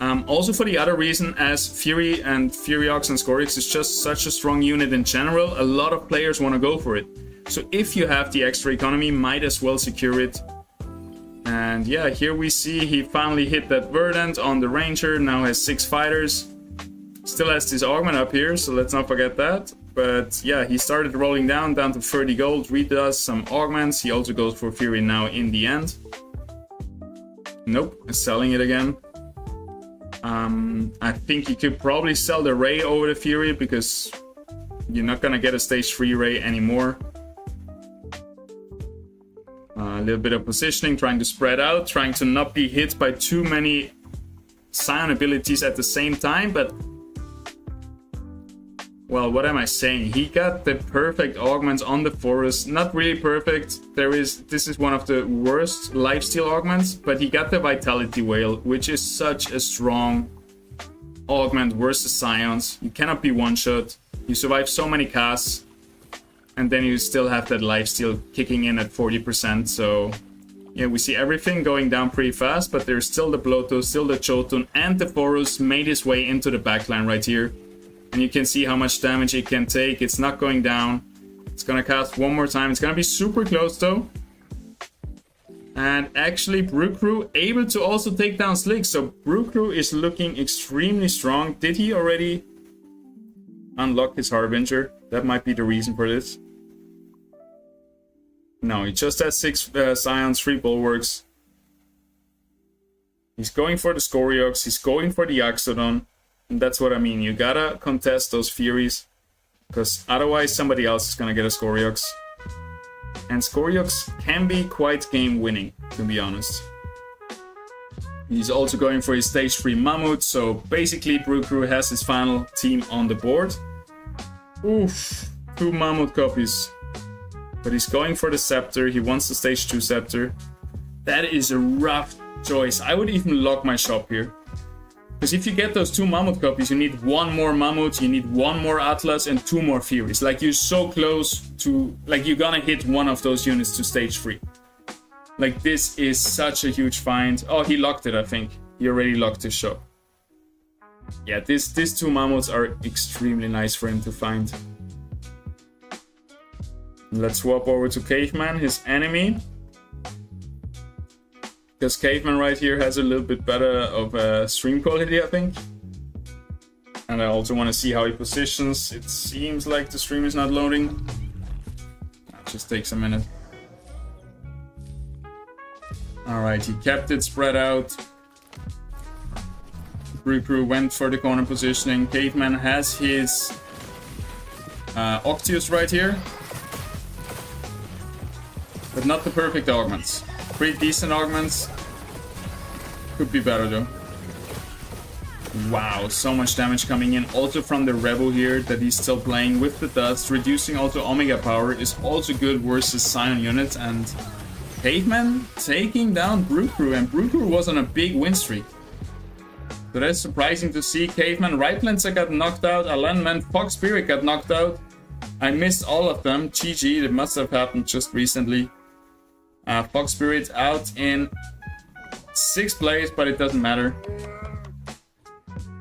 Also for the other reason, as Fury and Furiox and Scorix is just such a strong unit in general, a lot of players want to go for it. So if you have the extra economy, might as well secure it. And yeah, here we see he finally hit that Verdant on the Ranger, now has 6 fighters. Still has this augment up here, so let's not forget that. But yeah, he started rolling down to 30 gold, redoes some augments. He also goes for Fury now in the end. Nope, selling it again. I think you could probably sell the Ray over the Fury because you're not gonna get a stage 3 Ray anymore. A little bit of positioning, trying to spread out, trying to not be hit by too many Scion abilities at the same time, but... Well, what am I saying? He got the perfect augments on the forest. Not really perfect. This is one of the worst lifesteal augments, but he got the Vitality Whale, which is such a strong augment versus Scions. You cannot be one-shot. You survive so many casts, and then you still have that lifesteal kicking in at 40%. So yeah, we see everything going down pretty fast, but there's still the Bloto, still the Jotun, and the Forus made his way into the backline right here. And you can see how much damage it can take. It's not going down. It's gonna cast one more time. It's gonna be super close though. And actually Brewcrew able to also take down Slick. So Brewcrew is looking extremely strong. Did he already unlock his Harbinger? That might be the reason for this. No, he just has 6 Scions, 3 Bulwarks. He's going for the Scoriox. He's going for the Axodon. And that's what I mean, you gotta contest those Furies, because otherwise somebody else is gonna get a Scoriox. And Scoriox can be quite game winning, to be honest. He's also going for his stage 3 Mammoth, so basically Brewcrew has his final team on the board. Oof, 2 Mammoth copies. But he's going for the Scepter, he wants the stage 2 Scepter. That is a rough choice. I would even lock my shop here. Because if you get those 2 Mammoth copies, you need 1 more Mammoth, you need 1 more Atlas, and 2 more Furies. Like, you're so close to... Like, you're gonna hit one of those units to stage 3. Like, this is such a huge find. Oh, he locked it, I think. He already locked his shop. Yeah, these 2 Mammoths are extremely nice for him to find. Let's swap over to Caveman, his enemy. Because Caveman right here has a little bit better of stream quality, I think. And I also want to see how he positions. It seems like the stream is not loading. It just takes a minute. Alright, he kept it spread out. Brewcrew went for the corner positioning. Caveman has his Octius right here. But not the perfect augments. Pretty decent augments. Could be better though. Wow, so much damage coming in. Also from the Rebel here that he's still playing with the dust. Reducing also Omega power is also good versus Scion units. And Caveman taking down Brewcrew. And Brewcrew was on a big win streak. So that's surprising to see. Caveman, Riplancer got knocked out. Alanman, Fox Spirit got knocked out. I missed all of them. GG, it must have happened just recently. Fox Spirit out in 6 plays, but it doesn't matter.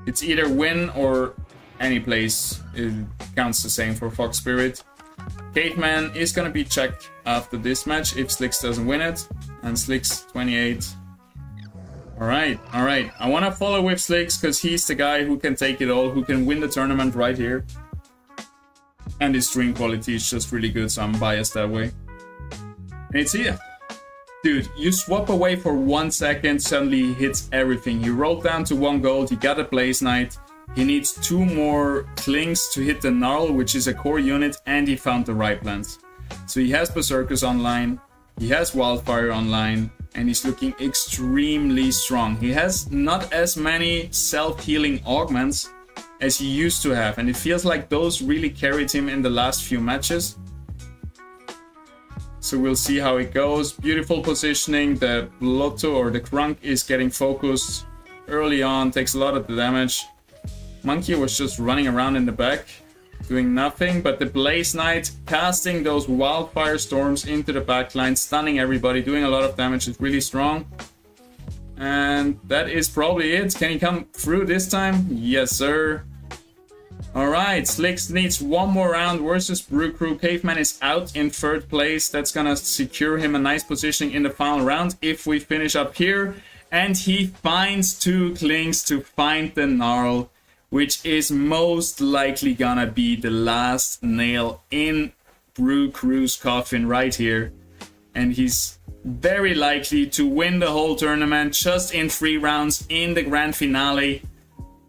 It's either win or any place. It counts the same for Fox Spirit. Caveman is gonna be checked after this match if Slicks doesn't win it. And Slicks 28. Alright. I wanna follow with Slicks because he's the guy who can take it all, who can win the tournament right here. And his stream quality is just really good, so I'm biased that way. And it's here. Dude, you swap away for 1 second, suddenly he hits everything. He rolled down to 1 gold, he got a Blaze Knight. He needs 2 more Clings to hit the Gnarl, which is a core unit, and he found the Riplands. So he has Berserkers online, he has Wildfire online, and he's looking extremely strong. He has not as many self-healing augments as he used to have, and it feels like those really carried him in the last few matches. So we'll see how it goes. Beautiful positioning. The Lotto or the Krunk is getting focused. early on, takes a lot of the damage. Monkey was just running around in the back, doing nothing, but the Blaze Knight casting those wildfire storms into the backline, stunning everybody, doing a lot of damage, is really strong. And that is probably it. Can he come through this time? Yes, sir. Alright, Slicks needs one more round versus Brew Crew. Caveman is out in third place. That's gonna secure him a nice position in the final round if we finish up here. And he finds 2 Clings to find the Gnarl, which is most likely gonna be the last nail in Brew Crew's coffin right here. And he's very likely to win the whole tournament just in 3 rounds in the grand finale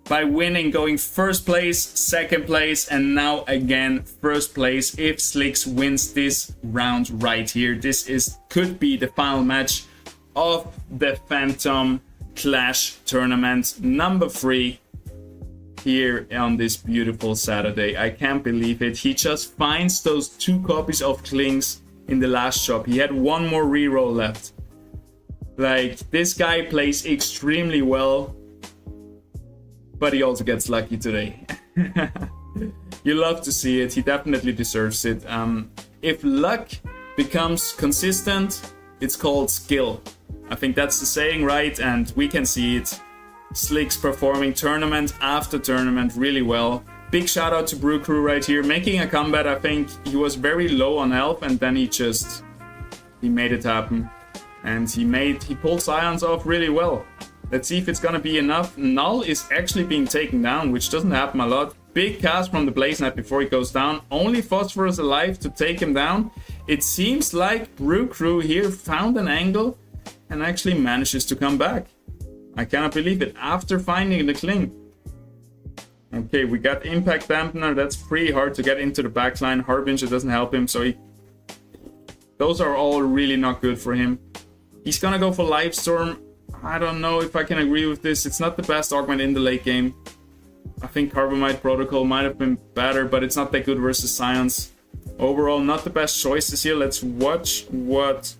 by winning, going first place, second place, and now again first place if Slicks wins this round right here. This could be the final match of the Phantom Clash tournament number 3 here on this beautiful Saturday. I can't believe it. He just finds those 2 copies of Clings in the last shop. He had 1 more reroll left. Like, this guy plays extremely well, but he also gets lucky today. You love to see it. He definitely deserves it. If luck becomes consistent, it's called skill. I think that's the saying, right? And we can see it. Slicks performing tournament after tournament really well. Big shout out to Brew Crew right here, making a comeback. I think he was very low on health, and then he made it happen. And he pulled Scions off really well. Let's see if it's gonna be enough. Null is actually being taken down, which doesn't happen a lot. Big cast from the Blaze Knight before he goes down. Only Phosphorus alive to take him down. It seems like Brew Crew here found an angle and actually manages to come back. I cannot believe it after finding the Cling. Okay, we got Impact Dampener. That's pretty hard to get into the backline. Harbinger doesn't help him, so those are all really not good for him. He's gonna go for Livestorm. I don't know if I can agree with this. It's not the best augment in the late game. I think Carbamide Protocol might have been better, but it's not that good versus Scions. Overall, not the best choices here. Let's watch what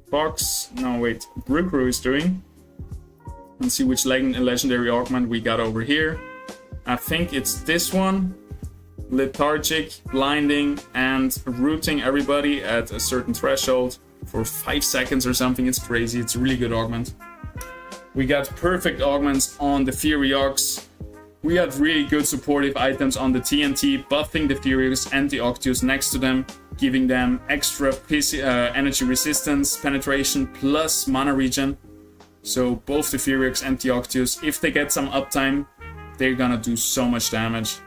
Brew Crew is doing. And see which legendary augment we got over here. I think it's this one. Lethargic, blinding, and rooting everybody at a certain threshold for 5 seconds or something. It's crazy. It's a really good augment. We got perfect augments on the Fury Ox. We got really good supportive items on the TNT, buffing the Furious and the Octius next to them, giving them extra energy resistance, penetration, plus mana regen. So both the Furiox and the Octius, if they get some uptime, they're gonna do so much damage.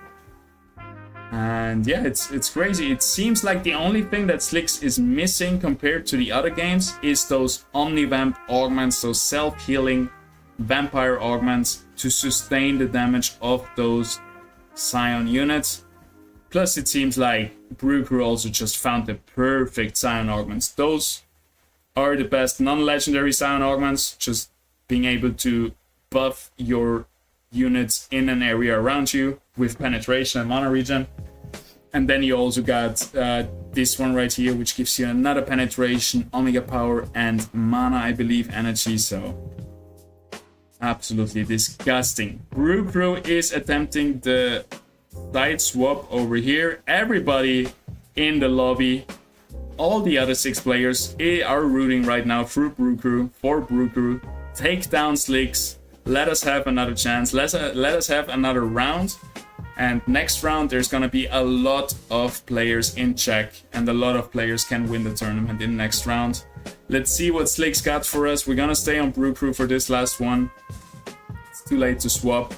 And yeah, it's crazy. It seems like the only thing that Slicks is missing compared to the other games is those Omnivamp augments, those self-healing vampire augments to sustain the damage of those Scion units. Plus it seems like Brew Crew also just found the perfect Scion augments. Those are the best non-legendary Scion augments, just being able to buff your units in an area around you with penetration and mana regen. And then you also got this one right here, which gives you another penetration, omega power, and mana, I believe, energy. So absolutely disgusting. Brew Crew is attempting the side swap over here. Everybody in the lobby, all the other 6 players are rooting right now for Brew Crew. Take down Slicks. Let us have another chance. Let us have another round. And next round, there's going to be a lot of players in check. And a lot of players can win the tournament in next round. Let's see what Slicks got for us. We're going to stay on Brew Crew for this last one. It's too late to swap.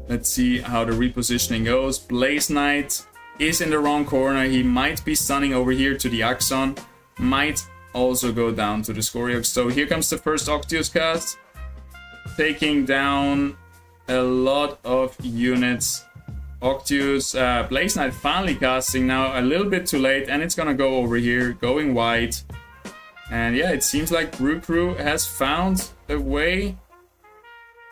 Let's see how the repositioning goes. Blaze Knight is in the wrong corner. He might be stunning over here to the Axon. Might also go down to the Scoriox. So here comes the first Octius cast. Taking down a lot of units. Octius, Blaze Knight finally casting now, a little bit too late, and it's gonna go over here, going wide. And yeah, it seems like Brew Crew has found a way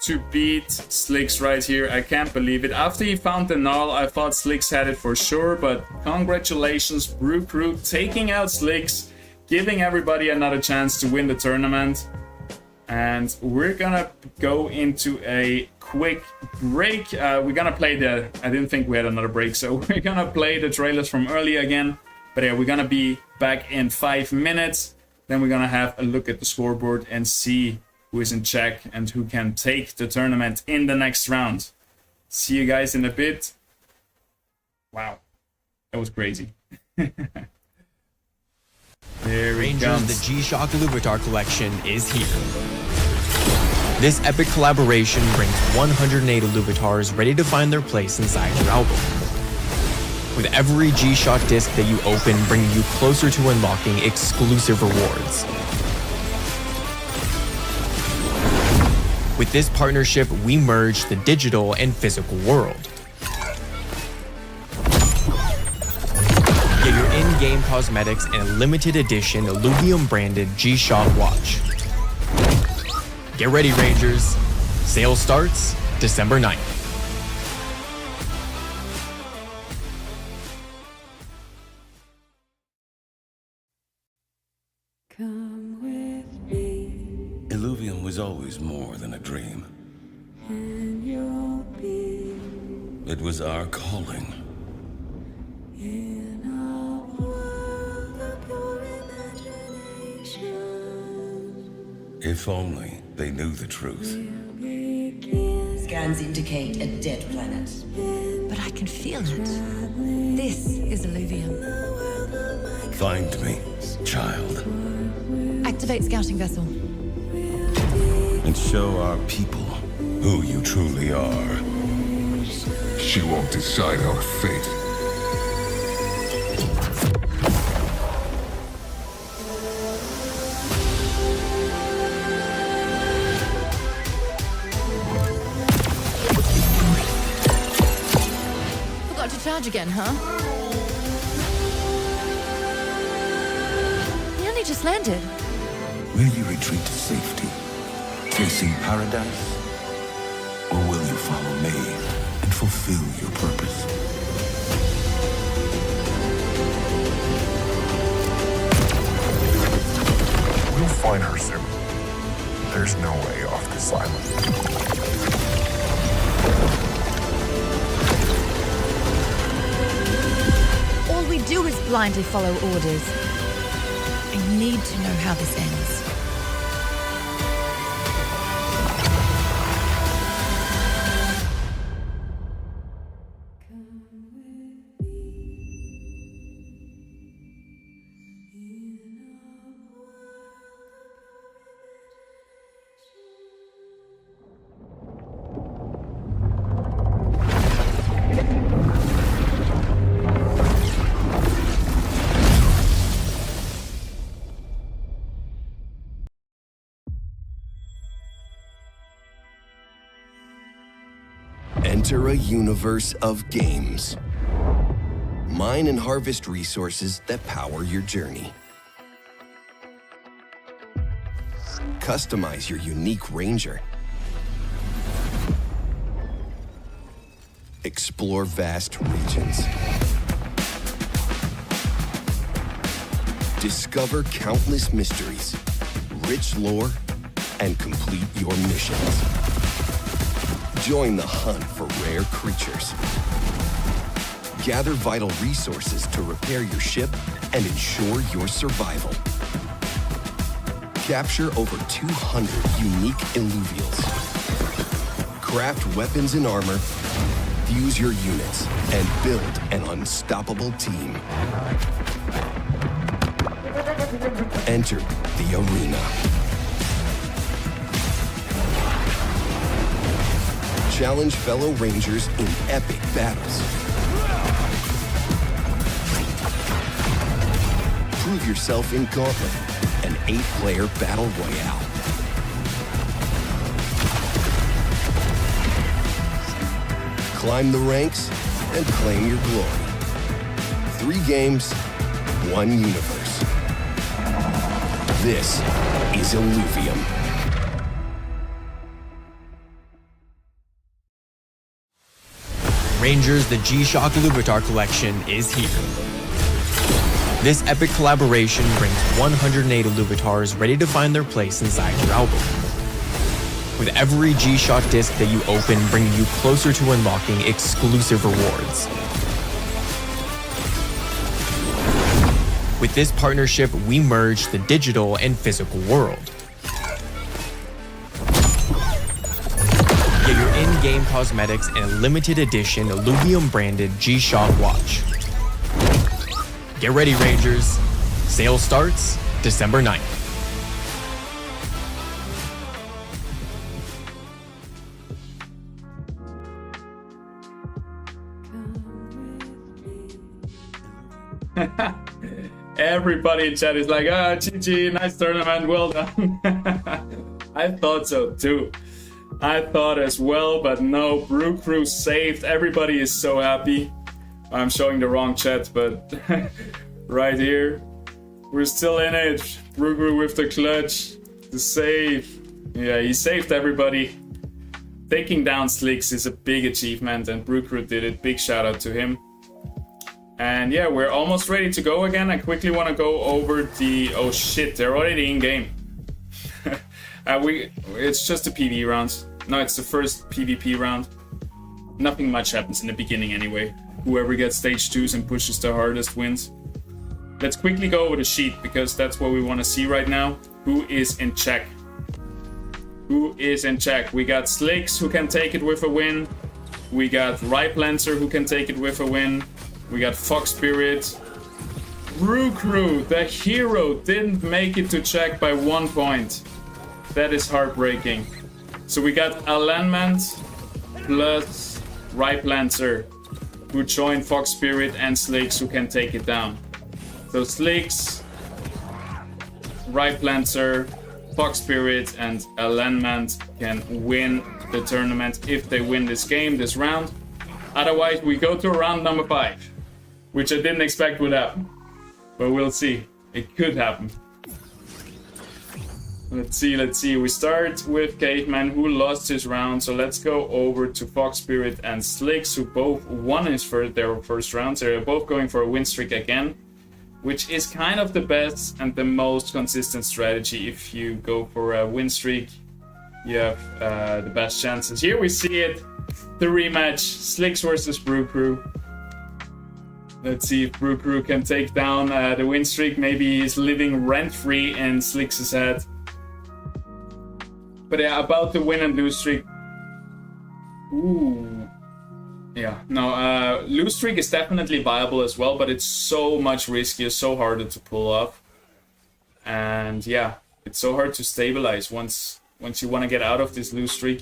to beat Slicks right here. I can't believe it. After he found the Null, I thought Slicks had it for sure, but congratulations, Brew Crew, taking out Slicks, giving everybody another chance to win the tournament. And we're gonna go into a quick break. We're gonna play I didn't think we had another break, so we're gonna play the trailers from earlier again. But yeah, we're gonna be back in 5 minutes. Then we're gonna have a look at the scoreboard and see who is in check and who can take the tournament in the next round. See you guys in a bit. Wow, that was crazy. There we go. Rangers, the G-Shock Illuvitar collection is here. This epic collaboration brings 108 Illuvitars ready to find their place inside your album. With every G-Shock disc that you open bringing you closer to unlocking exclusive rewards. With this partnership, we merge the digital and physical world. Get your in-game cosmetics and a limited edition Illuvium branded G-Shock watch. Get ready, Rangers. Sale starts December 9th. Come with me, Illuvium was always more than a dream. and you'll be It was our calling. in a world of pure imagination. If only they knew the truth. Scans indicate a dead planet. But I can feel it. This is Illuvium. Find me, child, Activate scouting vessel. and show our people who you truly are. She won't decide our fate. Forgot to charge again, huh? He only just landed. Will you retreat to safety, chasing paradise? Or will you follow me and fulfill your purpose? We'll find her soon. There's no way off this island. All we do is blindly follow orders. I need to know how this ends. Enter a universe of games. Mine and harvest resources that power your journey. Customize your unique ranger. Explore vast regions. Discover countless mysteries, rich lore, and complete your missions. Join the hunt for rare creatures. Gather vital resources to repair your ship and ensure your survival. Capture over 200 unique Illuvials. Craft weapons and armor, fuse your units, and build an unstoppable team. Enter the arena. Challenge fellow Rangers in epic battles. Prove yourself in Gauntlet, an 8-player battle royale. Climb the ranks and claim your glory. 3 games, 1 universe. This is Illuvium. Rangers, the G-Shock Illuvitar collection is here. This epic collaboration brings 108 Illuvitars ready to find their place inside your album. with every G-Shock disc that you open bringing you closer to unlocking exclusive rewards. With this partnership, we merge the digital and physical world. Get your in-game cosmetics and a limited edition Illuvium-branded G-Shock watch. Get ready, Rangers. Sale starts December 9th. Everybody in chat is like, ah, GG, nice tournament, well done. I thought so too. I thought as well, but no, Brew Crew saved. Everybody is so happy. I'm showing the wrong chat, but right here, we're still in it. Brew Crew with the clutch, the save. Yeah, he saved everybody. Taking down Slicks is a big achievement, and Brew Crew did it. Big shout out to him. And yeah, we're almost ready to go again. I quickly want to go over the... Oh shit, they're already in game. It's just a PvE round. No, it's the first PvP round. Nothing much happens in the beginning anyway. Whoever gets stage 2s and pushes the hardest wins. Let's quickly go over the sheet, because that's what we want to see right now. Who is in check? Who is in check? We got Slicks, who can take it with a win. We got Ripelancer, who can take it with a win. We got Fox Spirit. Brew Crew, the hero, didn't make it to check by 1 point. That is heartbreaking. So we got Alignment plus Ripelancer, who joined Fox Spirit, and Slicks, who can take it down. So Slicks, Ripelancer, Fox Spirit, and Alignment can win the tournament if they win this game, this round. Otherwise, we go to round number 5. Which I didn't expect would happen. But we'll see. It could happen. Let's see. We start with Caveman, who lost his round. So let's go over to Fox Spirit and Slicks, who both won their first round. So they're both going for a win streak again. Which is kind of the best and the most consistent strategy. If you go for a win streak, you have the best chances. Here we see it. The rematch. Slicks versus Brew Crew. Let's see if Brew Crew can take down the win streak. Maybe he's living rent-free in Slicks' head. But yeah, about the win and lose streak. Ooh. Yeah, no, lose streak is definitely viable as well, but it's so much riskier, so harder to pull off. And yeah, it's so hard to stabilize once you want to get out of this lose streak.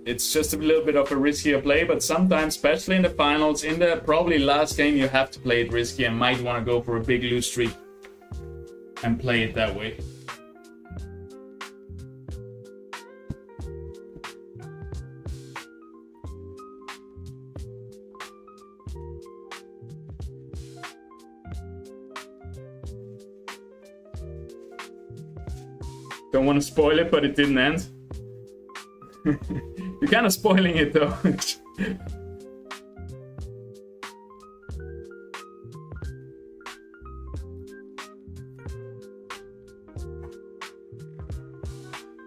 It's just a little bit of a riskier play, but sometimes, especially in the finals, in the probably last game, you have to play it risky and might want to go for a big lose streak and play it that way. Don't want to spoil it, but it didn't end. You're kind of spoiling it though.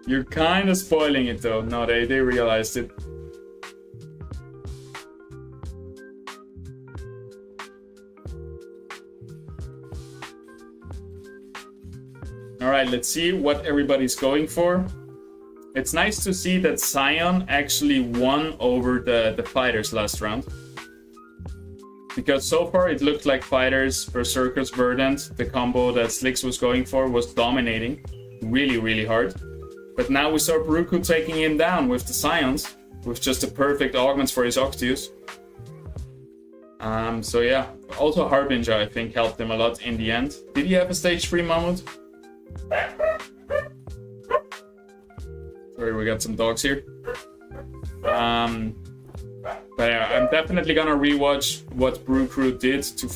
You're kind of spoiling it though. No, they realized it. Alright, let's see what everybody's going for. It's nice to see that Sion actually won over the fighters last round. Because so far it looked like fighters, Berserkers, Verdant, the combo that Slicks was going for, was dominating. Really, really hard. But now we saw Brew Crew taking him down with the Scions, with just the perfect augments for his Octius. So yeah, also Harbinger I think helped him a lot in the end. Did he have a stage 3 Mammoth? Sorry, we got some dogs here. But yeah, I'm definitely gonna rewatch what Brew Crew did to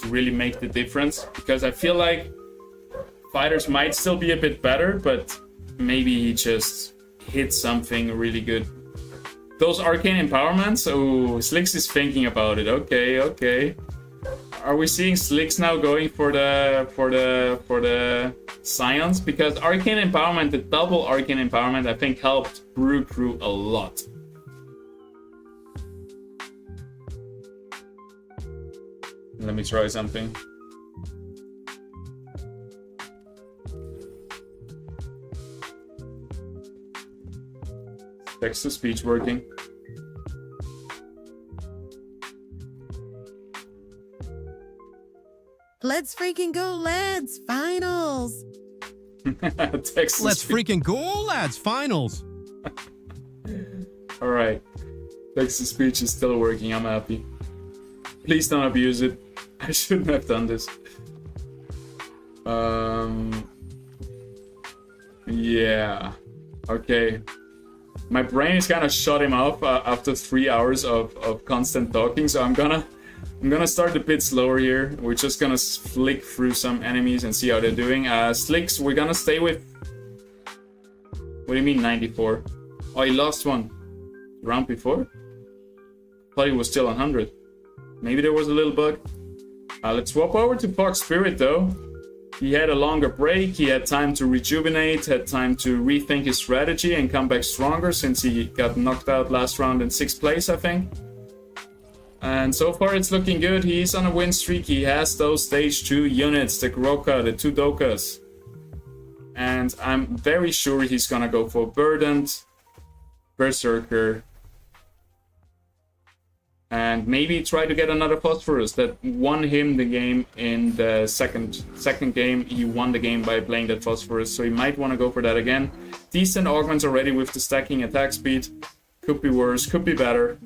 really make the difference, because I feel like fighters might still be a bit better, but maybe he just hit something really good. Those arcane empowerments. Oh, Slicks is thinking about it. Okay. Are we seeing Slicks now going for the Scions? Because Arcane Empowerment, the double Arcane Empowerment, I think helped Brew Crew a lot. Let me try something. Text to speech working. Let's freaking go, lads! Finals! Let's freaking go, lads! Finals! Alright. Text to speech is still working, I'm happy. Please don't abuse it. I shouldn't have done this. Yeah. Okay. My brain is kind of shut him off after 3 hours of constant talking, so I'm gonna start a bit slower here. We're just gonna flick through some enemies and see how they're doing. Slicks, we're gonna stay with... What do you mean 94? Oh, he lost one. Round before? Thought he was still on 100. Maybe there was a little bug. Let's swap over to Fox Spirit though. He had a longer break, he had time to rejuvenate, had time to rethink his strategy and come back stronger since he got knocked out last round in 6th place, I think. And so far it's looking good. He's on a win streak. He has those stage 2 units, the Groka, the 2 Dokas. And I'm very sure he's gonna go for Burdened, Berserker, and maybe try to get another Phosphorus that won him the game in the second game. He won the game by playing that Phosphorus, so he might want to go for that again. Decent augments already with the stacking attack speed. Could be worse, could be better.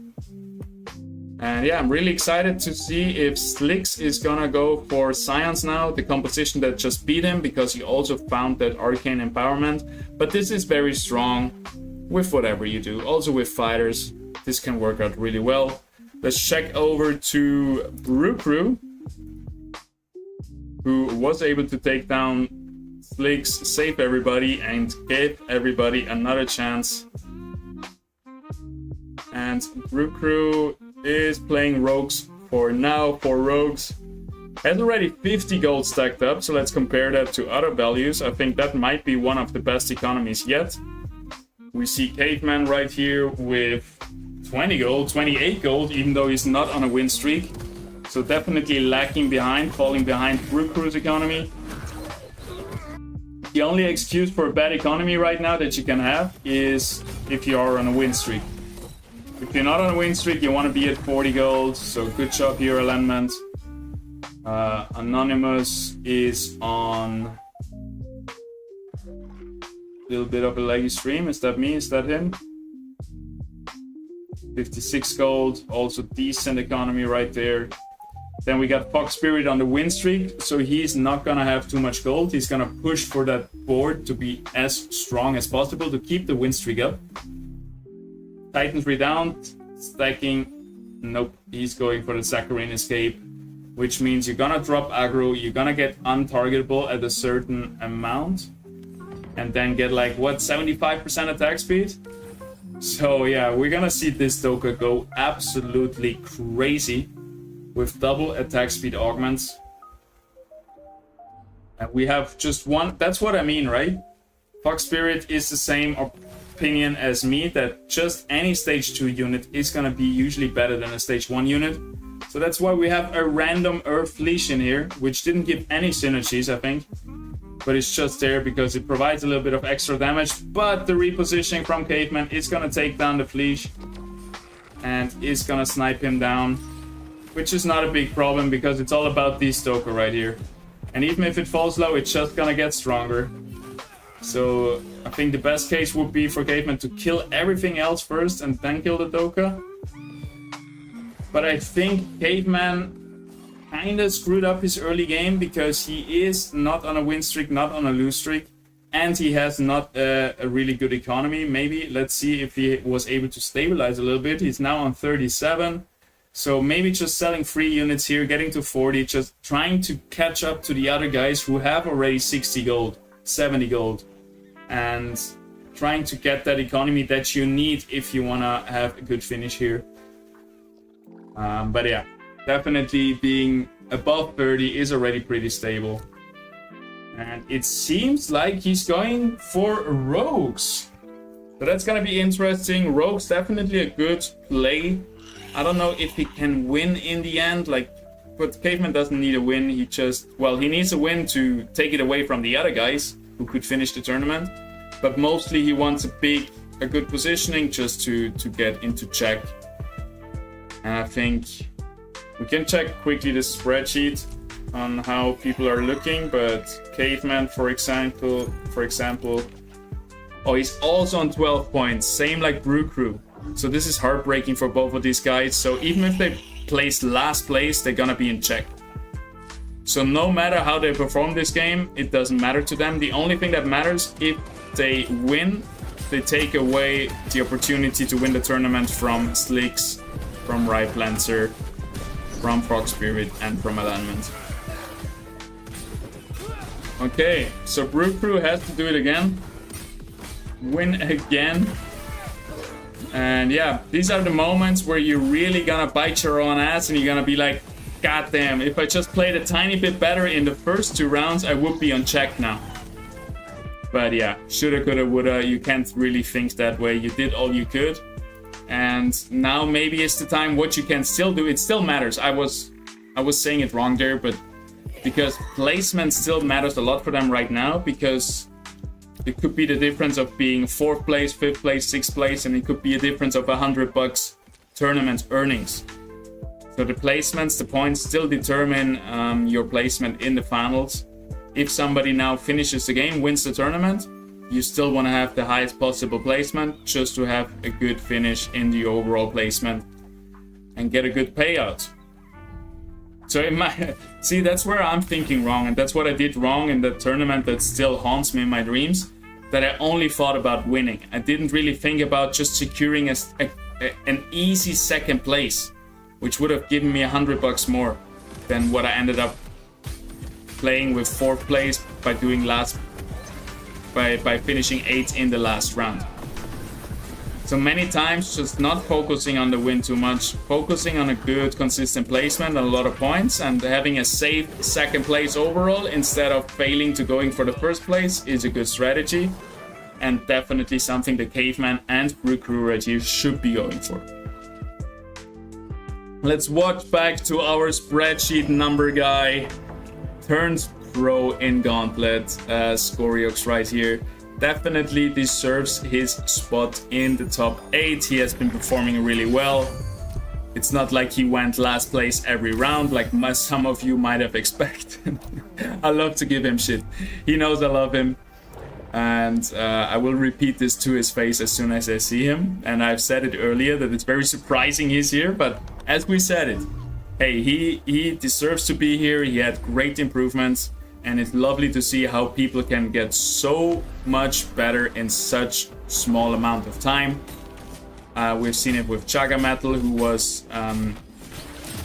And yeah, I'm really excited to see if Slicks is gonna go for Scions now, the composition that just beat him, because he also found that Arcane Empowerment. But this is very strong with whatever you do. Also with fighters, this can work out really well. Let's check over to Brew Crew, who was able to take down Slicks, save everybody, and gave everybody another chance. And Brew Crew is playing Rogues for now. For Rogues, has already 50 gold stacked up, so let's compare that to other values. I think that might be one of the best economies yet. We see Caveman right here with 20 gold, 28 gold, even though he's not on a win streak. So definitely lacking behind, falling behind Brew Crew's economy. The only excuse for a bad economy right now that you can have is if you are on a win streak. If you're not on a win streak, you want to be at 40 gold, so good job here, Alignment. Anonymous is on a little bit of a laggy stream. Is that me? Is that him? 56 gold, also decent economy right there. Then we got Fox Spirit on the win streak, so he's not gonna have too much gold. He's gonna push for that board to be as strong as possible to keep the win streak up. Titans Redound, stacking. Nope, he's going for the Saccharine Escape, which means you're gonna drop aggro, you're gonna get untargetable at a certain amount, and then get like, what, 75% attack speed? So yeah, we're gonna see this Doka go absolutely crazy with double attack speed augments. And we have just one, that's what I mean, right? Fox Spirit is the same opinion as me, that just any stage 2 unit is gonna be usually better than a stage 1 unit. So that's why we have a random Earth Leash in here, which didn't give any synergies, I think. But it's just there because it provides a little bit of extra damage. But the repositioning from Caveman is gonna take down the Fleesh and is gonna snipe him down, which is not a big problem because it's all about this Stoker right here. And even if it falls low, it's just gonna get stronger. So I think the best case would be for Caveman to kill everything else first and then kill the Doka. But I think Caveman kinda screwed up his early game because he is not on a win streak, not on a lose streak, and he has not a really good economy. Maybe, let's see if he was able to stabilize a little bit. He's now on 37, so maybe just selling 3 units here, getting to 40, just trying to catch up to the other guys who have already 60 gold, 70 gold, and trying to get that economy that you need if you want to have a good finish here. But yeah, definitely being above 30 is already pretty stable. And it seems like he's going for rogues. So that's gonna be interesting. Rogues definitely a good play. I don't know if he can win in the end, like, but Caveman doesn't need a win. He just, well, he needs a win to take it away from the other guys who could finish the tournament. But mostly he wants a good positioning just to get into check. And I think we can check quickly the spreadsheet on how people are looking, but Caveman, for example, oh, he's also on 12 points, same like Brew Crew. So this is heartbreaking for both of these guys. So even if they place last place, they're gonna be in check. So no matter how they perform this game, it doesn't matter to them. The only thing that matters, if they win, they take away the opportunity to win the tournament from Slicks, from Ripe Lancer, from Frog Spirit, and from Alignment. Okay, so Brew Crew has to do it again. Win again. And yeah, these are the moments where you're really gonna bite your own ass and you're gonna be like, God damn, if I just played a tiny bit better in the first 2 rounds, I would be on check now. But yeah, shoulda, coulda, woulda, you can't really think that way. You did all you could. And now maybe it's the time what you can still do. It still matters. I was saying it wrong there, but because placement still matters a lot for them right now, because it could be the difference of being 4th place, 5th place, 6th place, and it could be a difference of $100 tournament earnings. So the placements, the points still determine your placement in the finals. If somebody now finishes the game, wins the tournament, you still want to have the highest possible placement just to have a good finish in the overall placement and get a good payout. So see, that's where I'm thinking wrong, and that's what I did wrong in the tournament that still haunts me in my dreams, that I only thought about winning. I didn't really think about just securing an easy 2nd place, which would have given me $100 more than what I ended up playing with 4th place by doing by finishing 8th in the last round. So many times just not focusing on the win too much, focusing on a good consistent placement and a lot of points, and having a safe 2nd place overall instead of failing to going for the 1st place is a good strategy, and definitely something the Caveman and Brew Crew right here should be going for. Let's watch back to our spreadsheet number guy. Turns pro in Gauntlet, Scoriox right here. Definitely deserves his spot in the top 8. He has been performing really well. It's not like he went last place every round like some of you might have expected. I love to give him shit. He knows I love him. And I will repeat this to his face as soon as I see him. And I've said it earlier that it's very surprising he's here, but as we said it, hey, he deserves to be here. He had great improvements, and it's lovely to see how people can get so much better in such small amount of time. We've seen it with Chaga Metal, who was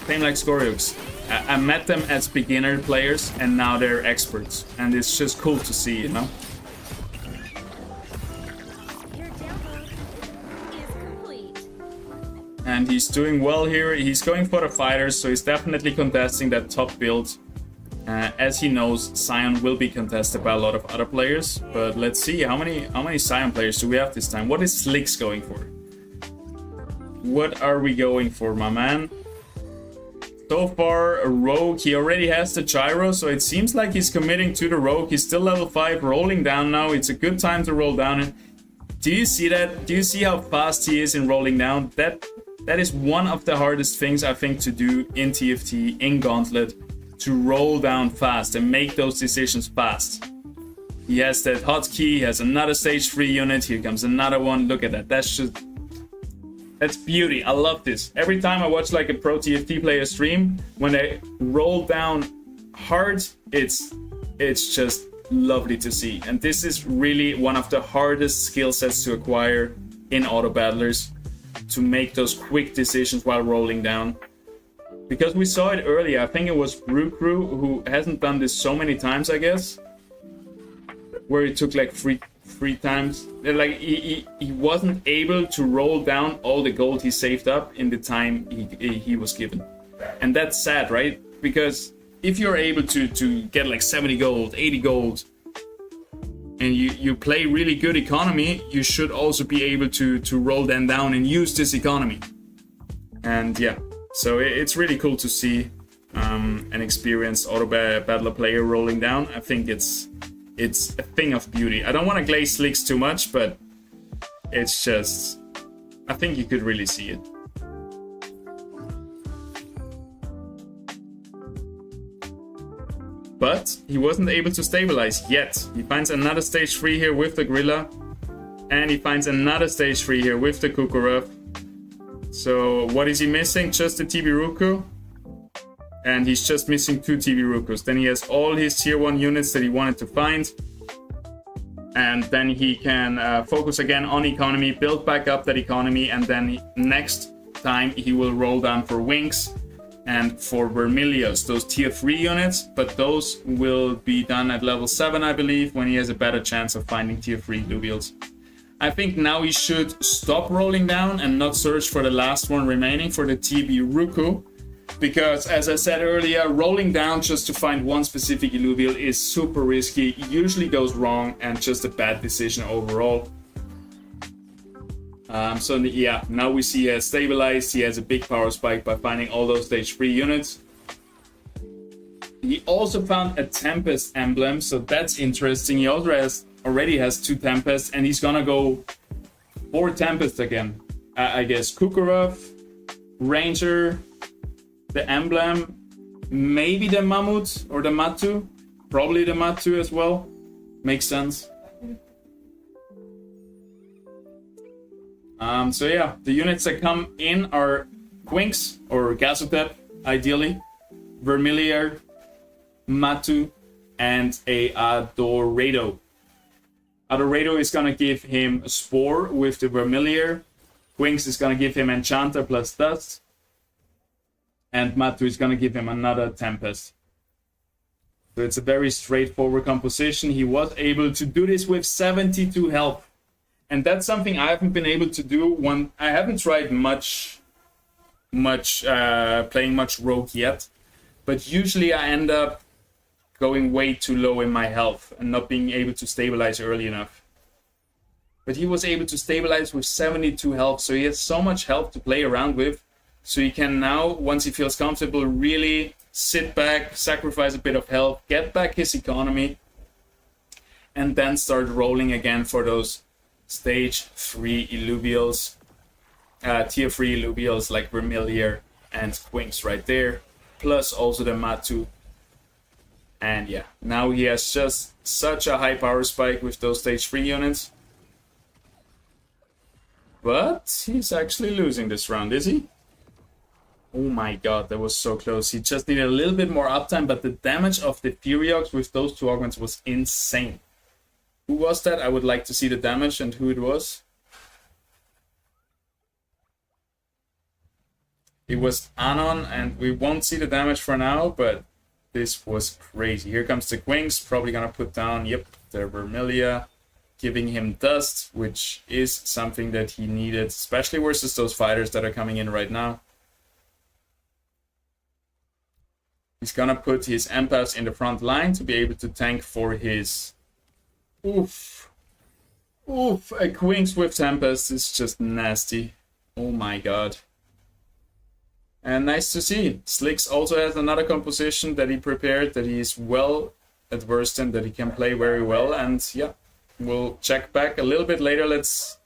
same like Scoriox. I met them as beginner players, and now they're experts, and it's just cool to see, you know. And he's doing well here. He's going for the fighters, so he's definitely contesting that top build. As he knows, Sion will be contested by a lot of other players. But let's see, how many Sion players do we have this time? What is Slicks going for? What are we going for, my man? So far, a Rogue. He already has the Gyro, so it seems like he's committing to the Rogue. He's still level 5, rolling down now. It's a good time to roll down. Do you see that? Do you see how fast he is in rolling down? That is one of the hardest things, I think, to do in TFT, in Gauntlet, to roll down fast and make those decisions fast. He has that hotkey, he has another stage 3 unit, here comes another one. Look at that, that's beauty. I love this. Every time I watch like a pro TFT player stream, when they roll down hard, it's just lovely to see. And this is really one of the hardest skill sets to acquire in auto battlers, to make those quick decisions while rolling down. Because we saw it earlier, I think it was Brew Crew who hasn't done this so many times, I guess, where he took like three times. Like he wasn't able to roll down all the gold he saved up in the time he was given. And that's sad, right? because if you're able to get like 70 gold, 80 gold, and you play really good economy, you should also be able to roll them down and use this economy. And yeah, so it's really cool to see an experienced auto battler player rolling down. I think it's a thing of beauty. I don't want to glaze Leaks too much, but it's just, I think you could really see it. But he wasn't able to stabilize yet. He finds another stage 3 here with the Gorilla. And he finds another stage 3 here with the Kukurov. So what is he missing? Just the TB Ruku. And he's just missing 2 TB Rukus. Then he has all his tier 1 units that he wanted to find. And then he can focus again on economy, build back up that economy. And then next time he will roll down for Wings and for Vermilios, those tier 3 units, but those will be done at level 7, I believe, when he has a better chance of finding tier 3 Illuvials. I think now he should stop rolling down and not search for the last one remaining for the TB Ruku, because as I said earlier, rolling down just to find one specific Illuvial is super risky, usually goes wrong, and just a bad decision overall. So yeah, now we see he has stabilized, he has a big power spike by finding all those stage 3 units. He also found a Tempest emblem, so that's interesting. He already has 2 Tempests, and he's gonna go 4 Tempests again. I guess Kukurov, Ranger, the emblem, maybe the Mammut or the Matu, probably the Matu as well. Makes sense. So yeah, the units that come in are Quinks or Gazotep, ideally, Vermilier, Matu, and a Adorado. Adorado is gonna give him Spore with the Vermilier. Quinks is gonna give him Enchanter plus Dust. And Matu is gonna give him another Tempest. So it's a very straightforward composition. He was able to do this with 72 health. And that's something I haven't been able to do. I haven't tried playing much Rogue yet. But usually I end up going way too low in my health and not being able to stabilize early enough. But he was able to stabilize with 72 health. So he has so much health to play around with. So he can now, once he feels comfortable, really sit back, sacrifice a bit of health, get back his economy, and then start rolling again for those stage 3 Illuvials, tier 3 Illuvials like Vermilier and Quinks right there, plus also the Matu. And yeah, now he has just such a high power spike with those stage 3 units. But he's actually losing this round, is he? Oh my god, that was so close. He just needed a little bit more uptime, but the damage of the Furiox with those 2 augments was insane. Who was that? I would like to see the damage and who it was. It was Anon, and we won't see the damage for now, but this was crazy. Here comes the Quinks, probably gonna put down, yep, the Vermilia, giving him Dust, which is something that he needed, especially versus those fighters that are coming in right now. He's gonna put his Empaths in the front line to be able to tank for his... Oof, a Quinks with Tempest is just nasty. Oh my god. And nice to see. Slicks also has another composition that he prepared, that he is well adversed in, that he can play very well. And yeah, we'll check back a little bit later. Let's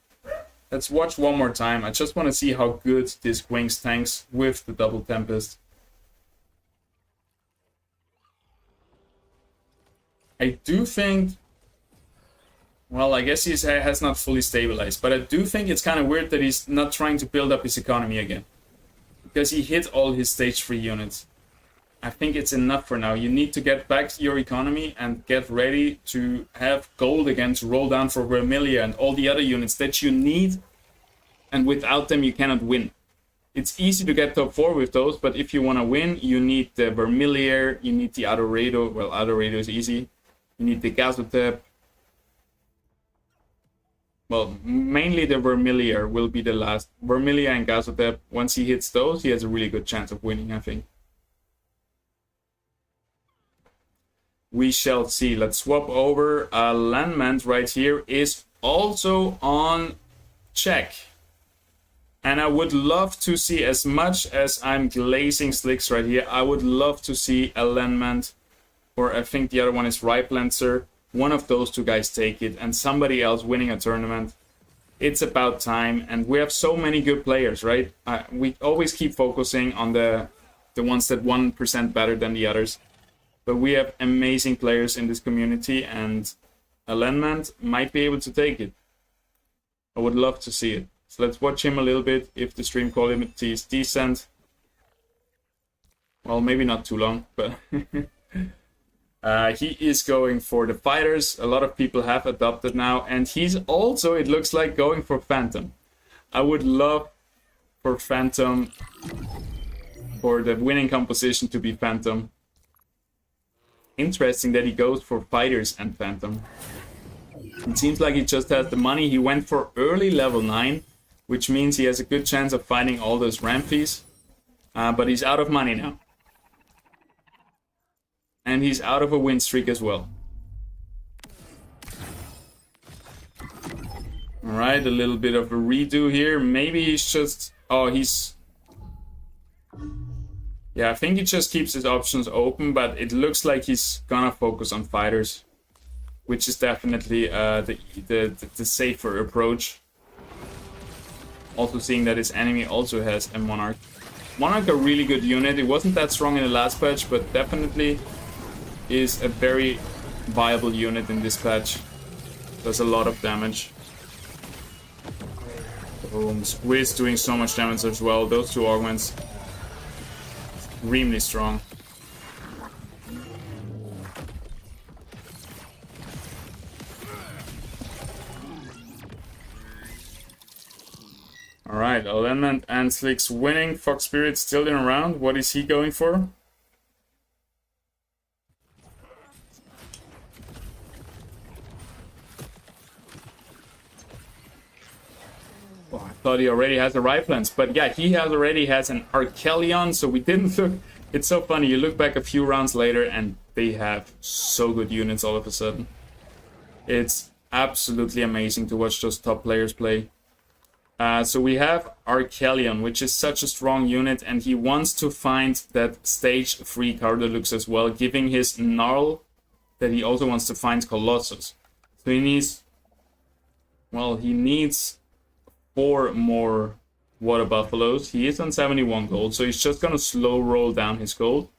watch one more time. I just want to see how good this Quinks tanks with the double Tempest. I do think... Well, I guess he has not fully stabilized, but I do think it's kind of weird that he's not trying to build up his economy again. Because he hit all his stage 3 units. I think it's enough for now. You need to get back your economy and get ready to have gold again to roll down for Vermilier and all the other units that you need. And without them, you cannot win. It's easy to get top 4 with those, but if you want to win, you need the Vermilier, you need the Adorado. Well, Adorado is easy. You need the Gazotep. Well, mainly the Vermilier will be the last. Vermilier and Gazotep, once he hits those, he has a really good chance of winning, I think. We shall see. Let's swap over. Alignment right here is also on check. And I would love to see, as much as I'm glazing Slicks right here, I would love to see alignment, or I think the other one is Ripelancer. One of those two guys take it, and somebody else winning a tournament. It's about time, and we have so many good players, right? We always keep focusing on the ones that 1% better than the others. But we have amazing players in this community, and alignment might be able to take it. I would love to see it. So let's watch him a little bit. If the stream quality is decent. Well, maybe not too long, but he is going for the fighters. A lot of people have adopted now, and he's also, it looks like, going for Phantom. I would love for Phantom, for the winning composition to be Phantom. Interesting that he goes for fighters and Phantom. It seems like he just has the money. He went for early level 9, which means he has a good chance of fighting all those Rampies. But he's out of money now. And he's out of a win streak as well. Alright, a little bit of a redo here. Maybe he's just... Oh, he's... Yeah, I think he just keeps his options open, but it looks like he's gonna focus on fighters, which is definitely the safer approach. Also seeing that his enemy also has a Monarch. Monarch, a really good unit. It wasn't that strong in the last patch, but definitely is a very viable unit in this patch. Does a lot of damage. Boom. Squiz doing so much damage as well. Those two augments. Extremely strong. Alright, Alignment and Slicks winning. Fox Spirit still in a round. What is he going for? Oh, I thought he already has a Ripelancer, but yeah, he already has an Archelion, so we didn't look... It's so funny, you look back a few rounds later and they have so good units all of a sudden. It's absolutely amazing to watch those top players play. So we have Archelion, which is such a strong unit, and he wants to find that stage 3 Cardalux as well, giving his Gnarl that he also wants to find Colossus. So he needs... Well, he needs 4 more Water Buffaloes. He is on 71 gold, so he's just gonna slow roll down his gold.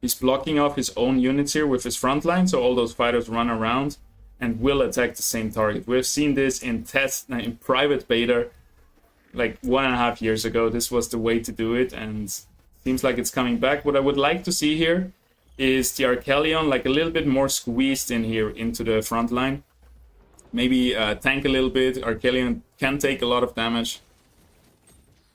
He's blocking off his own units here with his front line, so all those fighters run around and will attack the same target. We've seen this in in private beta like 1.5 years ago. This was the way to do it, and seems like it's coming back. What I would like to see here is the Archelion like a little bit more squeezed in here into the front line. Maybe tank a little bit. Archelion can take a lot of damage.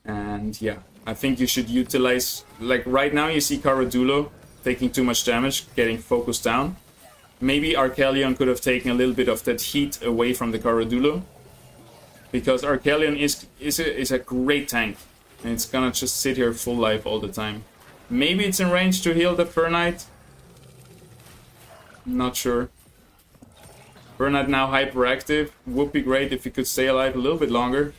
And yeah, I think you should utilize... Like right now you see Caradulo taking too much damage, getting focused down. Maybe Archelion could have taken a little bit of that heat away from the Caradulo. Because Archelion is a great tank. And it's gonna just sit here full life all the time. Maybe it's in range to heal the Fernite. Not sure. Fernite now hyperactive. Would be great if he could stay alive a little bit longer.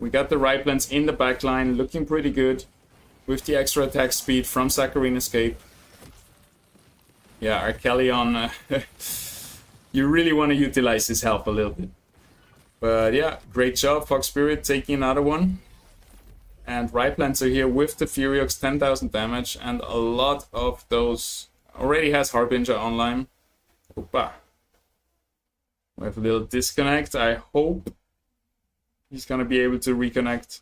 We got the Ripelancer in the backline, looking pretty good. With the extra attack speed from Saccharine Escape. Yeah, Archelion, you really want to utilize his health a little bit. But yeah, great job, Fox Spirit taking another one. And Ripelancer here with the Furiox, 10,000 damage, and a lot of those... Already has Harbinger online. Opa. We have a little disconnect. I hope he's gonna be able to reconnect.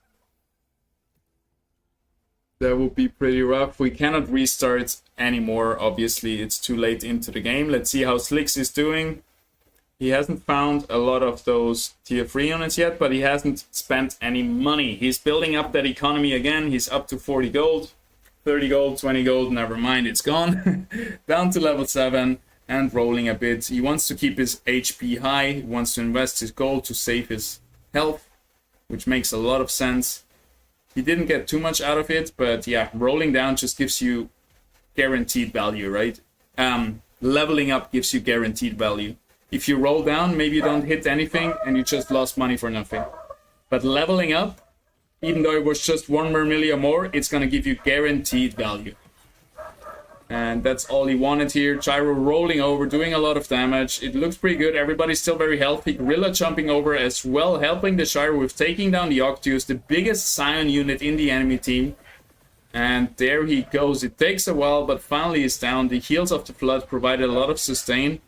That would be pretty rough. We cannot restart anymore, obviously. It's too late into the game. Let's see how Slicks is doing. He hasn't found a lot of those tier 3 units yet, but he hasn't spent any money. He's building up that economy again. He's up to 40 gold, 30 gold, 20 gold, never mind, it's gone. Down to level 7 and rolling a bit. He wants to keep his HP high. He wants to invest his gold to save his health, which makes a lot of sense. He didn't get too much out of it, but yeah, rolling down just gives you guaranteed value, right? leveling up gives you guaranteed value. If you roll down, maybe you don't hit anything and you just lost money for nothing. But leveling up, even though it was just 1 vermillion or more, it's going to give you guaranteed value. And that's all he wanted here. Gyro rolling over, doing a lot of damage. It looks pretty good. Everybody's still very healthy. Gorilla jumping over as well, helping the Gyro with taking down the Octius, the biggest Scion unit in the enemy team. And there he goes. It takes a while, but finally he's down. The heals of the Flood provided a lot of sustain.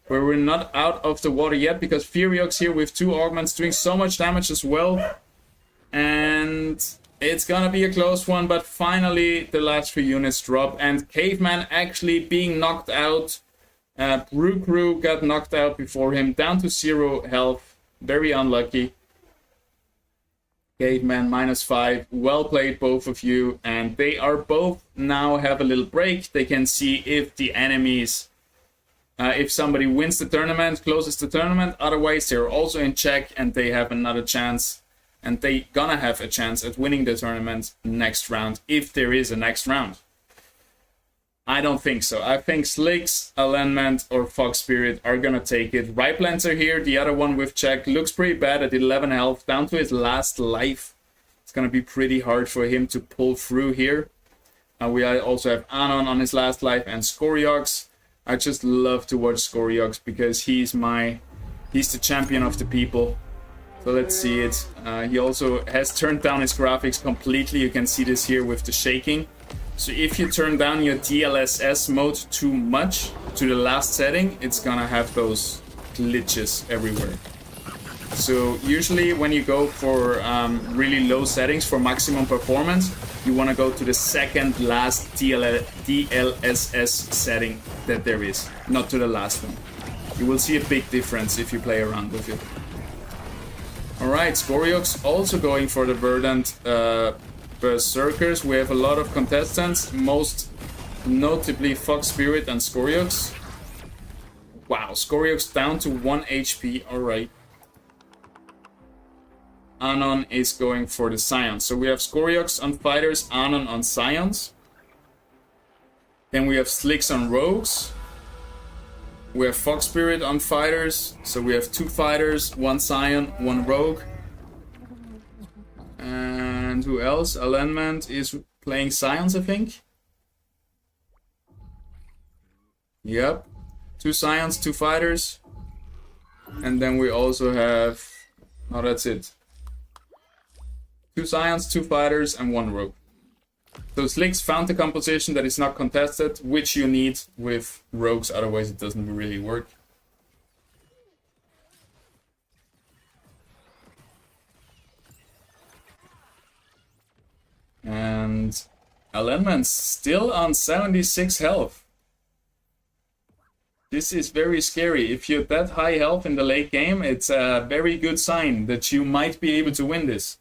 But we're not out of the water yet, because Furiox here with 2 augments doing so much damage as well. And it's gonna be a close one, but finally the last 3 units drop. And Caveman actually being knocked out. Brew Crew got knocked out before him, down to 0 health. Very unlucky. Caveman -5. Well played, both of you. And they are both now have a little break. They can see if the enemies, if somebody wins the tournament, closes the tournament. Otherwise, they're also in check and they have another chance. And they gonna have a chance at winning the tournament next round, if there is a next round. I don't think so. I think Slicks, Alignment, or Fox Spirit are gonna take it. Riplancer here, the other one with check, looks pretty bad at 11 health, down to his last life. It's gonna be pretty hard for him to pull through here. We also have Anon on his last life and Scoriox. I just love to watch Scoriox because he's the champion of the people. So let's see it. He also has turned down his graphics completely. You can see this here with the shaking. So if you turn down your DLSS mode too much to the last setting, it's gonna have those glitches everywhere. So usually when you go for really low settings for maximum performance, you want to go to the second last DLSS setting that there is, not to the last one. You will see a big difference if you play around with it. Alright, Scoriox also going for the Verdant Berserkers. We have a lot of contestants, most notably Fox Spirit and Scoriox. Wow, Scoriox down to 1 HP, alright. Anon is going for the Scions. So we have Scoriox on Fighters, Anon on Scions. Then we have Slicks on Rogues. We have Fox Spirit on Fighters, so we have 2 Fighters, 1 Scion, 1 Rogue. And who else? Alignment is playing Scions, I think. Yep. 2 Scions, 2 Fighters. And then we also have... oh, that's it. 2 Scions, 2 Fighters, and 1 Rogue. So Slicks found the composition that is not contested, which you need with Rogues, otherwise it doesn't really work. And Alignment's still on 76 health. This is very scary. If you're that high health in the late game, it's a very good sign that you might be able to win this.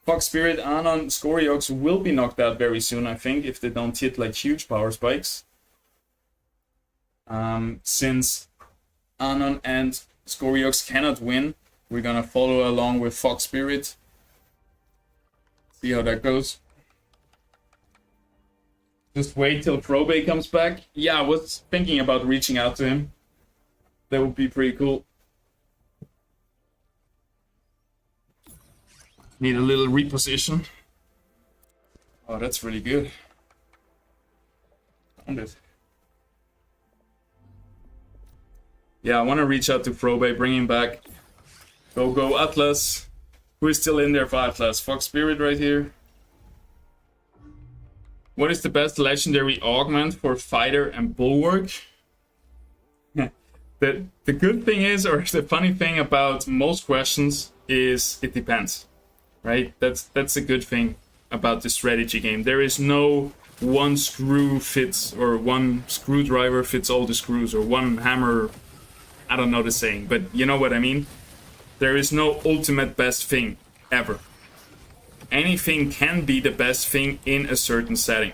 Fox Spirit, Anon, Scoriox will be knocked out very soon, I think, if they don't hit like huge power spikes. Since Anon and Scoriox cannot win, we're gonna follow along with Fox Spirit. See how that goes. Just wait till Probe comes back. Yeah, I was thinking about reaching out to him. That would be pretty cool. Need a little reposition. Oh, that's really good. Found it. Yeah, I want to reach out to Probe, bring him back. Go Atlas. Who is still in there for Atlas? Fox Spirit right here. What is the best legendary augment for Fighter and Bulwark? The good thing is, or the funny thing about most questions is it depends. Right? That's a good thing about the strategy game. There is no one screw fits, or one screwdriver fits all the screws, or one hammer. I don't know the saying, but you know what I mean? There is no ultimate best thing ever. Anything can be the best thing in a certain setting.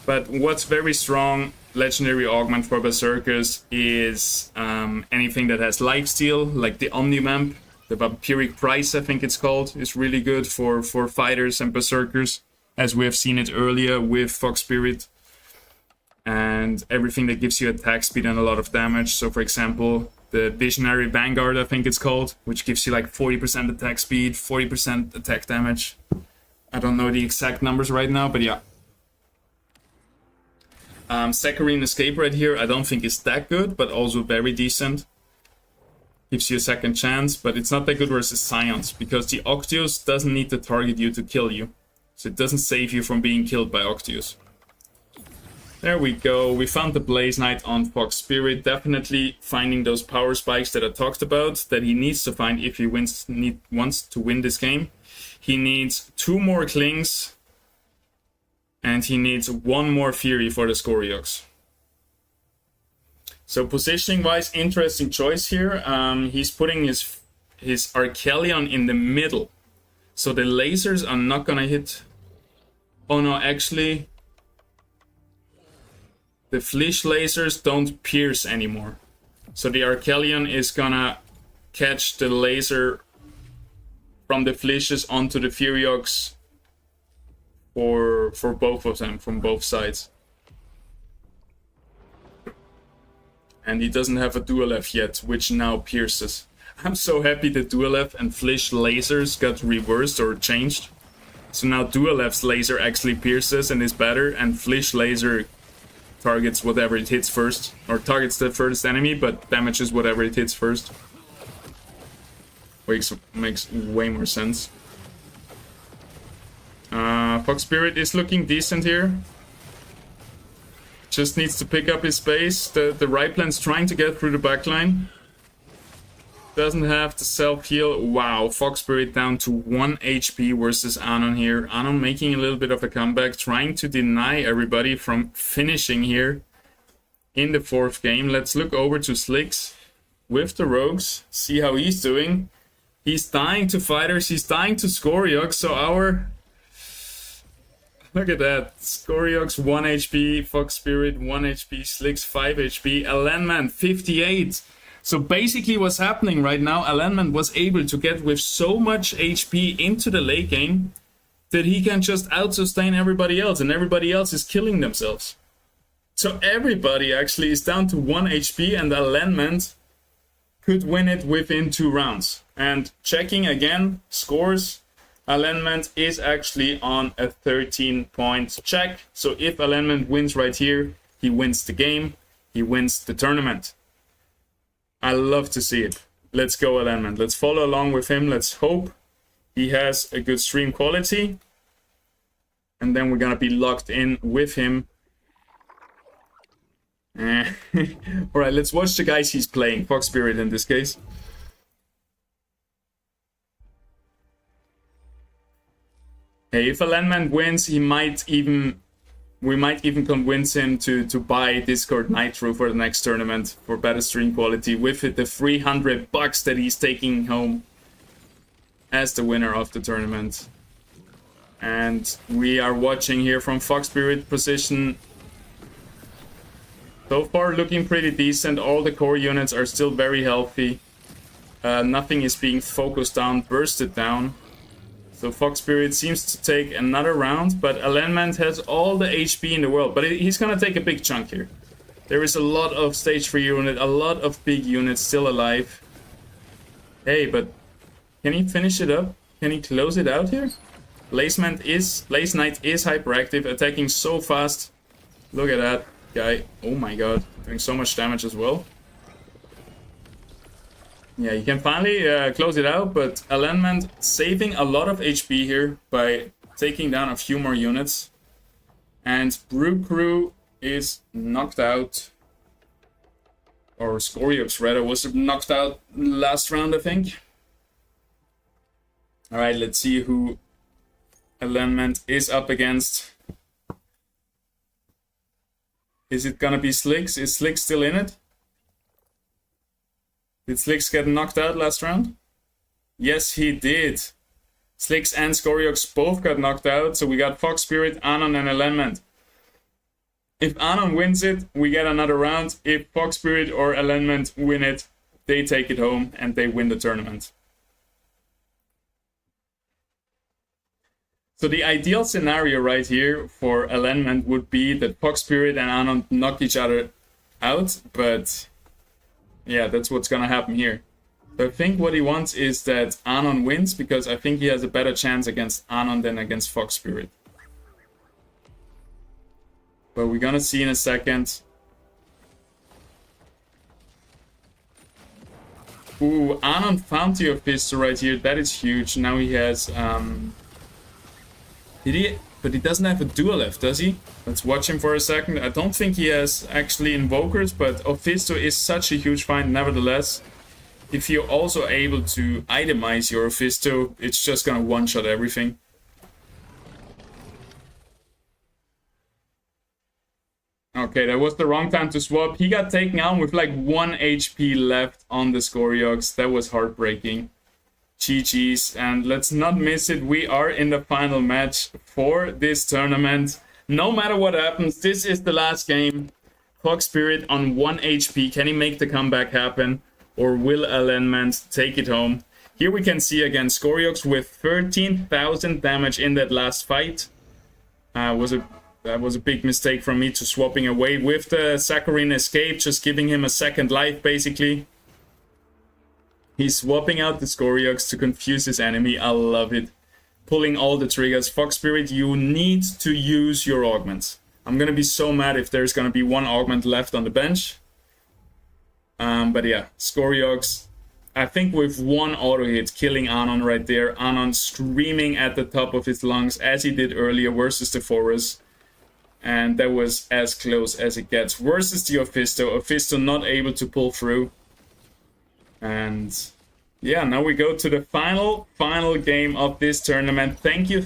But what's very strong legendary augment for Berserkers is anything that has lifesteal, like the Omnimamp. The Vampiric Price, I think it's called, is really good for fighters and berserkers, as we have seen it earlier with Fox Spirit. and everything that gives you attack speed and a lot of damage. So for example, the Visionary Vanguard, I think it's called, which gives you like 40% attack speed, 40% attack damage. I don't know the exact numbers right now, but yeah. Saccharine Escape right here, I don't think is that good, but also very decent. Gives you a second chance, but it's not that good versus Scions, because the Octius doesn't need to target you to kill you. So it doesn't save you from being killed by Octius. There we go, we found the Blaze Knight on Fox Spirit, definitely finding those power spikes that I talked about, that he needs to find if he wants to win this game. He needs 2 more Klings, and he needs 1 more Fury for the Scoriox. So positioning wise, interesting choice here. He's putting his Archelion in the middle. So the lasers are not gonna hit. Oh no, actually, the Flesh lasers don't pierce anymore. So the Archelion is gonna catch the laser from the Fleshes onto the Furiox for both of them, from both sides. And he doesn't have a Dual F yet, which now pierces. I'm so happy that Dual F and Flesh lasers got reversed or changed. So now Dual F's laser actually pierces and is better, and Flesh laser targets whatever it hits first, or targets the furthest enemy, but damages whatever it hits first. Makes way more sense. Fox Spirit is looking decent here. Just needs to pick up his space. The Riplan's trying to get through the backline. Doesn't have the self-heal. Wow, Fox Spirit down to 1 HP versus Anon here. Anon making a little bit of a comeback, trying to deny everybody from finishing here in the 4th game. Let's look over to Slicks with the Rogues, see how he's doing. He's dying to Fighters, he's dying to Scoriox, so our... Look at that. Scoriox 1 HP, Fox Spirit 1 HP, Slicks 5 HP, Alenman 58. So basically what's happening right now, Alenman was able to get with so much HP into the late game that he can just out-sustain everybody else, and everybody else is killing themselves. So everybody actually is down to 1 HP, and Alenman could win it within 2 rounds. And checking again, scores, Alenman is actually on a 13-point check. So if Alenman wins right here, he wins the game, he wins the tournament. I love to see it. Let's go, Alenman. Let's follow along with him. Let's hope he has a good stream quality. And then we're gonna be locked in with him. Alright, let's watch the guys he's playing. Fox Spirit in this case. Hey, if Alenman wins, we might even convince him to buy Discord Nitro for the next tournament for better stream quality with it, the $300 that he's taking home as the winner of the tournament. And we are watching here from Fox Spirit position. So far looking pretty decent. All the core units are still very healthy. Nothing is being focused down, bursted down. So Fox Spirit seems to take another round, but Alenman has all the HP in the world. But he's gonna take a big chunk here. There is a lot of stage 3 unit, a lot of big units still alive. Hey, but can he finish it up? Can he close it out here? Blaze Knight is hyperactive, attacking so fast. Look at that guy. Oh my god, doing so much damage as well. Yeah, you can finally close it out, but Alenman saving a lot of HP here by taking down a few more units. And Brew Crew is knocked out. Or Scoriox rather was knocked out last round, I think. Alright, let's see who Alenman is up against. Is it gonna be Slicks? Is Slicks still in it? Did Slicks get knocked out last round? Yes, he did. Slicks and Scoriox both got knocked out, so we got Fox Spirit, Anon, and Alenman. If Anon wins it, we get another round. If Fox Spirit or Alenman win it, they take it home and they win the tournament. So the ideal scenario right here for alignment would be that Fox Spirit and Anon knock each other out, but yeah, that's what's gonna happen here. So I think what he wants is that Anon wins, because I think he has a better chance against Anon than against Fox Spirit. But we're gonna see in a second. Ooh, Anon found the Ophisto right here. That is huge. Now he has but he doesn't have a dual does he? Let's watch him for a second. I don't think he has actually invokers, but Ophisto is such a huge find nevertheless. If you're also able to itemize your Ophisto, it's just gonna one-shot everything. Okay, that was the wrong time to swap. He got taken out with like 1 HP left on the Scoriox. That was heartbreaking. GG's, and let's not miss it. We are in the final match for this tournament. No matter what happens, this is the last game. Fox Spirit on 1 HP. Can he make the comeback happen? Or will Alignment take it home? Here we can see again Scoriox with 13,000 damage in that last fight. That was a big mistake from me to swapping away with the Saccharine Escape, just giving him a second life basically. He's swapping out the Scoriox to confuse his enemy. I love it. Pulling all the triggers. Fox Spirit, you need to use your augments. I'm gonna be so mad if there's gonna be 1 augment left on the bench. But yeah, Scoriox, I think with 1 auto hit, killing Anon right there. Anon screaming at the top of his lungs as he did earlier versus the Forest. And that was as close as it gets. Versus the Ophisto. Ophisto not able to pull through. And yeah, now we go to the final game of this tournament. Thank you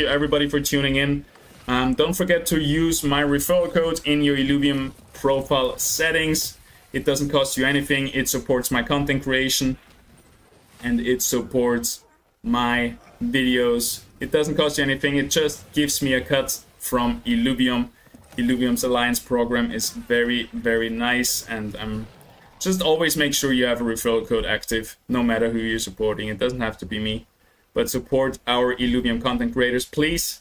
everybody for tuning in. Don't forget to use my referral code in your Illuvium Profile Settings. It doesn't cost you anything. It supports my content creation and it supports my videos. It doesn't cost you anything. It just gives me a cut from Illuvium. Illuvium's alliance program is very, very nice, and just always make sure you have a referral code active, no matter who you're supporting. It doesn't have to be me, but support our Illuvium content creators, please.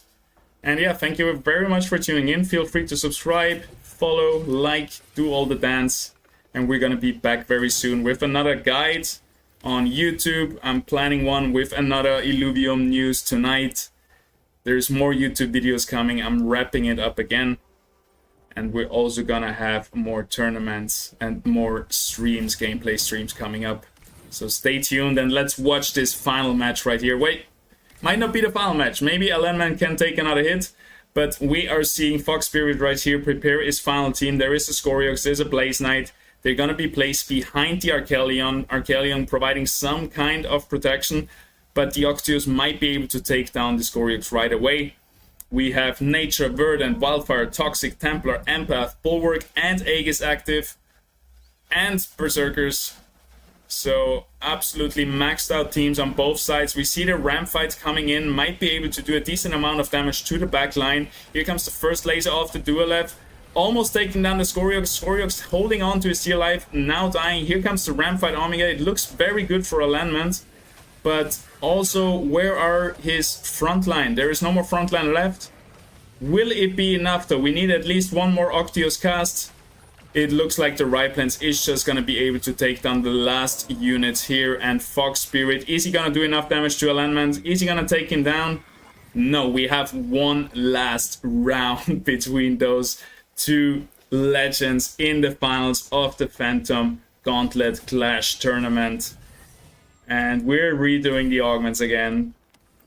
And yeah, thank you very much for tuning in. Feel free to subscribe, follow, like, do all the dance. And we're gonna be back very soon with another guide on YouTube. I'm planning one with another Illuvium news tonight. There's more YouTube videos coming. I'm wrapping it up again. And we're also gonna have more tournaments and more streams, gameplay streams coming up. So stay tuned and let's watch this final match right here. Wait, might not be the final match. Maybe Alenman can take another hit. But we are seeing Fox Spirit right here prepare his final team. There is a Scoriox, there's a Blaze Knight. They're gonna be placed behind the Arcalion. Arcalion providing some kind of protection. But the Octios might be able to take down the Scoriox right away. We have Nature, Verdant, Wildfire, Toxic, Templar, Empath, Bulwark, and Aegis active. And Berserkers. So, absolutely maxed out teams on both sides. We see the Ram fights coming in. Might be able to do a decent amount of damage to the back line. Here comes the first laser off the Dualev. Almost taking down the Scoriox. Scoriox holding on to his dear life. Now dying. Here comes the Ram fight Omega. It looks very good for alignment. But also, where are his frontline? There is no more frontline left. Will it be enough though? We need at least 1 more Octios cast. It looks like the Riplands is just going to be able to take down the last units here. And Fox Spirit, is he going to do enough damage to alignment? Is he going to take him down? No, we have 1 last round between those 2 legends in the finals of the Phantom Gauntlet Clash tournament. And we're redoing the augments again.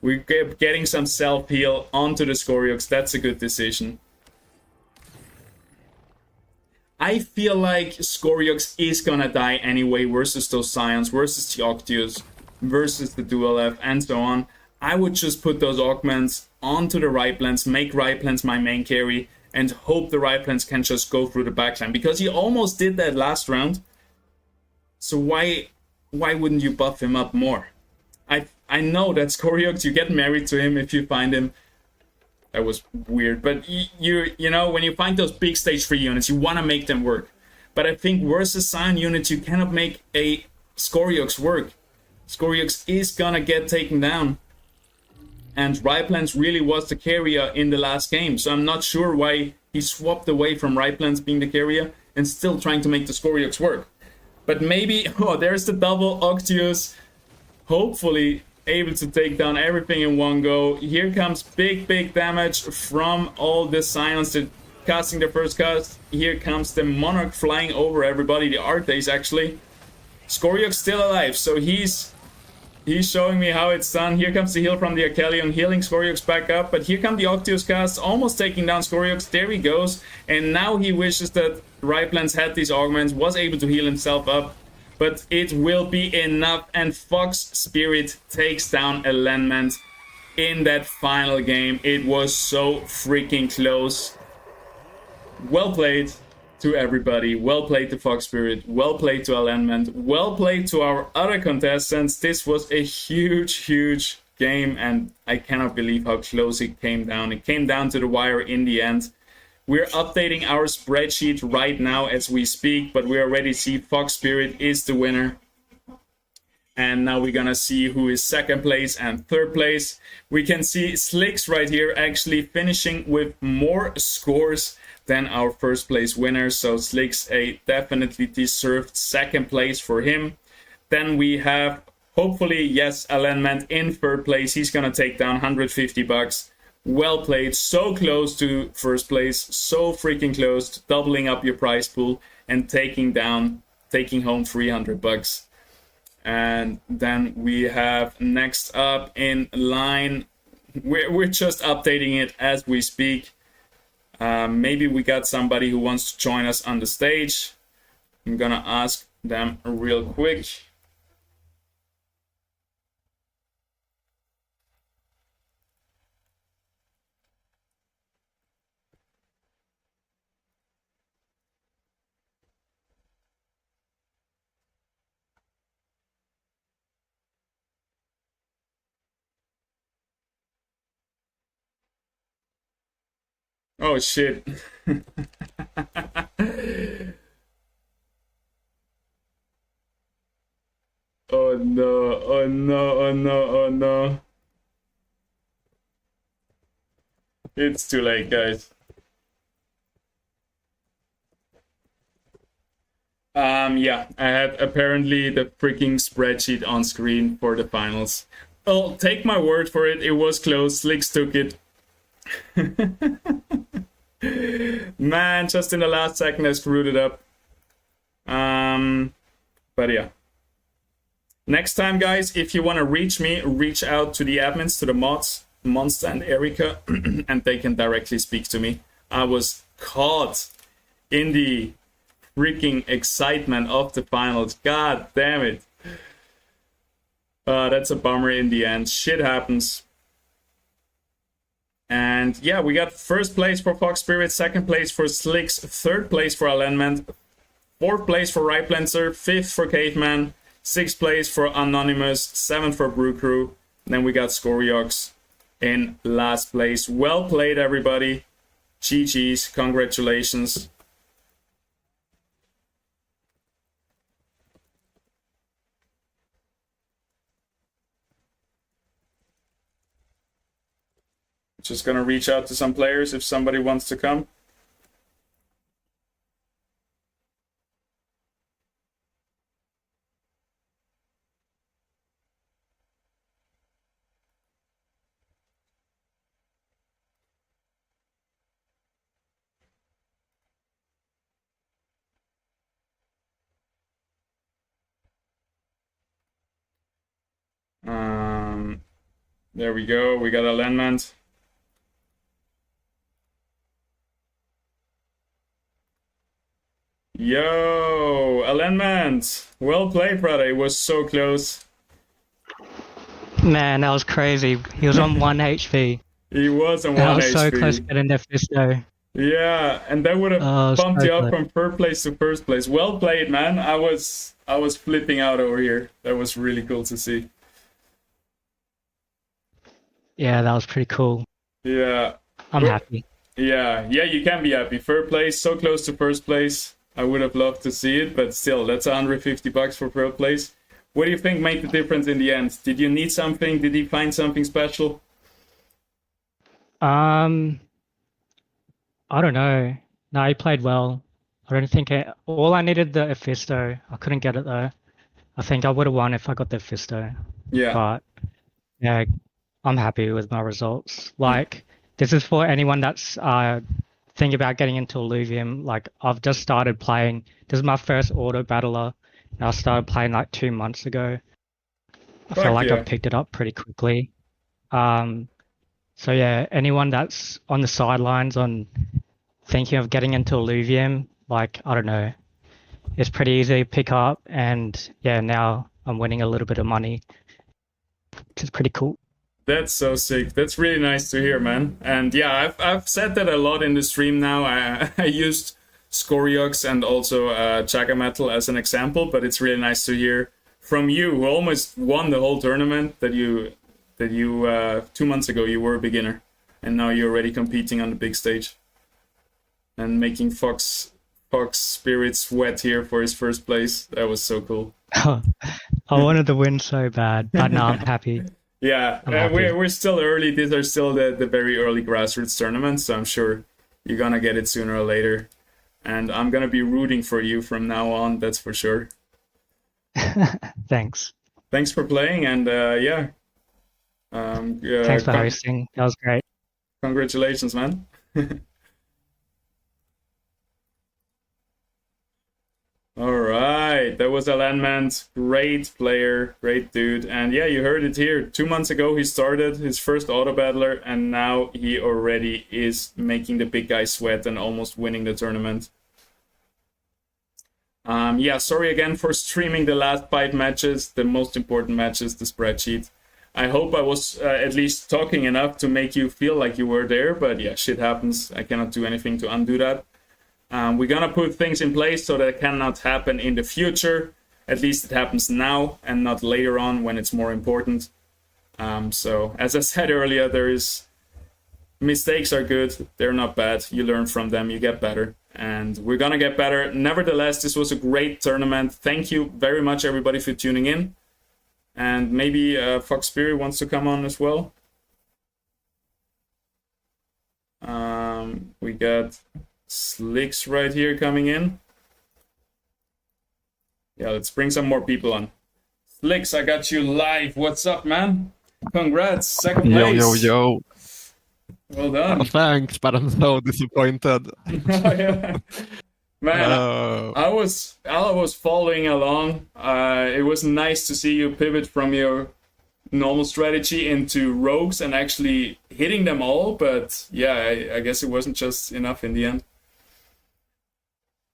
We're getting some self-heal onto the Scoriox. That's a good decision. I feel like Scoriox is gonna die anyway versus those Scions, versus the Octios, versus the Dualev, and so on. I would just put those augments onto the Riplands, make Riplands my main carry, and hope the Riplands can just go through the backline. Because he almost did that last round. So why wouldn't you buff him up more? I know that Scoriox, you get married to him if you find him. That was weird, but you know, when you find those big stage 3 units, you want to make them work. But I think versus Scion units, you cannot make a Scoriox work. Scoriox is gonna get taken down. And Ryplans really was the carrier in the last game. So I'm not sure why he swapped away from Ryplans being the carrier and still trying to make the Scoriox work. But maybe, oh, there's the double Octius. Hopefully able to take down everything in one go. Here comes big damage from all the Scions that casting their first cast. Here comes the Monarch flying over everybody, the Arthays actually. Scoriox still alive, so he's showing me how it's done. Here comes the heal from the Achelion, healing Scoriox back up, but here come the Octius cast, almost taking down Scoriox. There he goes, and now he wishes that Ryplans had these augments, was able to heal himself up. But it will be enough, and Fox Spirit takes down Alignment in that final game. It was so freaking close. Well played to everybody. Well played to Fox Spirit. Well played to Alignment. Well played to our other contestants. This was a huge game, and I cannot believe how close it came down. It came down to the wire in the end. We're updating our spreadsheet right now as we speak, but we already see Fox Spirit is the winner. And now we're gonna see who is second place and third place. We can see Slicks right here actually finishing with more scores than our first place winner. So Slicks a definitely deserved second place for him. Then we have, hopefully, yes, Alignment in third place. He's gonna take down 150 bucks. Well played, so close to first place, so freaking close to doubling up your prize pool and taking home 300 bucks. And then we have next up in line, we're just updating it as we speak. Maybe we got somebody who wants to join us on the stage. I'm gonna ask them real quick. Oh shit. Oh no, oh no, oh no, oh no. It's too late, guys. Yeah, I had apparently the freaking spreadsheet on screen for the finals. Well, take my word for it, it was close. Slicks took it. Man, just in the last second I screwed it up. But yeah. Next time, guys, if you want to reach me, reach out to the admins, to the mods, Monster and Erika, and they can directly speak to me. I was caught in the freaking excitement of the finals. God damn it. That's a bummer in the end. Shit happens. And yeah, we got first place for Fox Spirit, second place for Slicks, third place for Alignment, fourth place for Ryplancer, fifth for Caveman, sixth place for Anonymous, seventh for Brew Crew. Then we got Scoriox in last place. Well played, everybody. GG's, congratulations. Just gonna reach out to some players if somebody wants to come. There we go. We got alignment. Yo, alignment. Well played, brother. It was so close. Man, that was crazy. He was on 1 HP. He was on 1 HP. That was so close to getting Defisto. Yeah, and that would have bumped you up from third place to first place. Well played, man. I was flipping out over here. That was really cool to see. Yeah, that was pretty cool. Yeah. I'm happy. Yeah, you can be happy. Third place, so close to first place. I would have loved to see it, but still, that's 150 bucks for third place. What do you think made the difference in the end? Did you need something? Did he find something special? I don't know. No, he played well. I don't think all I needed the Fisto. I couldn't get it though. I think I would have won if I got the Fisto. Yeah. But yeah, I'm happy with my results. Like, this is for anyone that's thinking about getting into Illuvium. Like, I've just started playing. This is my first auto battler. And I started playing like 2 months ago. I feel like I picked it up pretty quickly. So yeah, anyone that's on the sidelines on thinking of getting into Illuvium, like, I don't know, it's pretty easy to pick up, and yeah, now I'm winning a little bit of money, which is pretty cool. That's so sick. That's really nice to hear, man. And yeah, I've said that a lot in the stream now. I used Scoriox and also Chagametal as an example, but it's really nice to hear from you, who almost won the whole tournament, that you 2 months ago you were a beginner, and now you're already competing on the big stage and making Fox Spirit sweat here for his first place. That was so cool. I wanted to win so bad, but now I'm happy. Yeah, we're still early. These are still the very early grassroots tournaments, so I'm sure you're gonna get it sooner or later. And I'm gonna be rooting for you from now on, that's for sure. Thanks. Thanks for playing, and yeah. Thanks for hosting. That was great. Congratulations, man. Alright, that was Alanmans. Great player, great dude. And yeah, you heard it here. 2 months ago he started his first auto battler, and now he already is making the big guy sweat and almost winning the tournament. Yeah, sorry again for streaming the last 5 matches, the most important matches, the spreadsheet. I hope I was at least talking enough to make you feel like you were there, but yeah, shit happens. I cannot do anything to undo that. We're gonna put things in place so that it cannot happen in the future. At least it happens now and not later on when it's more important. So, as I said earlier, mistakes are good. They're not bad. You learn from them, you get better. And we're gonna get better. Nevertheless, this was a great tournament. Thank you very much, everybody, for tuning in. And maybe Fox Spirit wants to come on as well. We got Slicks right here coming in. Yeah, let's bring some more people on. Slicks, I got you live. What's up, man? Congrats, second place. Yo. Well done. Oh, thanks, but I'm so disappointed. Yeah. Man, I was following along. It was nice to see you pivot from your normal strategy into rogues and actually hitting them all, but yeah, I guess it wasn't just enough in the end.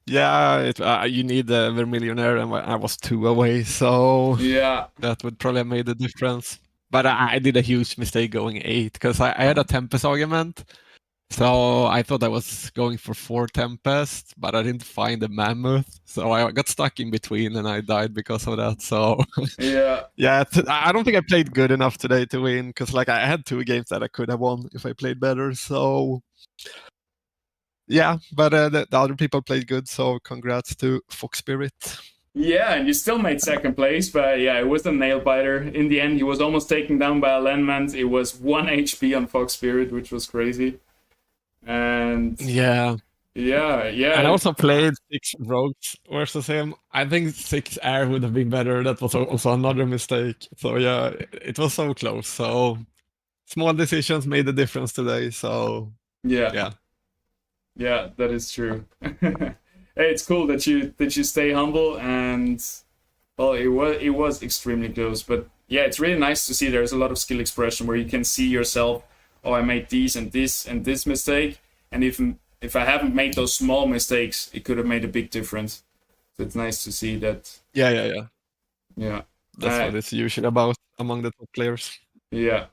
Yeah, you need the Vermillionaire, and I was 2 away, so yeah, that would probably have made a difference. But I did a huge mistake going 8, because I had a Tempest argument, so I thought I was going for 4 Tempest, but I didn't find the Mammoth, so I got stuck in between and I died because of that. So yeah, I don't think I played good enough today to win, because like I had 2 games that I could have won if I played better. So yeah, but the other people played good, so congrats to Fox Spirit. Yeah, and you still made second place, but yeah, it was a nail biter. In the end, he was almost taken down by a landman. It was 1 HP on Fox Spirit, which was crazy. And yeah. And I also played 6 rogues versus him. I think 6 air would have been better. That was also another mistake. So yeah, it was so close. So small decisions made a difference today. So yeah, that is true. Hey, it's cool that you stay humble, and well, it was extremely close. But yeah, it's really nice to see there's a lot of skill expression where you can see yourself. Oh, I made these and this and this mistake, and if I haven't made those small mistakes, it could have made a big difference. So it's nice to see that. Yeah. That's what it's usually about among the top players. Yeah,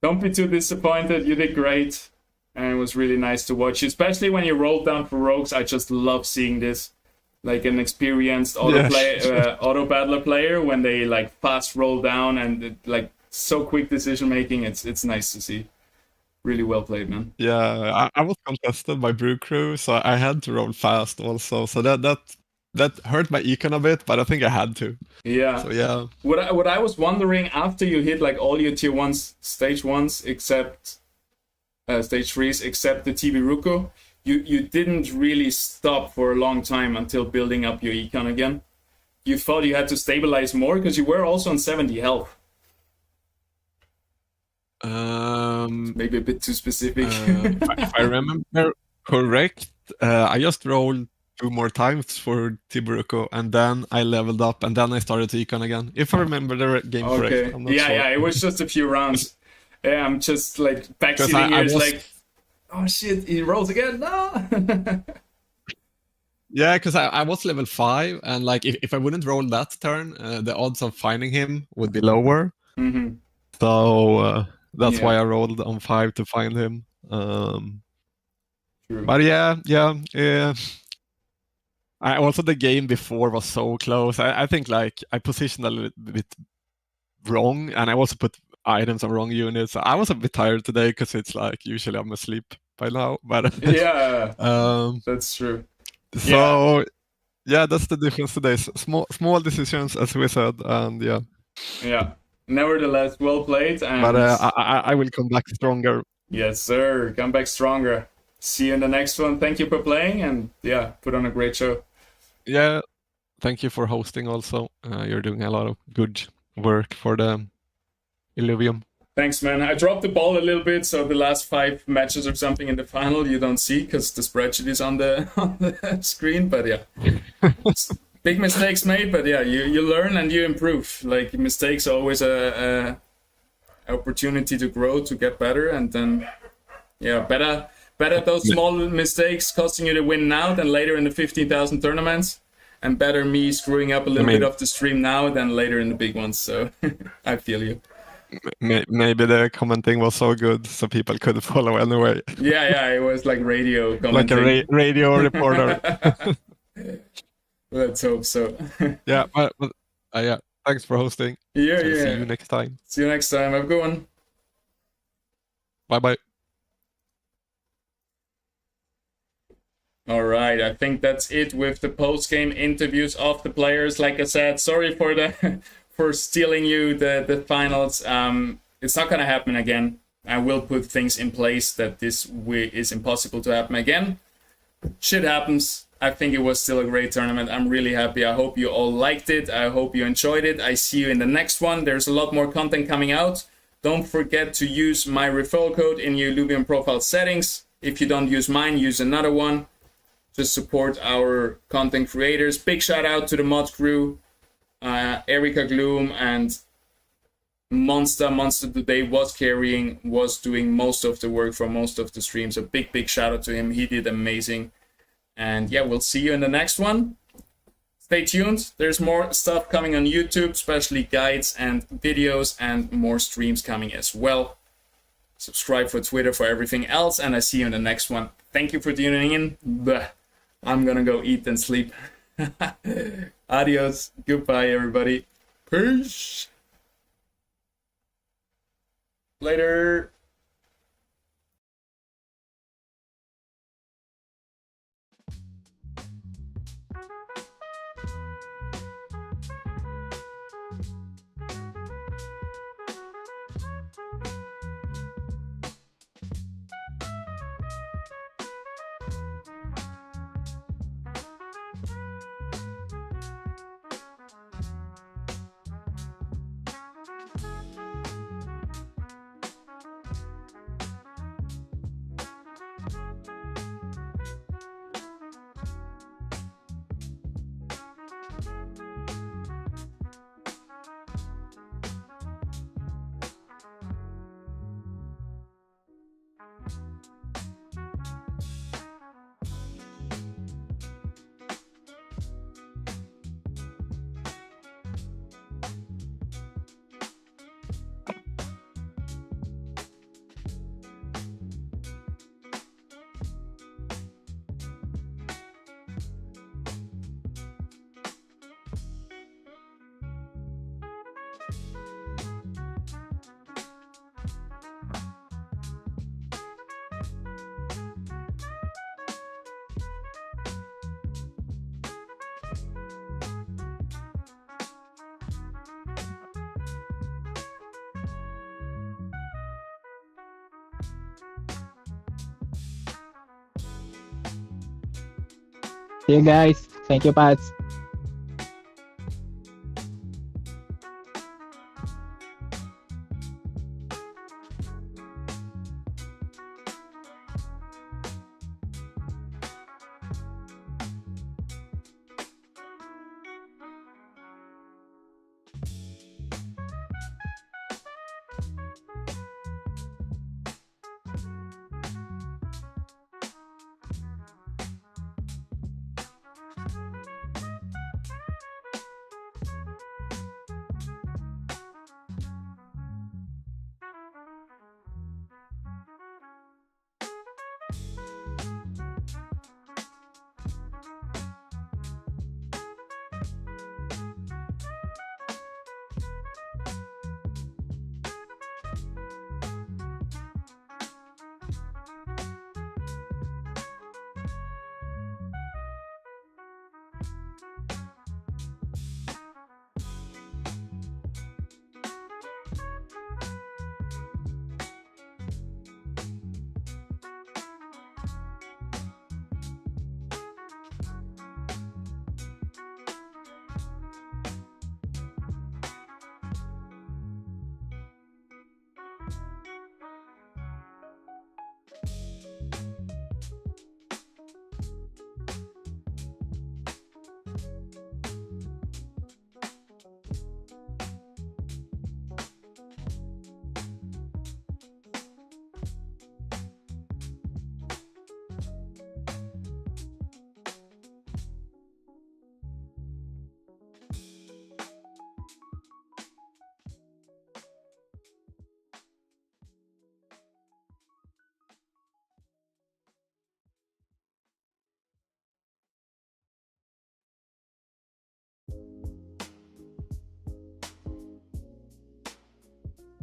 don't be too disappointed. You did great. And it was really nice to watch, especially when you rolled down for rogues. I just love seeing this, like an experienced auto battler player when they like fast roll down and like so quick decision making. It's nice to see. Really well played, man. Yeah, I was contested by Brew Crew, so I had to roll fast also. So that hurt my econ a bit, but I think I had to. Yeah. So yeah. What I was wondering, after you hit like all your tier 1s, stage 1s, except stage 3s, except the Tibiruko. You didn't really stop for a long time until building up your econ again. You thought you had to stabilize more because you were also on 70 health. Maybe a bit too specific. If I remember correct, I just rolled 2 more times for Tiburuko, and then I leveled up, and then I started to econ again. If I remember the game correct, I'm not sure. Yeah, it was just a few rounds. Yeah, I'm just like backseating here. It's like, oh shit, he rolls again. No. Yeah, because I was level 5, and like if I wouldn't roll that turn, the odds of finding him would be lower. Mm-hmm. So that's why I rolled on 5 to find him. But yeah. I also, the game before was so close. I think like I positioned a little bit wrong, and I also put items on wrong units. I was a bit tired today because it's like usually I'm asleep by now. But yeah, that's true. So yeah, that's the difference today. Small decisions, as we said, and yeah. Yeah. Nevertheless, well played. And but I will come back stronger. Yes, sir. Come back stronger. See you in the next one. Thank you for playing, and yeah, put on a great show. Yeah, thank you for hosting also. You're doing a lot of good work for the Illuvium. Thanks, man. I dropped the ball a little bit, so the last 5 matches or something in the final you don't see because the spreadsheet is on the screen. But yeah, big mistakes made. But yeah, you learn and you improve. Like mistakes are always a opportunity to grow, to get better, and then yeah, better those small mistakes costing you the win now than later in the 15,000 tournaments, and better me screwing up a little bit of the stream now than later in the big ones. So I feel you. Maybe the commenting was so good so people couldn't follow anyway. Yeah, it was like radio commenting. Like a radio reporter. Let's hope so. Yeah, but yeah, thanks for hosting. Yeah. See you next time. See you next time. Have a good one. Bye. All right, I think that's it with the post-game interviews of the players. Like I said, sorry for stealing you the finals. It's not gonna happen again. I will put things in place that this is impossible to happen again. Shit happens. I think it was still a great tournament. I'm really happy. I hope you all liked it. I hope you enjoyed it. I see you in the next one. There's a lot more content coming out. Don't forget to use my referral code in your Illuvium Profile Settings. If you don't use mine, use another one. Just support our content creators. Big shout out to the mod crew. Erica Gloom and Monster today was doing most of the work for most of the streams. A big shout out to him. He did amazing. And yeah, we'll see you in the next one. Stay tuned. There's more stuff coming on YouTube, especially guides and videos, and more streams coming as well. Subscribe for Twitter for everything else, and I see you in the next one. Thank you for tuning in. Bleh. I'm gonna go eat and sleep. Adios. Goodbye, everybody. Peace. Later. See you guys. Thank you, Pats.